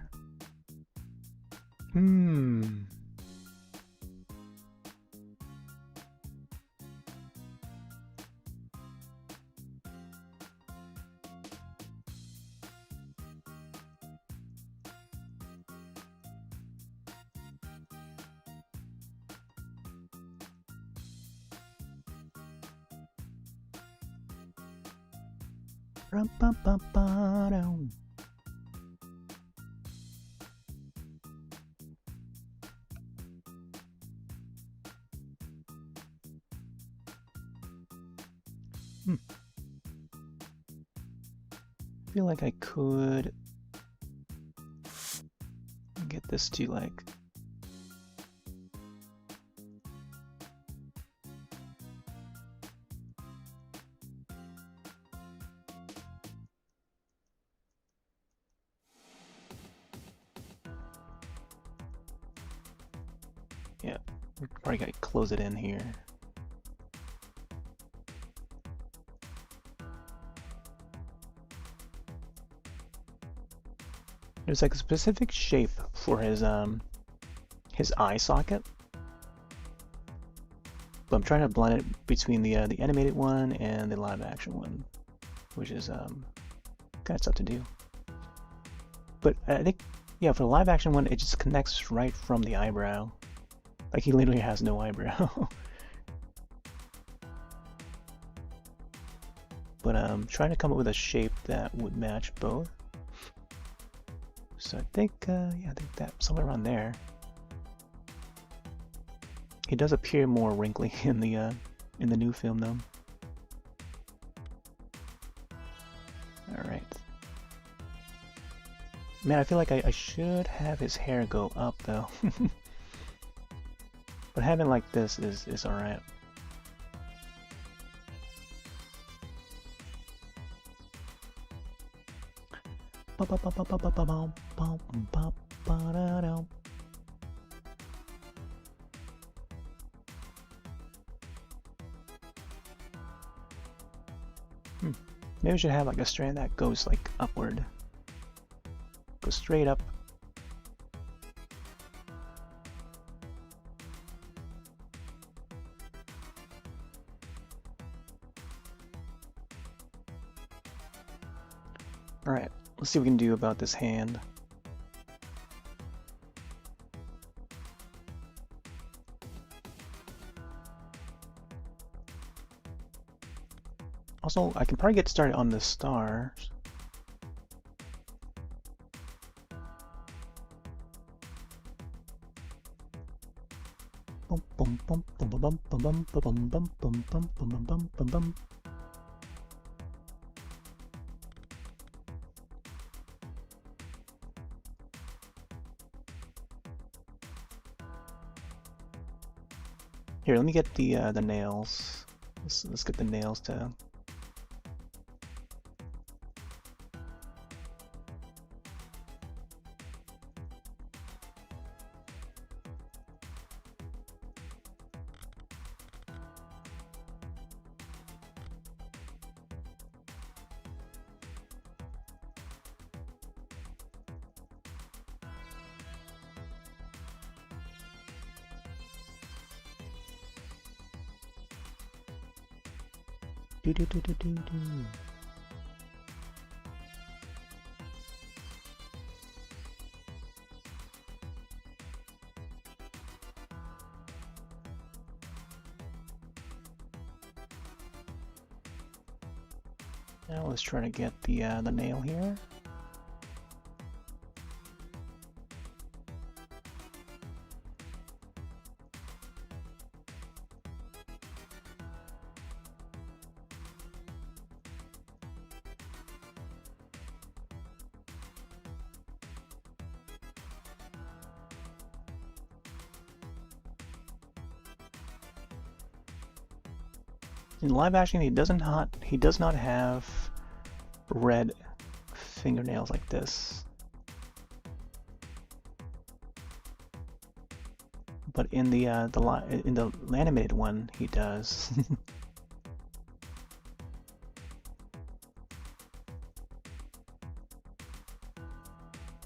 I feel like I could get this to like yeah, we probably gotta close it in here. There's like a specific shape for his eye socket, but I'm trying to blend it between the animated one and the live action one, which is kind of tough to do. But I think yeah, for the live action one, it just connects right from the eyebrow. Like he literally has no eyebrow. But I'm trying to come up with a shape that would match both. So I think, yeah, I think that somewhere around there. He does appear more wrinkly in the new film, though. All right. Man, I feel like I should have his hair go up, though. But having like this is all right. Maybe we should have like a strand that goes like upward. Go straight up. Alright, let's see what we can do about this hand. Also, I can probably get started on the stars. Here, let me get the nails. Let's get the nails to. Do do do do do do. Now let's try to get the nail here. In live action, he does not have red fingernails like this, but in the animated one, he does.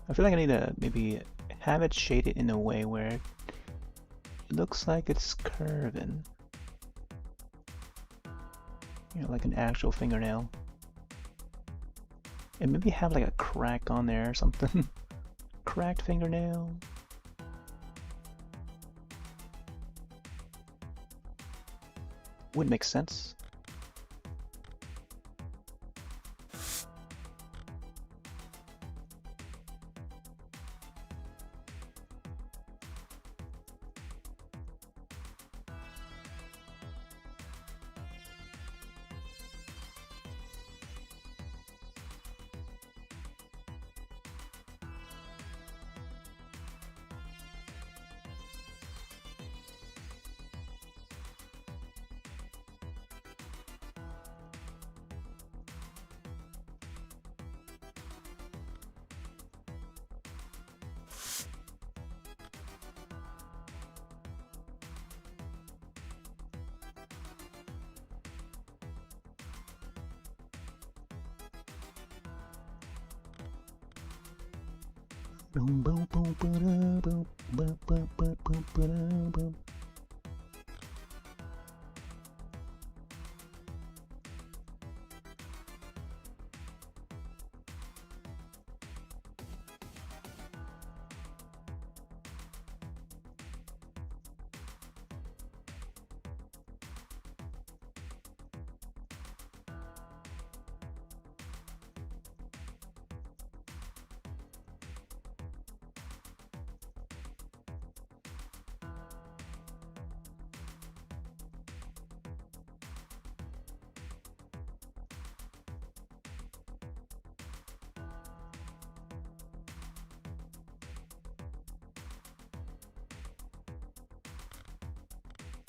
I feel like I need to maybe have it shaded in a way where it looks like it's curving. You know, like an actual fingernail. And maybe have like a crack on there or something. Cracked fingernail. Would make sense. Boom boom boom boom boom boom boom boom boom boom.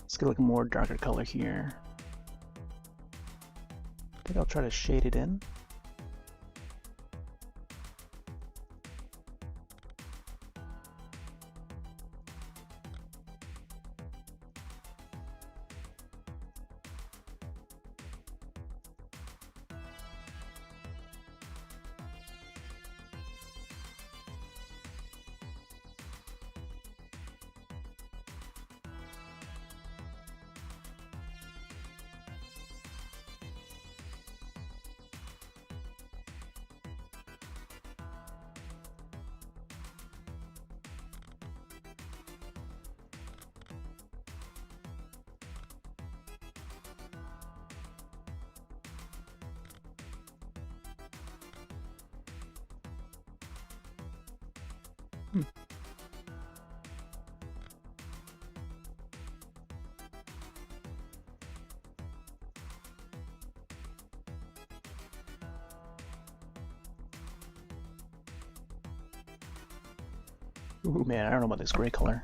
Let's get like a more darker color here. I think I'll try to shade it in. Ooh, man, I don't know about this gray color.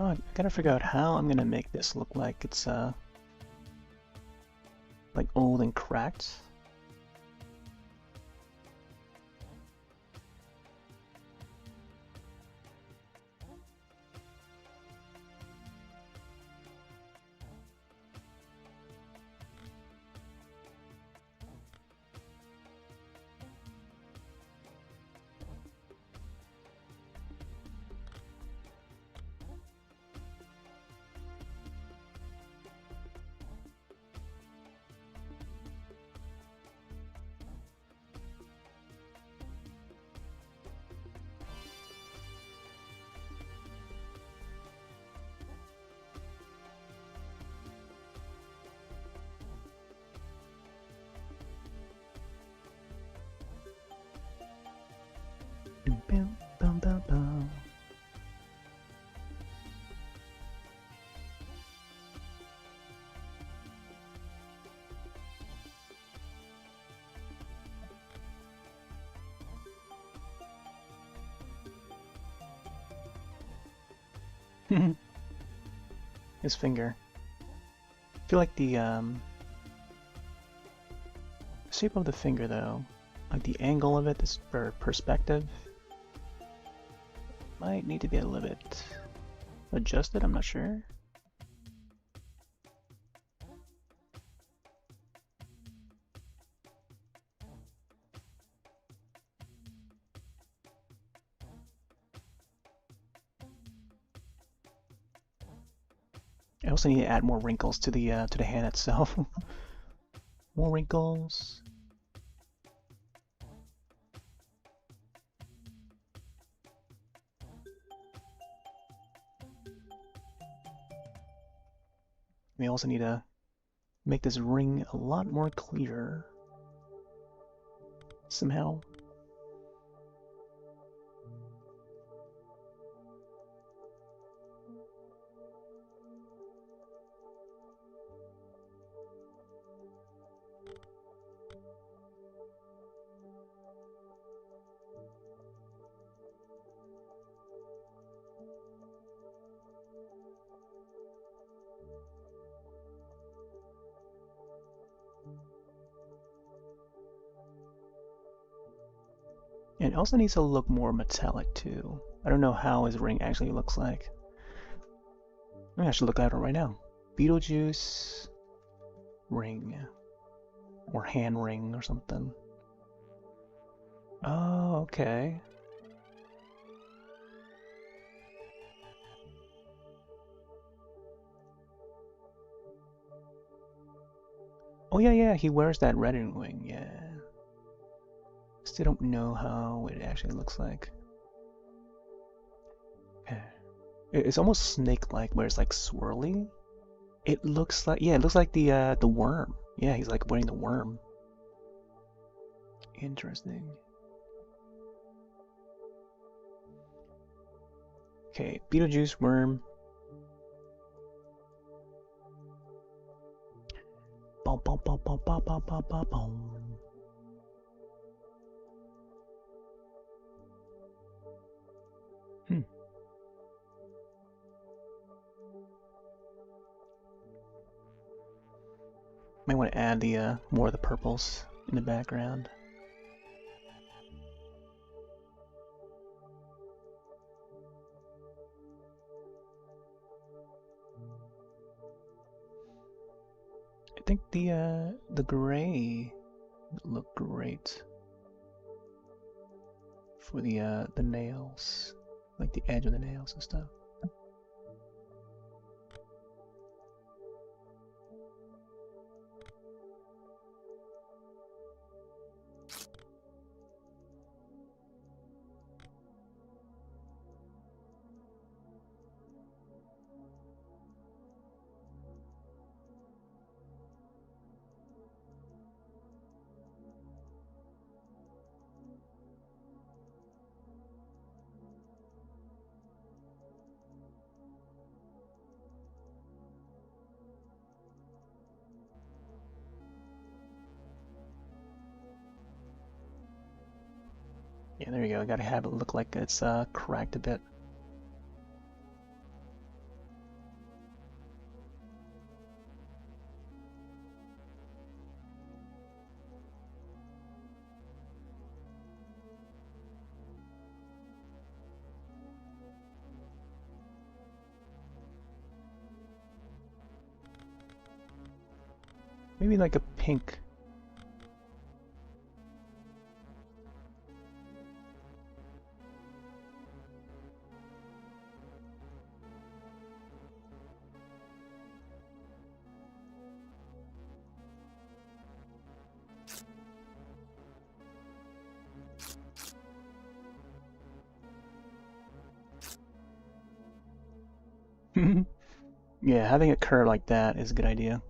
Oh, I gotta figure out how I'm gonna make this look like it's like old and cracked. Bum, bum, bum, bum. His finger. I feel like the shape of the finger though, like the angle of it, this perspective, might need to be a little bit adjusted, I'm not sure. I also need to add more wrinkles to the hand itself. More wrinkles. We also need to make this ring a lot more clear somehow. And it also needs to look more metallic too. I don't know how his ring actually looks like. Maybe I should look at it right now. Beetlejuice ring. Or hand ring or something. Oh, okay. Oh yeah, he wears that red ring, yeah. Still don't know how it actually looks like. Okay. It's almost snake-like, where it's like swirly. It looks like, yeah, it looks like the worm. Yeah, he's like wearing the worm. Interesting. Okay, Beetlejuice worm. Bum, bum, bum, bum, bum, bum, bum, bum, bum. Might want to add the more of the purples in the background. I think the gray would look great for the nails, like the edge of the nails and stuff. Yeah, there you go. I gotta have it look like it's cracked a bit. Maybe like a pink. Yeah, having a curve like that is a good idea.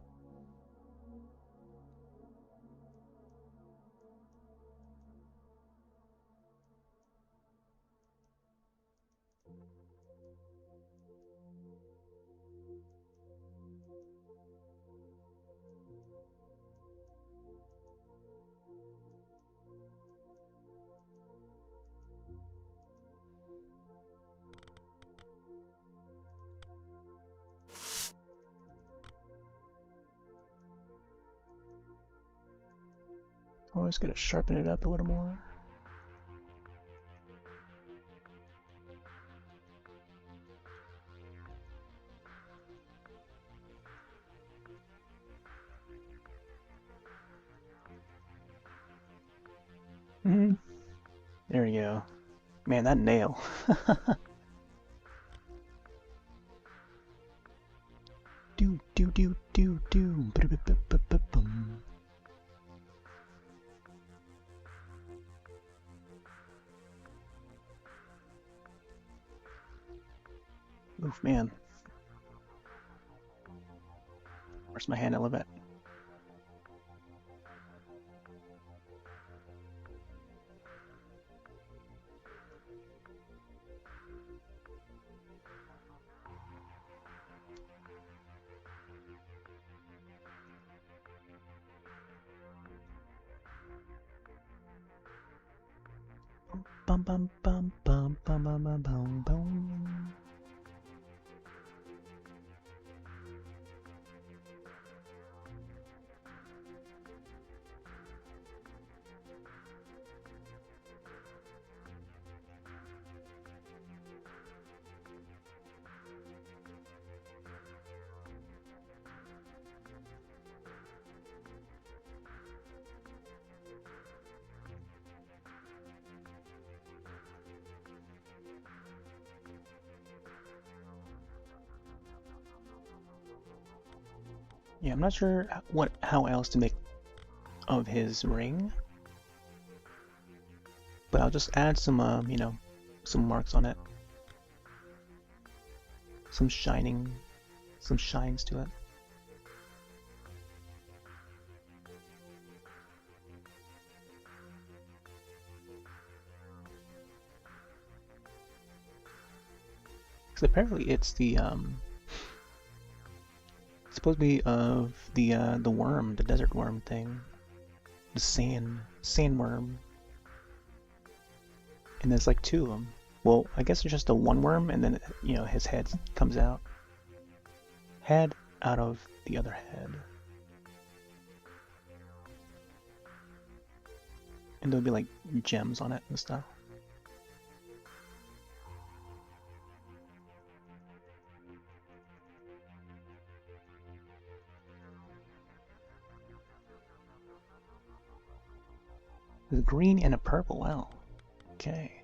Always gotta sharpen it up a little more. There we go. Man, that nail. do do do do do. Oof, man. Where's my hand a little bit? Bum bum bum bum bum bum bum bum bum. Yeah, I'm not sure how else to make of his ring, but I'll just add some you know, some marks on it, some shines to it. Because apparently it's the it's supposed to be of the worm, the desert worm thing, the sandworm, and there's like two of them. Well, I guess it's just a one worm, and then you know his head comes out, head out of the other head, and there'll be like gems on it and stuff. There's a green and a purple. Wow. Okay.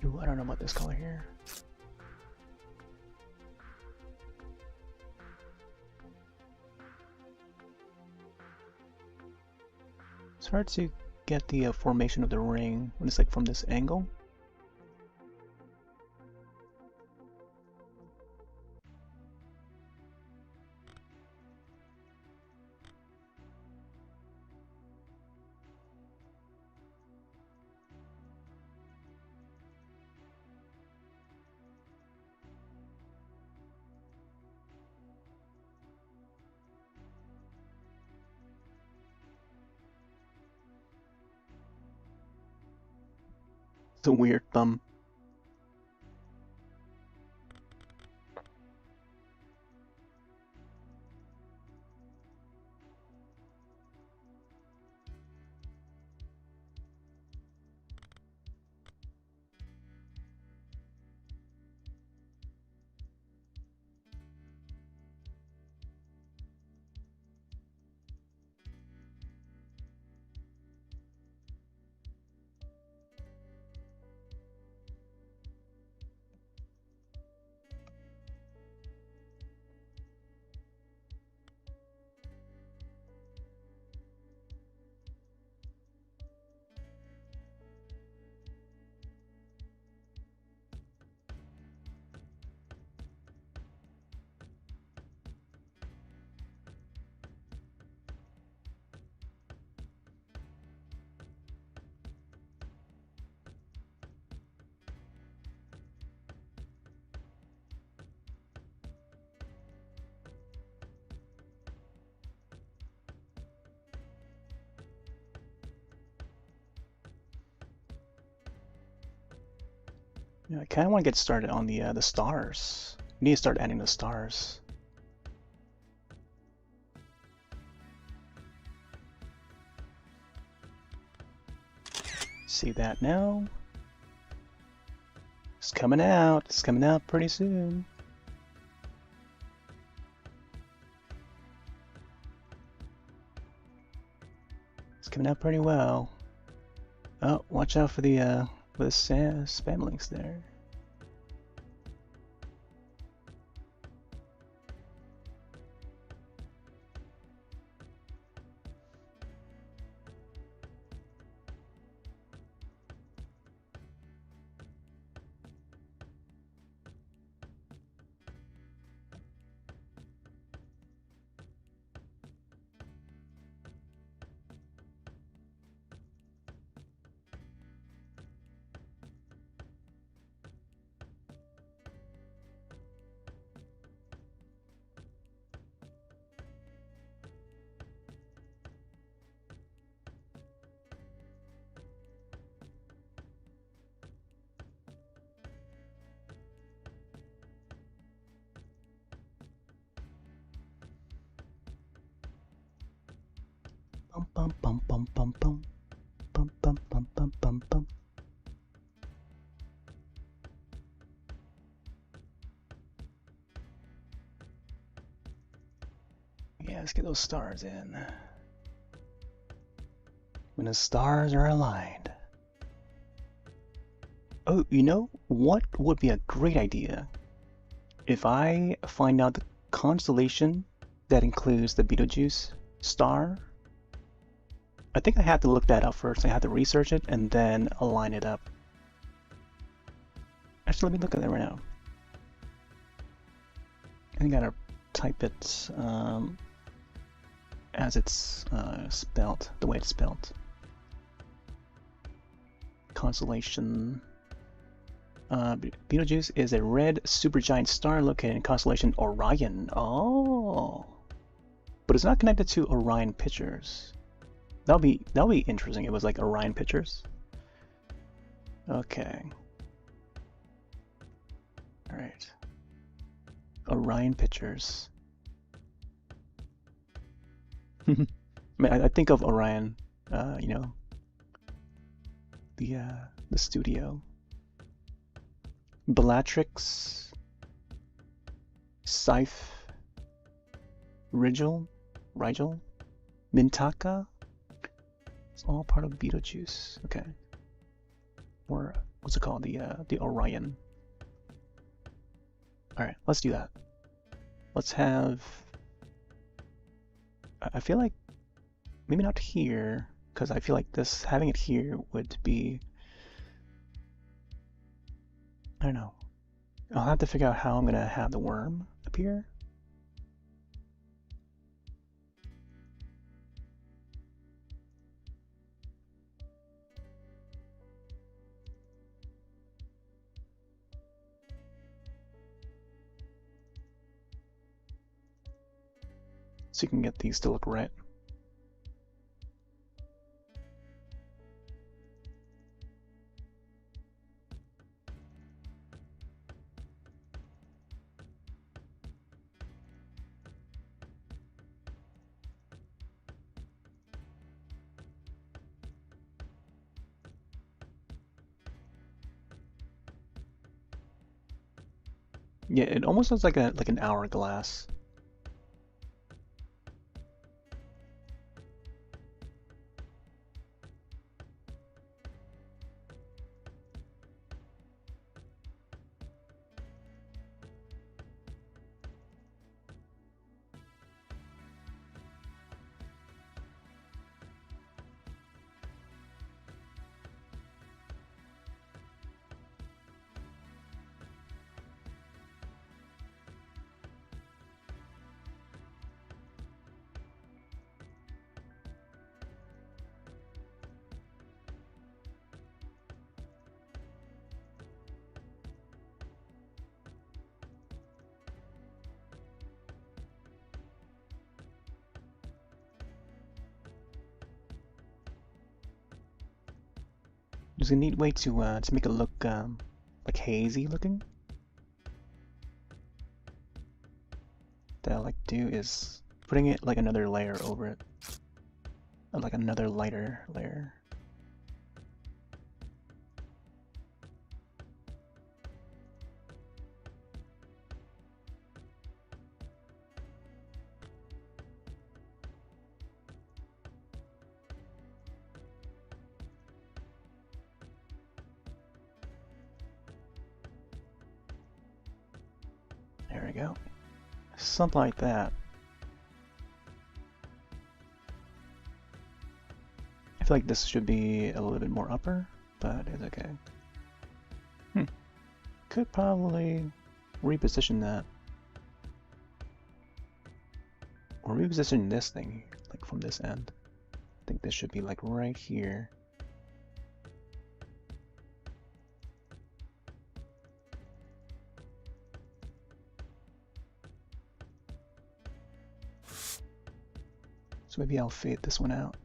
Ooh, I don't know about this color here. It's hard to get the formation of the ring when it's like from this angle. It's a weird thumb. Yeah, I kind of want to get started on the stars. We need to start adding the stars. See that now? It's coming out. It's coming out pretty soon. It's coming out pretty well. Oh, watch out for the spam links there. Bum bum bum bum bum bum bum bum bum bum bum. Yeah, let's get those stars in. When the stars are aligned. Oh, you know what would be a great idea? If I find out the constellation that includes the Betelgeuse star. I think I have to look that up first. I have to research it and then align it up. Actually, let me look at that right now. I gotta type it as it's spelled, the way it's spelled. Constellation. Betelgeuse is a red supergiant star located in constellation Orion. Oh, but it's not connected to Orion Pictures. That'll be interesting. It was like Orion Pictures. Okay. All right. Orion Pictures. I mean, I think of Orion. You know, the studio. Bellatrix. Scythe. Rigel. Mintaka. It's all part of Betelgeuse. Okay. Or what's it called? The Orion. All right, let's do that. Let's have. I feel like maybe not here, because I feel like this having it here would be. I don't know. I'll have to figure out how I'm gonna have the worm appear. So you can get these to look right. Yeah, it almost looks like an hourglass. There's a neat way to make it look like hazy looking. That I like to do is putting it like another layer over it, like another lighter layer. There we go. Something like that. I feel like this should be a little bit more upper, but it's okay. Could probably reposition that. Or reposition this thing, like from this end. I think this should be like right here. So maybe I'll fade this one out.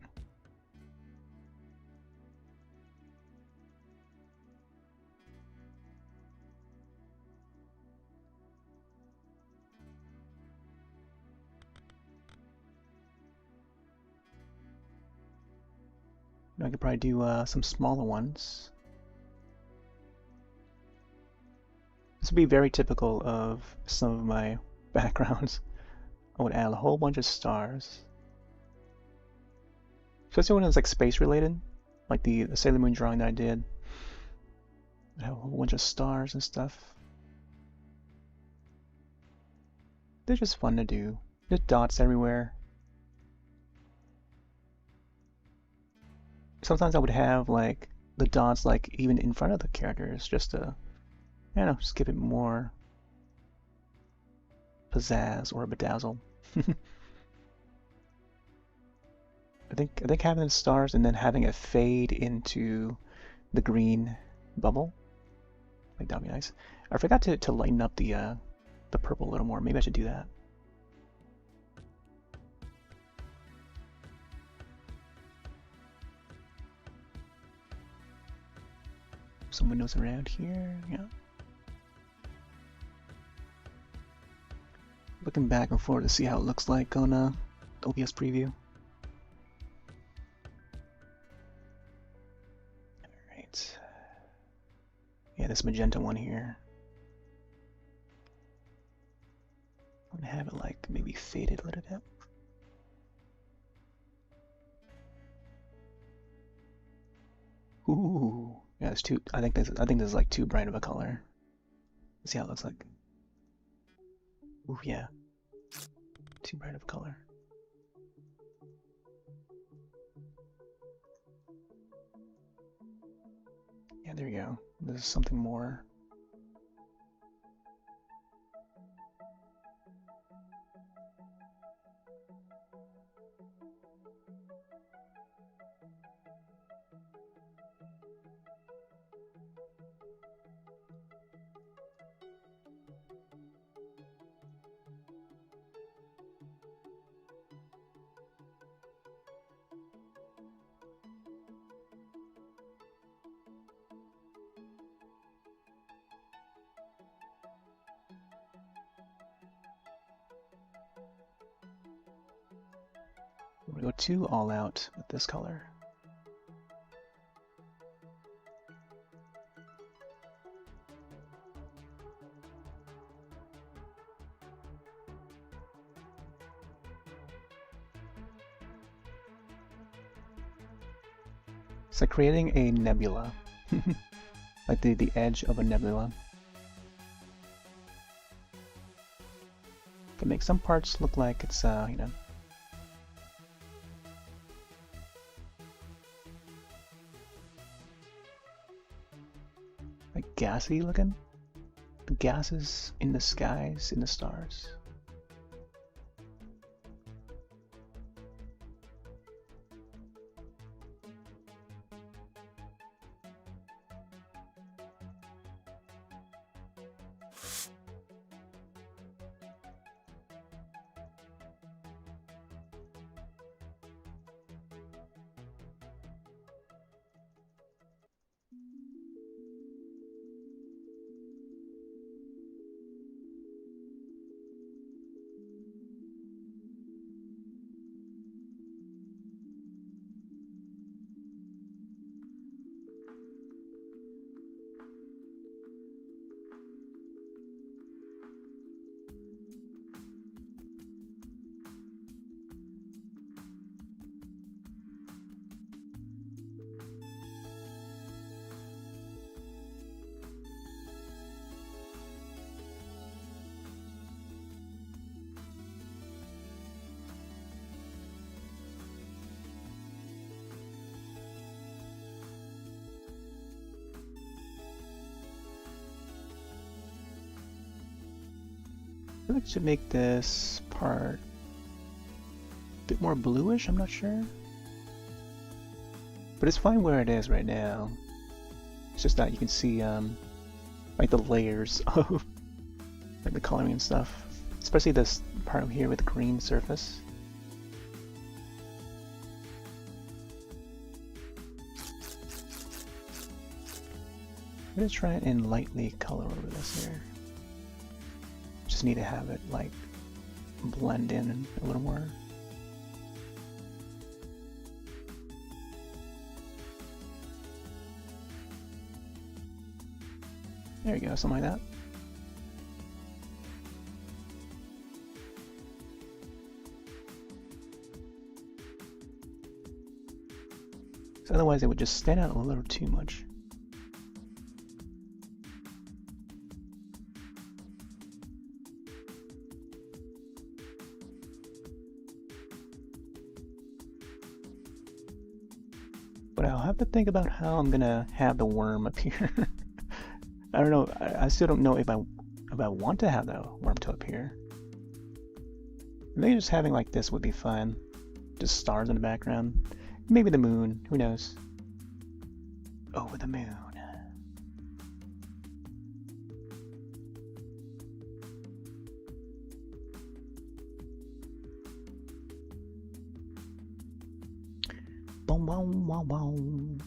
I could probably do some smaller ones. This would be very typical of some of my backgrounds. I would add a whole bunch of stars. Especially when it's like space related, like the Sailor Moon drawing that I did. I have a whole bunch of stars and stuff. They're just fun to do. Just dots everywhere. Sometimes I would have like the dots like even in front of the characters just to, I don't know, just give it more pizzazz or bedazzle. I think having the stars and then having it fade into the green bubble, like that'd be nice. I forgot to lighten up the purple a little more. Maybe I should do that. Some windows around here, yeah. Looking back and forth to see how it looks like on OBS preview. Alright. Yeah, this magenta one here. I'm gonna have it like maybe faded a little bit. Ooh, yeah, it's too. I think this is like too bright of a color. Let's see how it looks like. Ooh, yeah, too bright of a color. Yeah, there you go. This is something more. We're gonna go too all out with this color. It's like creating a nebula. Like the edge of a nebula. Can make some parts look like it's, you know, like gassy looking. The gases in the skies, in the stars. I think I should make this part a bit more bluish, I'm not sure. But it's fine where it is right now. It's just that you can see like the layers of like the coloring and stuff. Especially this part here with the green surface. I'm gonna try and lightly color over this here. Just need to have it like blend in a little more. There you go, something like that. So otherwise it would just stand out a little too much. But I'll have to think about how I'm gonna have the worm appear. I don't know. I still don't know if I want to have the worm to appear. Maybe just having like this would be fun. Just stars in the background. Maybe the moon. Who knows? Over the moon. Boom, boom, boom, boom.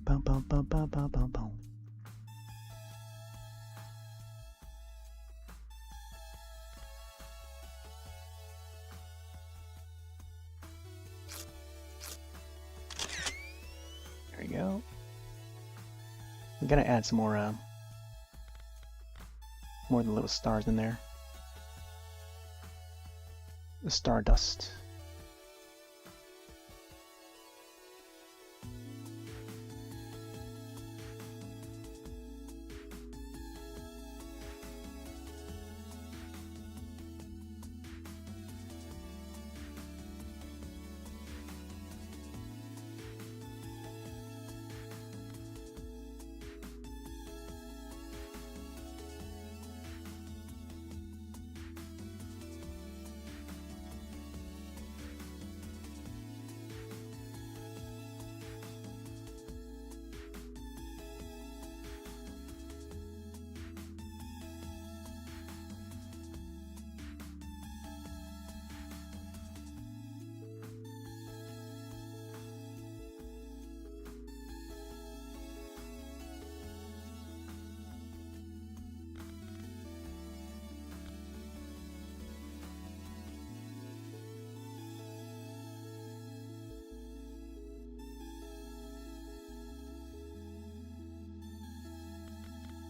Boom, boom, boom, boom, boom, boom, boom. There you go. We gotta add some more of the little stars in there. The stardust.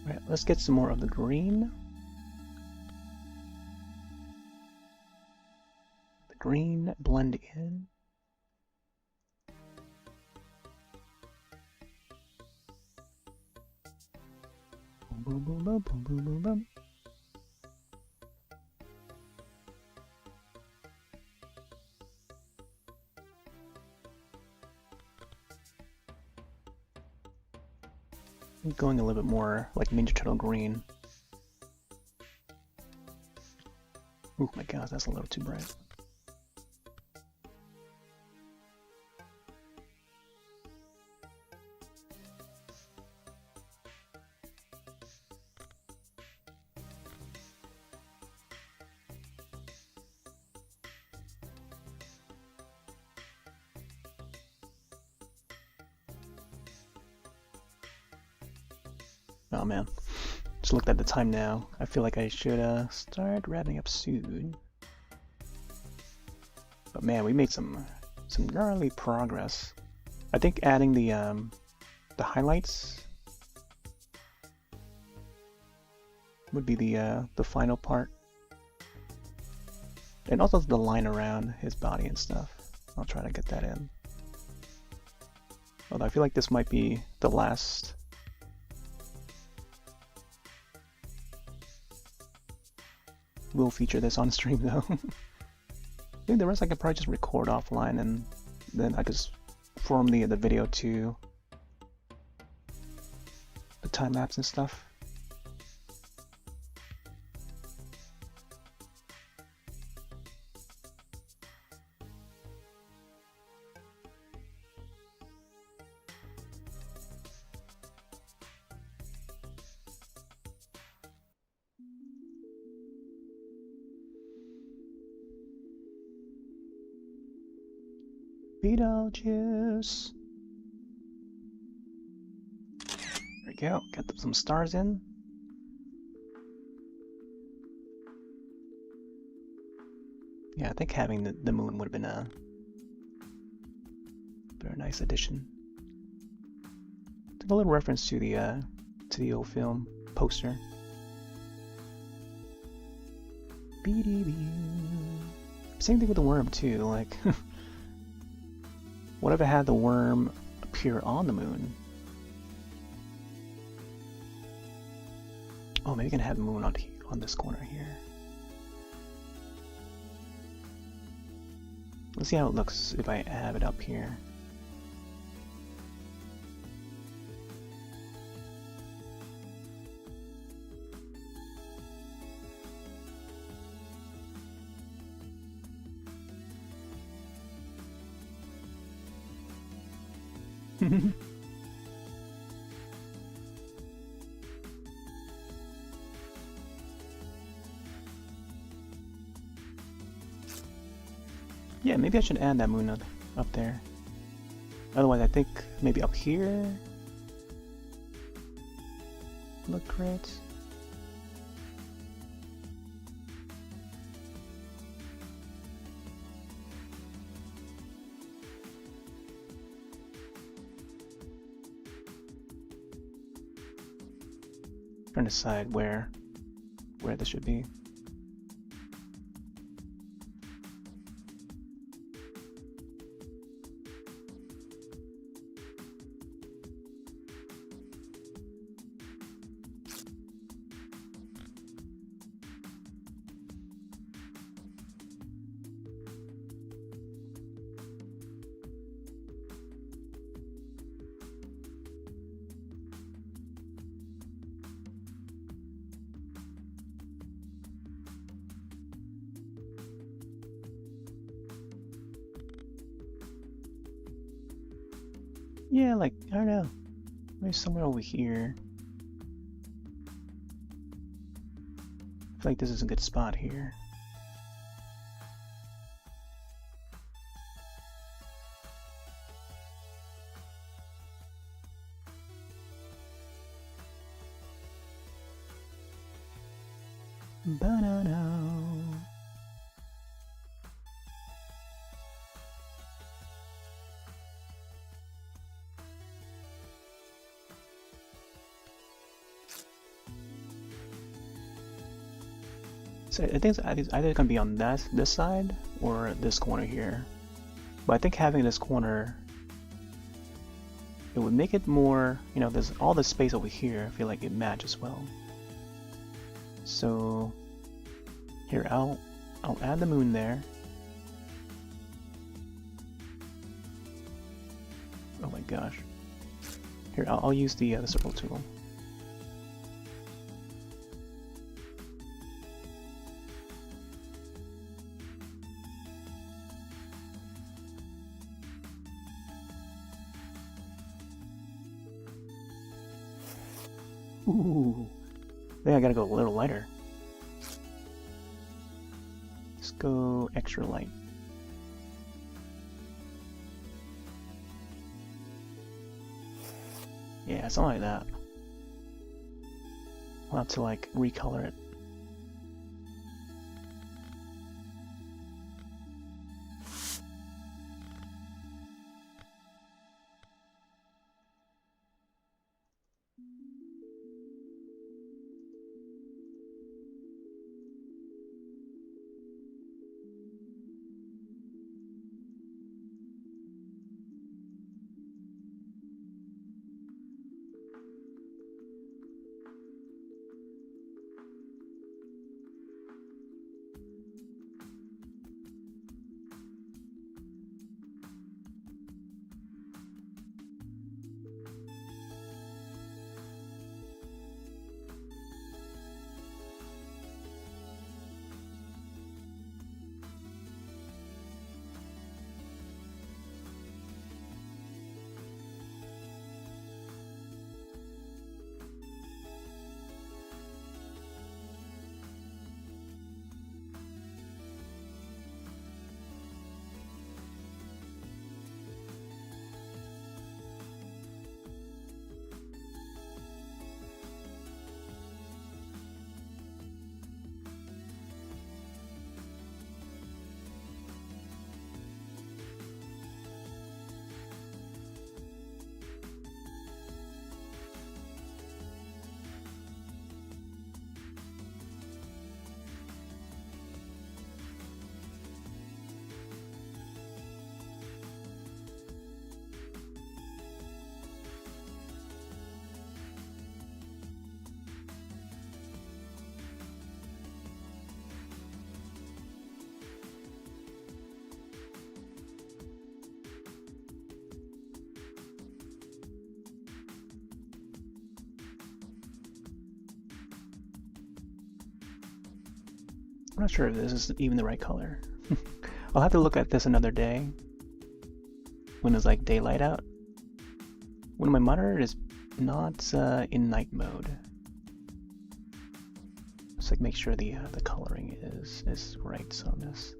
Right, let's get some more of the green. The green blend in. boom, boom, boom, boom, boom, boom, boom. I'm going a little bit more like Ninja Turtle green. Oh my gosh, that's a little too bright. Oh man, just looked at the time now. I feel like I should start wrapping up soon. But man, we made some gnarly progress. I think adding the highlights would be the final part, and also the line around his body and stuff. I'll try to get that in. Although I feel like this might be the last. We'll feature this on stream though. I think the rest I could probably just record offline, and then I just form the video to the time lapse and stuff. Beetlejuice. There we go. Got some stars in. Yeah, I think having the moon would have been a very nice addition. Took a little reference to the old film poster. Same thing with the worm too. Like. What if I had the worm appear on the moon? Oh, maybe I can have the moon on this corner here. Let's see how it looks if I have it up here. Yeah, maybe I should add that moon up there. Otherwise, I think maybe up here look great. Trying to decide where this should be. Yeah, like, I don't know. Maybe somewhere over here. I feel like this is a good spot here. Banana. So I think it's either gonna be on this side or this corner here. But I think having this corner it would make it more, you know, there's all this space over here. I feel like it matches well. So here, I'll add the moon there. Oh my gosh. Here, I'll use the circle tool. Ooh, I think I gotta go a little lighter. Let's go extra light. Yeah, something like that. We'll have to like recolor it. I'm not sure if this is even the right color. I'll have to look at this another day when it's like daylight out. When my monitor is not in night mode. Just like make sure the coloring is right on this.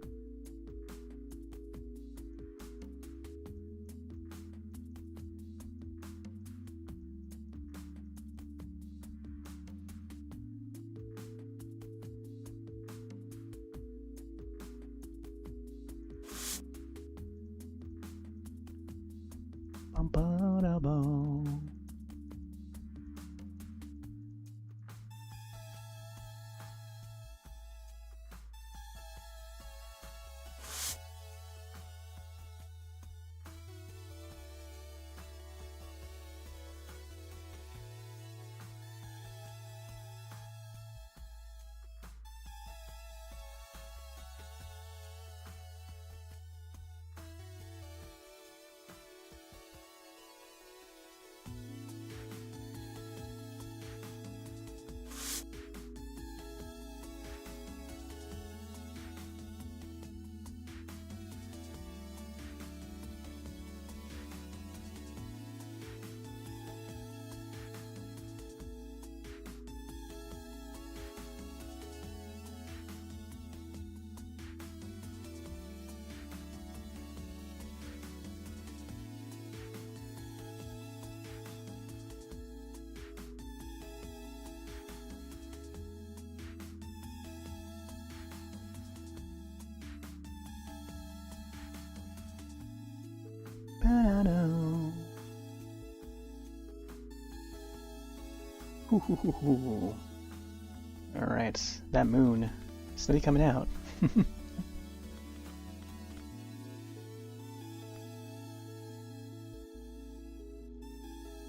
Alright, that moon steady coming out.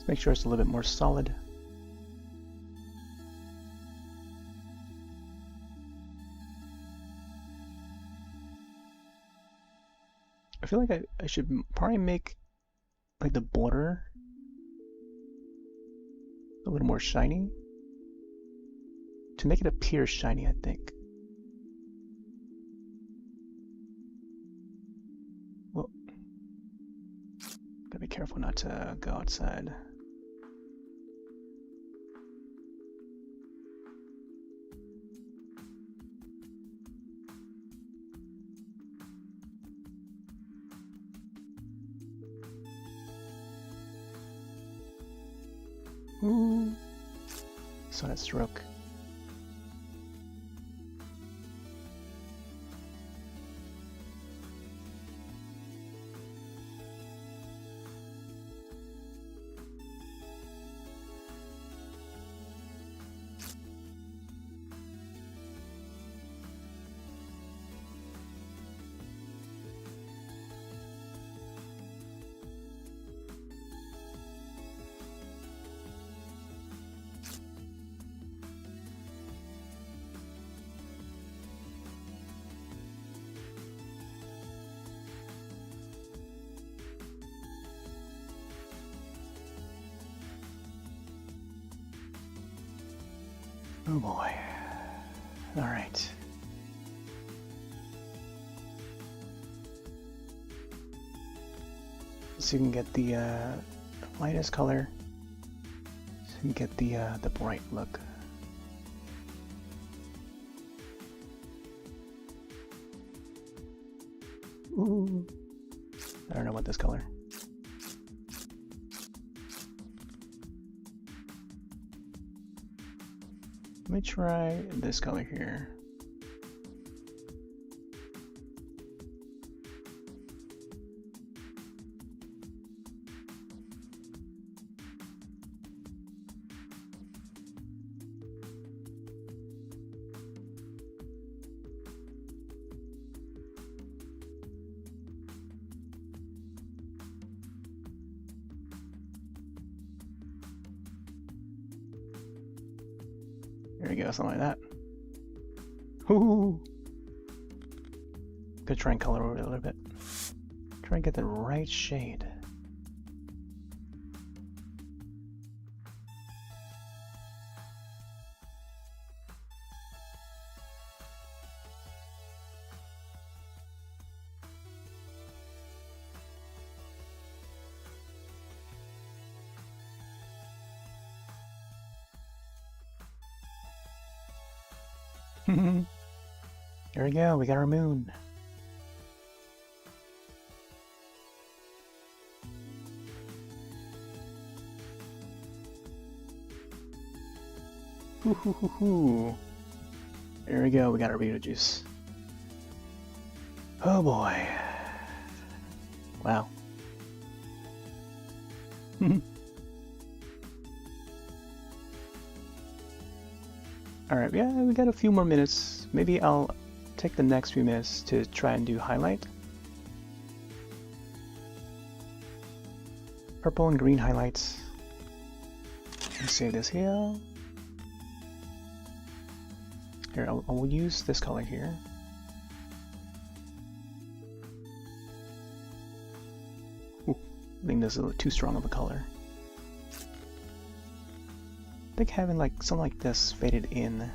Let's make sure it's a little bit more solid. I feel like I should probably make like the border a little more shiny to make it appear shiny, I think. Well, gotta be careful not to go outside. Ooh, saw that stroke. Oh boy. All right. So you can get the lightest color, so you can get the bright look. Ooh. I don't know what this color. Let me try this color here. There we go, something like that. Ooh. Gonna try and color over it a little bit. Try and get the right shade. There we go, we got our moon. Hoo hoo hoo hoo. There we go, we got our Beetlejuice. Oh boy. Wow. Alright, yeah, we got a few more minutes. Maybe I'll take the next few minutes to try and do highlight. Purple and green highlights. Let's save this here. Here, I will use this color here. Ooh, I think this is a little too strong of a color. I think having like something like this faded in.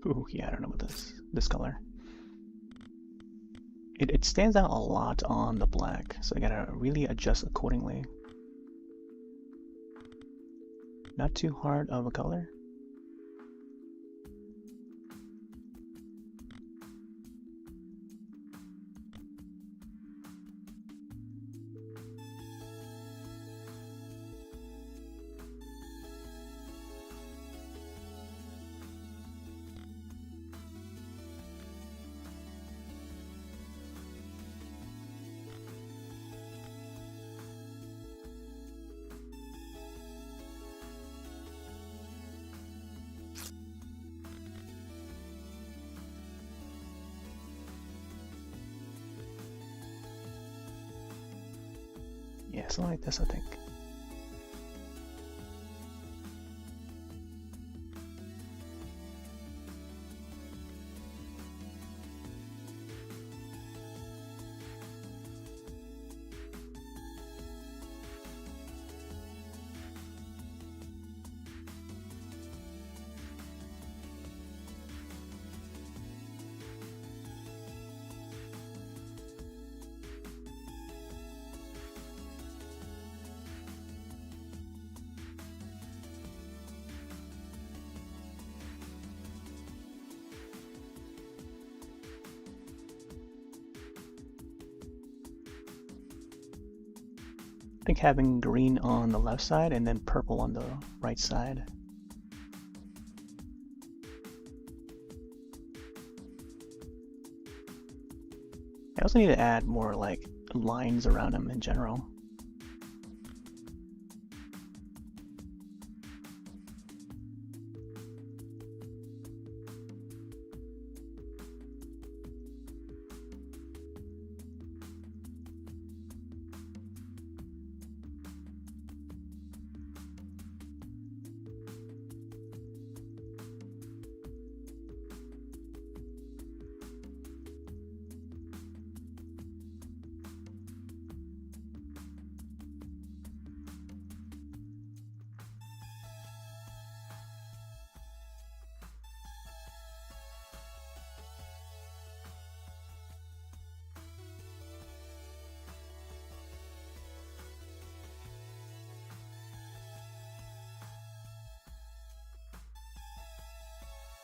Ooh, yeah, I don't know about this color. It stands out a lot on the black, so I gotta really adjust accordingly. Not too hard of a color. Yeah, something like this, I think. I think having green on the left side and then purple on the right side. I also need to add more like lines around them in general.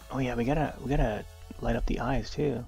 Oh yeah, we gotta light up the eyes too.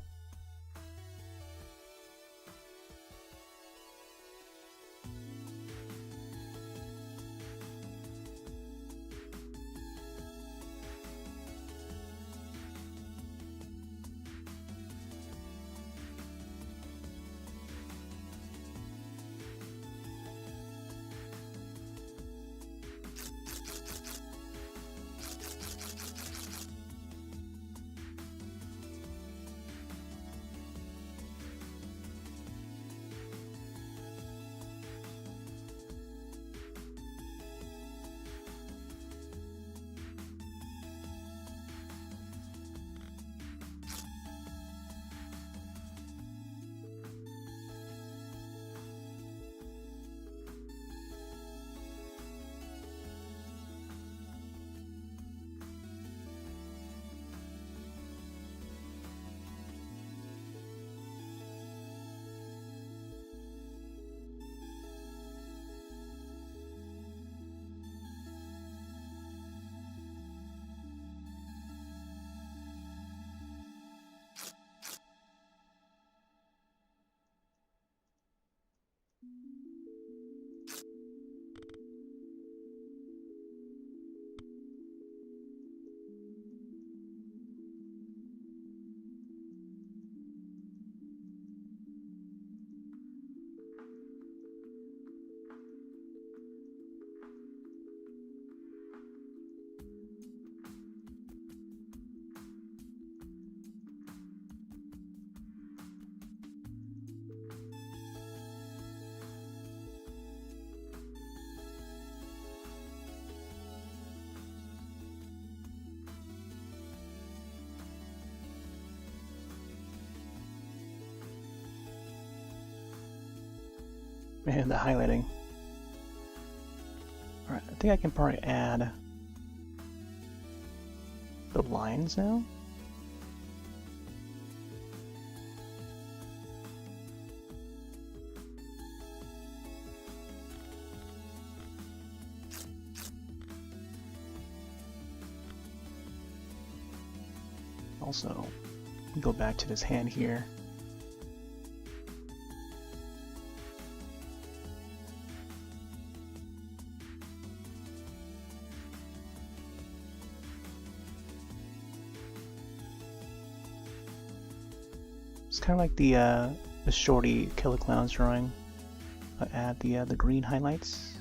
And the highlighting. Alright, I think I can probably add the lines now. Also, go back to this hand here. It's kind of like the shorty Killer Clowns drawing. Add the green highlights.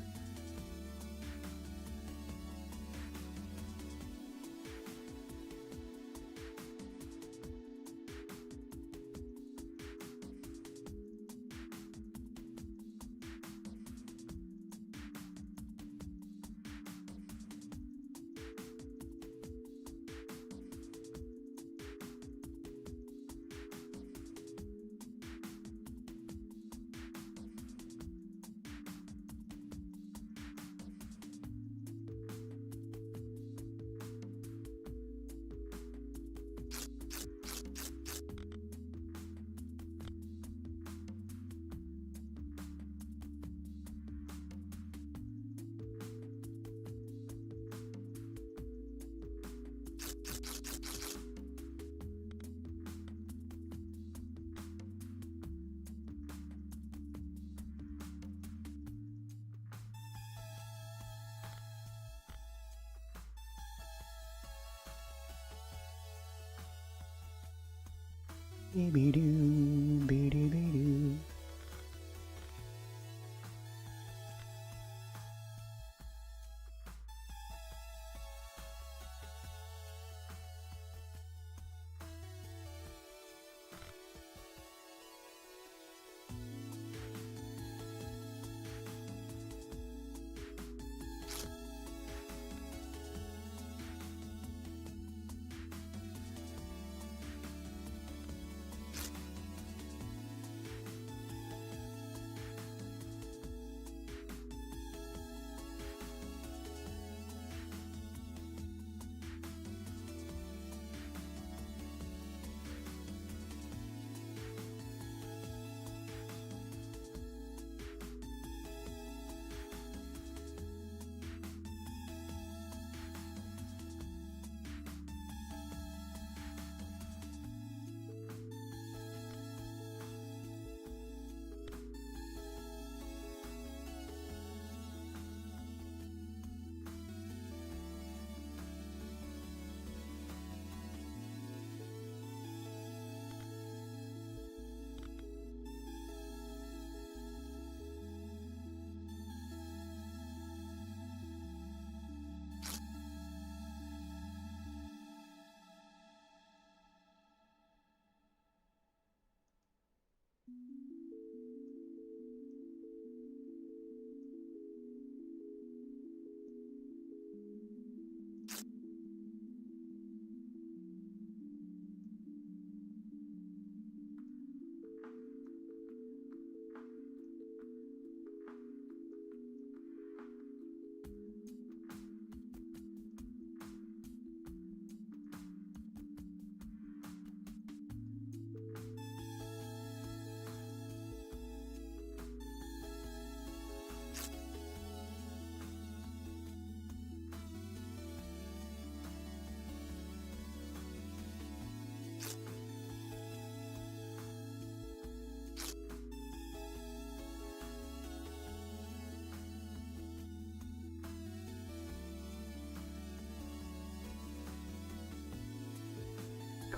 Be-be-doo, be-doo-be-doo.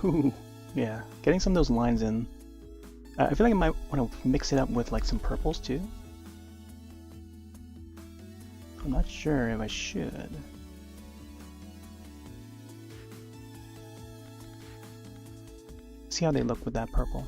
Ooh, yeah, getting some of those lines in. I feel like I might want to mix it up with like some purples too. I'm not sure if I should. See how they look with that purple.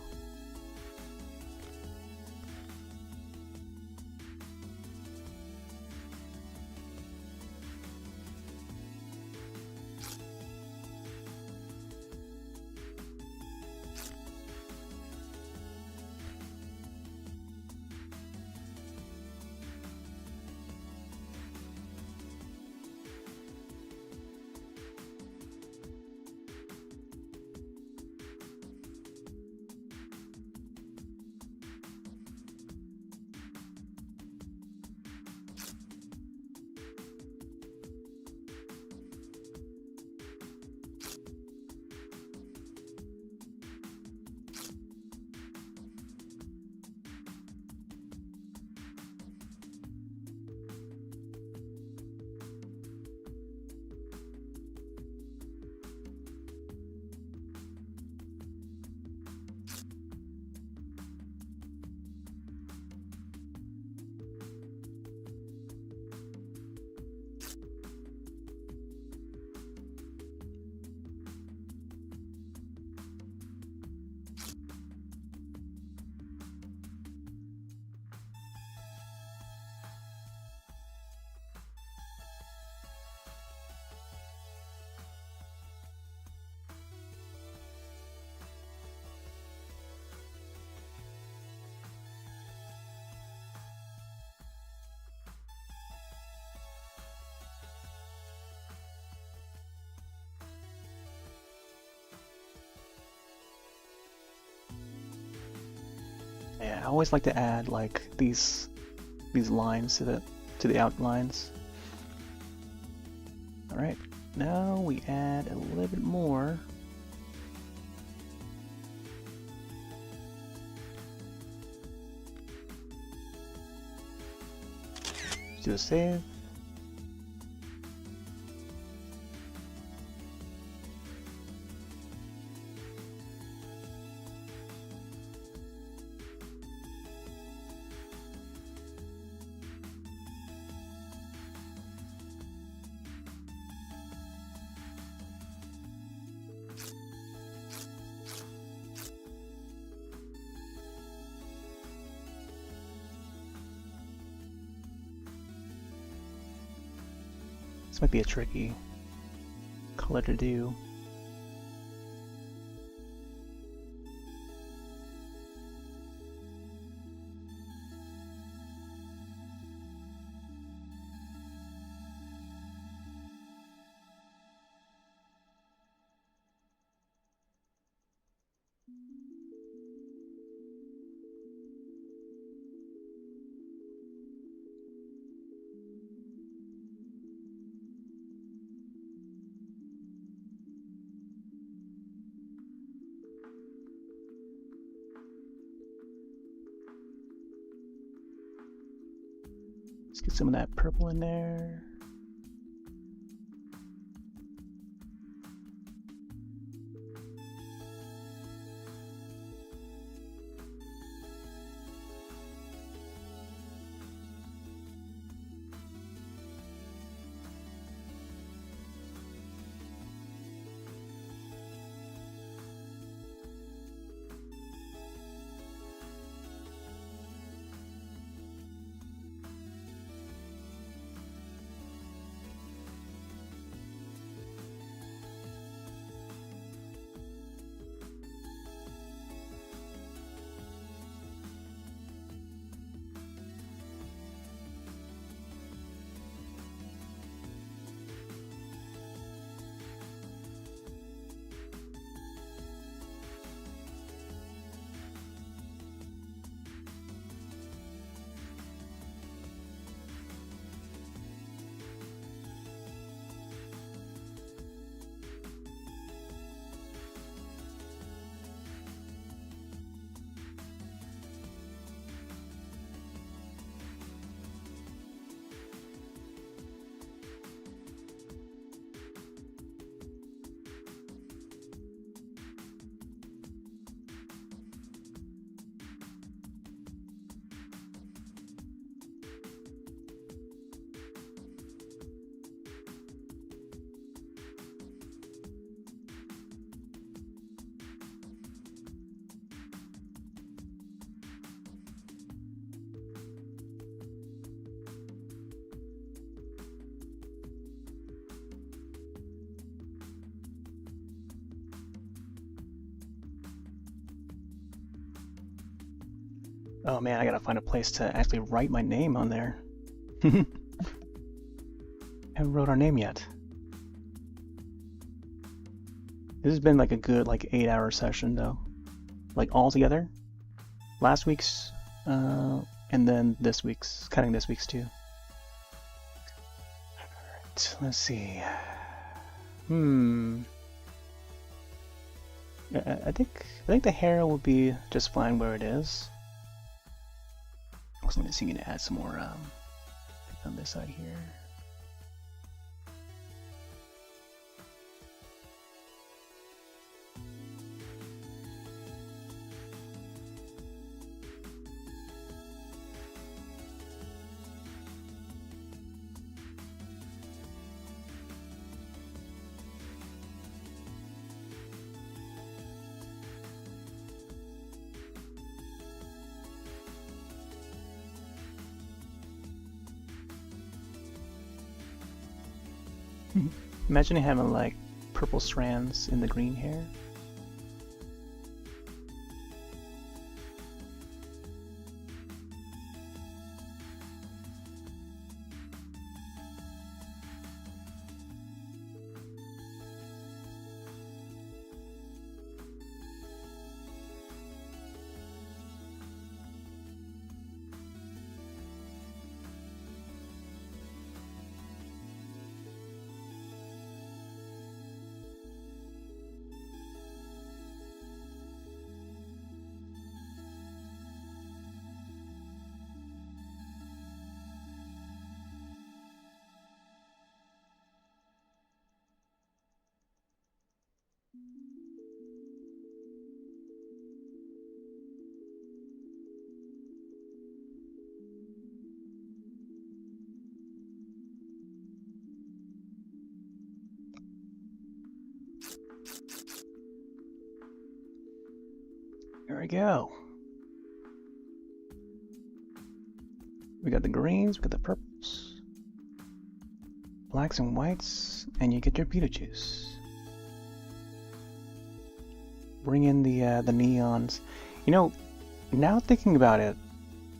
Yeah, I always like to add like these lines to the outlines. All right, now we add a little bit more. Let's do a save. This might be a tricky color to do. Let's get some of that purple in there. Oh man, I gotta find a place to actually write my name on there. Haven't wrote our name yet. This has been like a good 8-hour session though. Like all together. Last week's and then this week's, counting this week's too. Alright, let's see. I think the hair will be just fine where it is. Also, let me see, I'm gonna add some more on this side here. Imagine having like purple strands in the green hair. There we go. We got the greens, we got the purples. blacks and whites, and you get your Beetlejuice. Bring in the neons. You know, now thinking about it,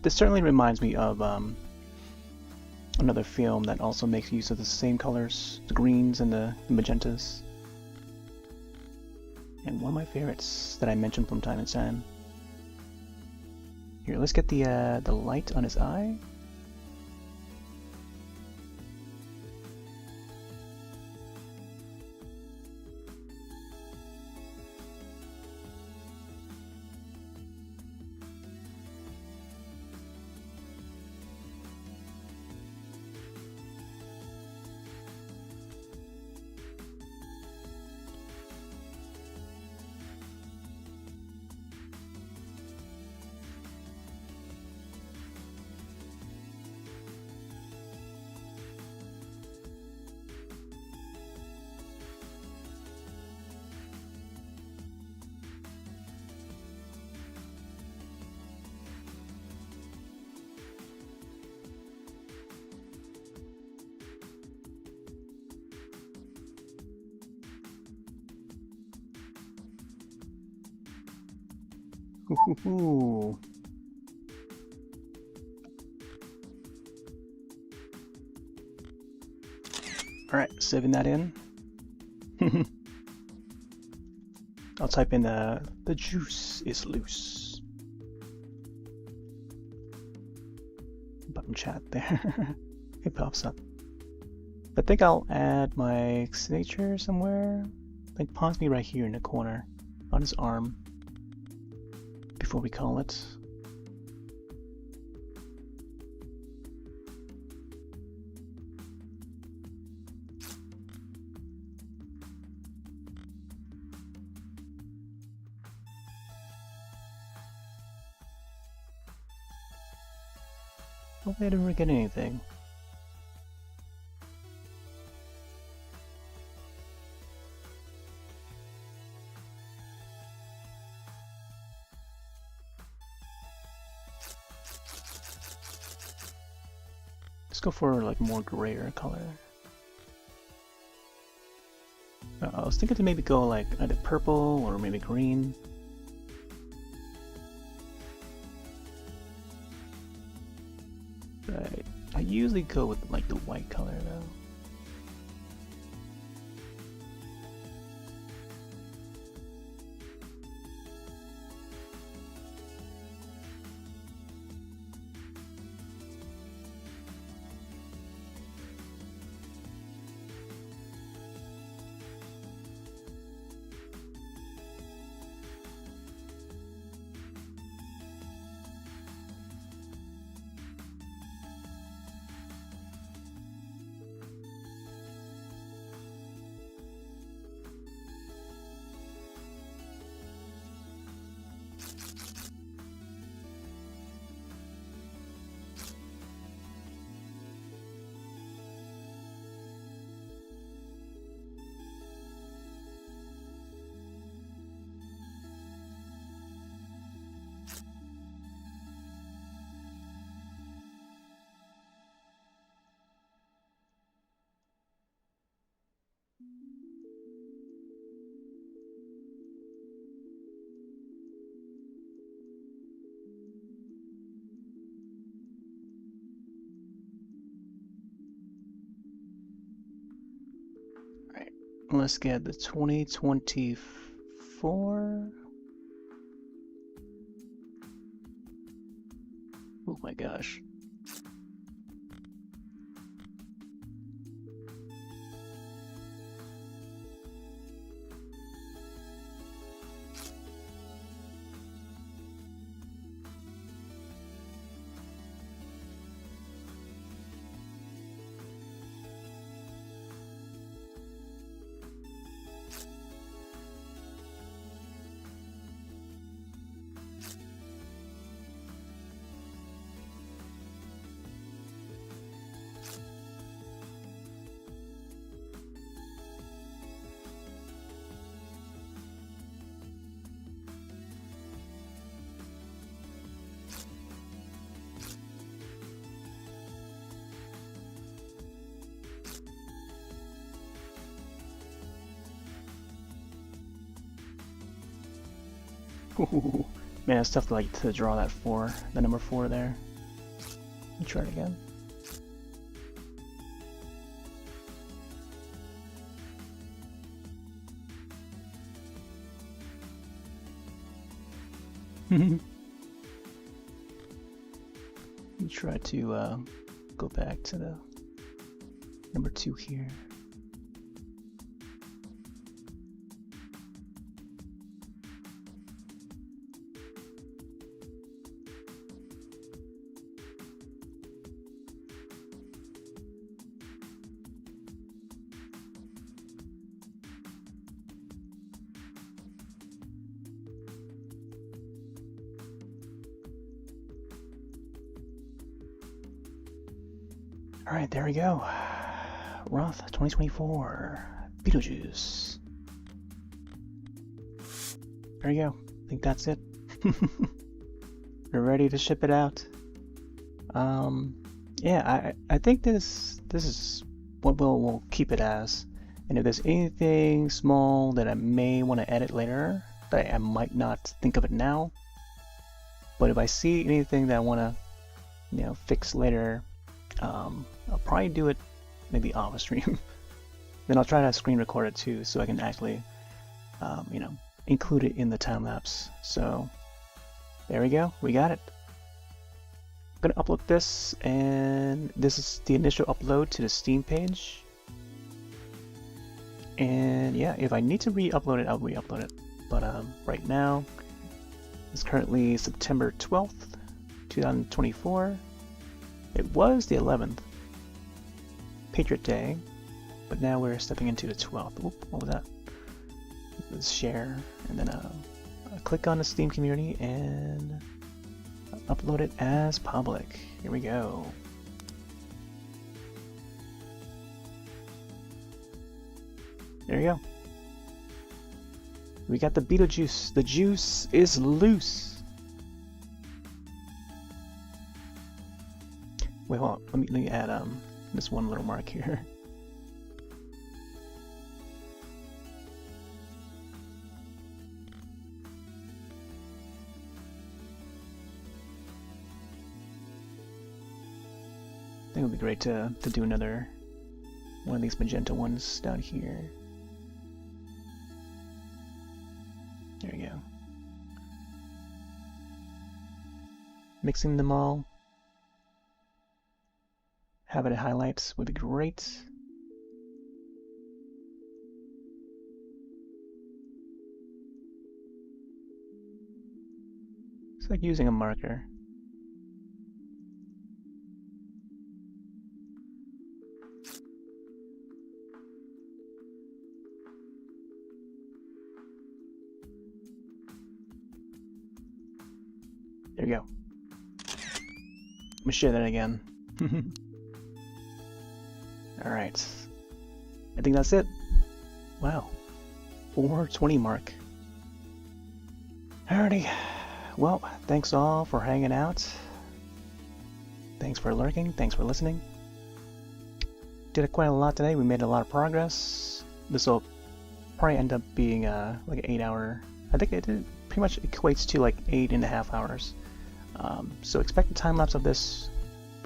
this certainly reminds me of another film that also makes use of the same colors, the greens and the magentas. And one of my favorites that I mentioned from time to time. Here, let's get the light on his eye. Ooh. Alright, saving that in. I'll type in the juice is loose. Button chat there. It pops up. I think I'll add my signature somewhere. Like possibly right here in the corner on his arm before we call it. Hopefully I didn't forget anything. Let's go for like more grayer color. I was thinking to maybe go like either purple or maybe green. But I usually go with like the white color though. Let's get the 2024. Oh my gosh. Ooh, man, it's tough to draw that 4, the number 4 there. Let me try it again. Let me try to go back to the number 2 here. Alright, there we go. Roth 2024 Beetlejuice. There you go. I think that's it. We're ready to ship it out. Yeah, I think this is what we'll keep it as. And if there's anything small that I may want to edit later, that I might not think of it now, but if I see anything that I want to, you know, fix later, I'll probably do it maybe off a stream. Then I'll try to screen record it too, so I can actually, you know, include it in the time lapse. So there we go, we got it. I'm gonna upload this, and this is the initial upload to the Steam page. And yeah, if I need to re-upload it, I'll re-upload it. But right now, it's currently September 12th, 2024. It was the 11th, Patriot Day, but now we're stepping into the 12th. Oop, what was that? Let's share, and then click on the Steam community and upload it as public. Here we go. There you go. We got the Beetlejuice. The juice is loose. Wait, hold on. Let me add this one little mark here. I think it would be great to do another one of these magenta ones down here. There you go. Mixing them all. Have it highlights would be great. It's like using a marker. There we go. Let me share that again. Alright. I think that's it. Wow. 420 mark. Alrighty. Well, thanks all for hanging out. Thanks for lurking. Thanks for listening. Did quite a lot today. We made a lot of progress. This will probably end up being like an 8-hour. I think it pretty much equates to like 8.5 hours. So expect a time lapse of this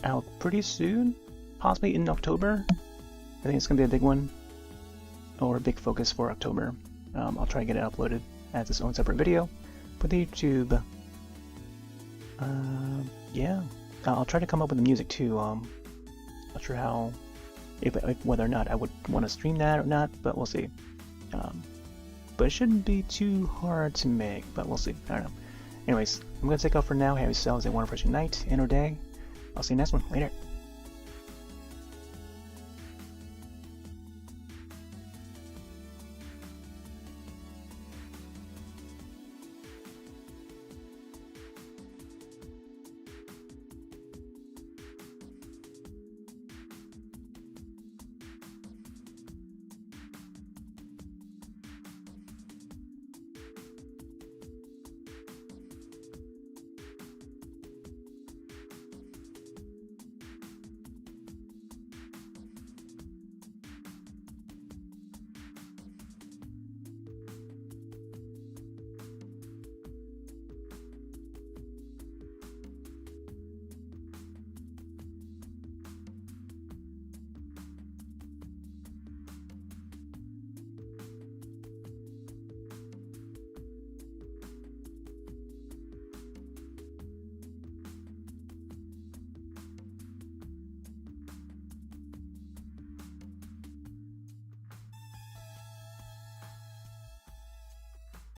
out pretty soon, possibly in October. I think it's gonna be a big one, or a big focus for October. I'll try to get it uploaded as its own separate video for the YouTube. Yeah, I'll try to come up with the music too. Not sure how, if whether or not I would want to stream that or not, but we'll see. But it shouldn't be too hard to make, but we'll see. I don't know. Anyways, I'm gonna take off for now. Have yourselves a wonderful night and or day. I'll see you next one. Later.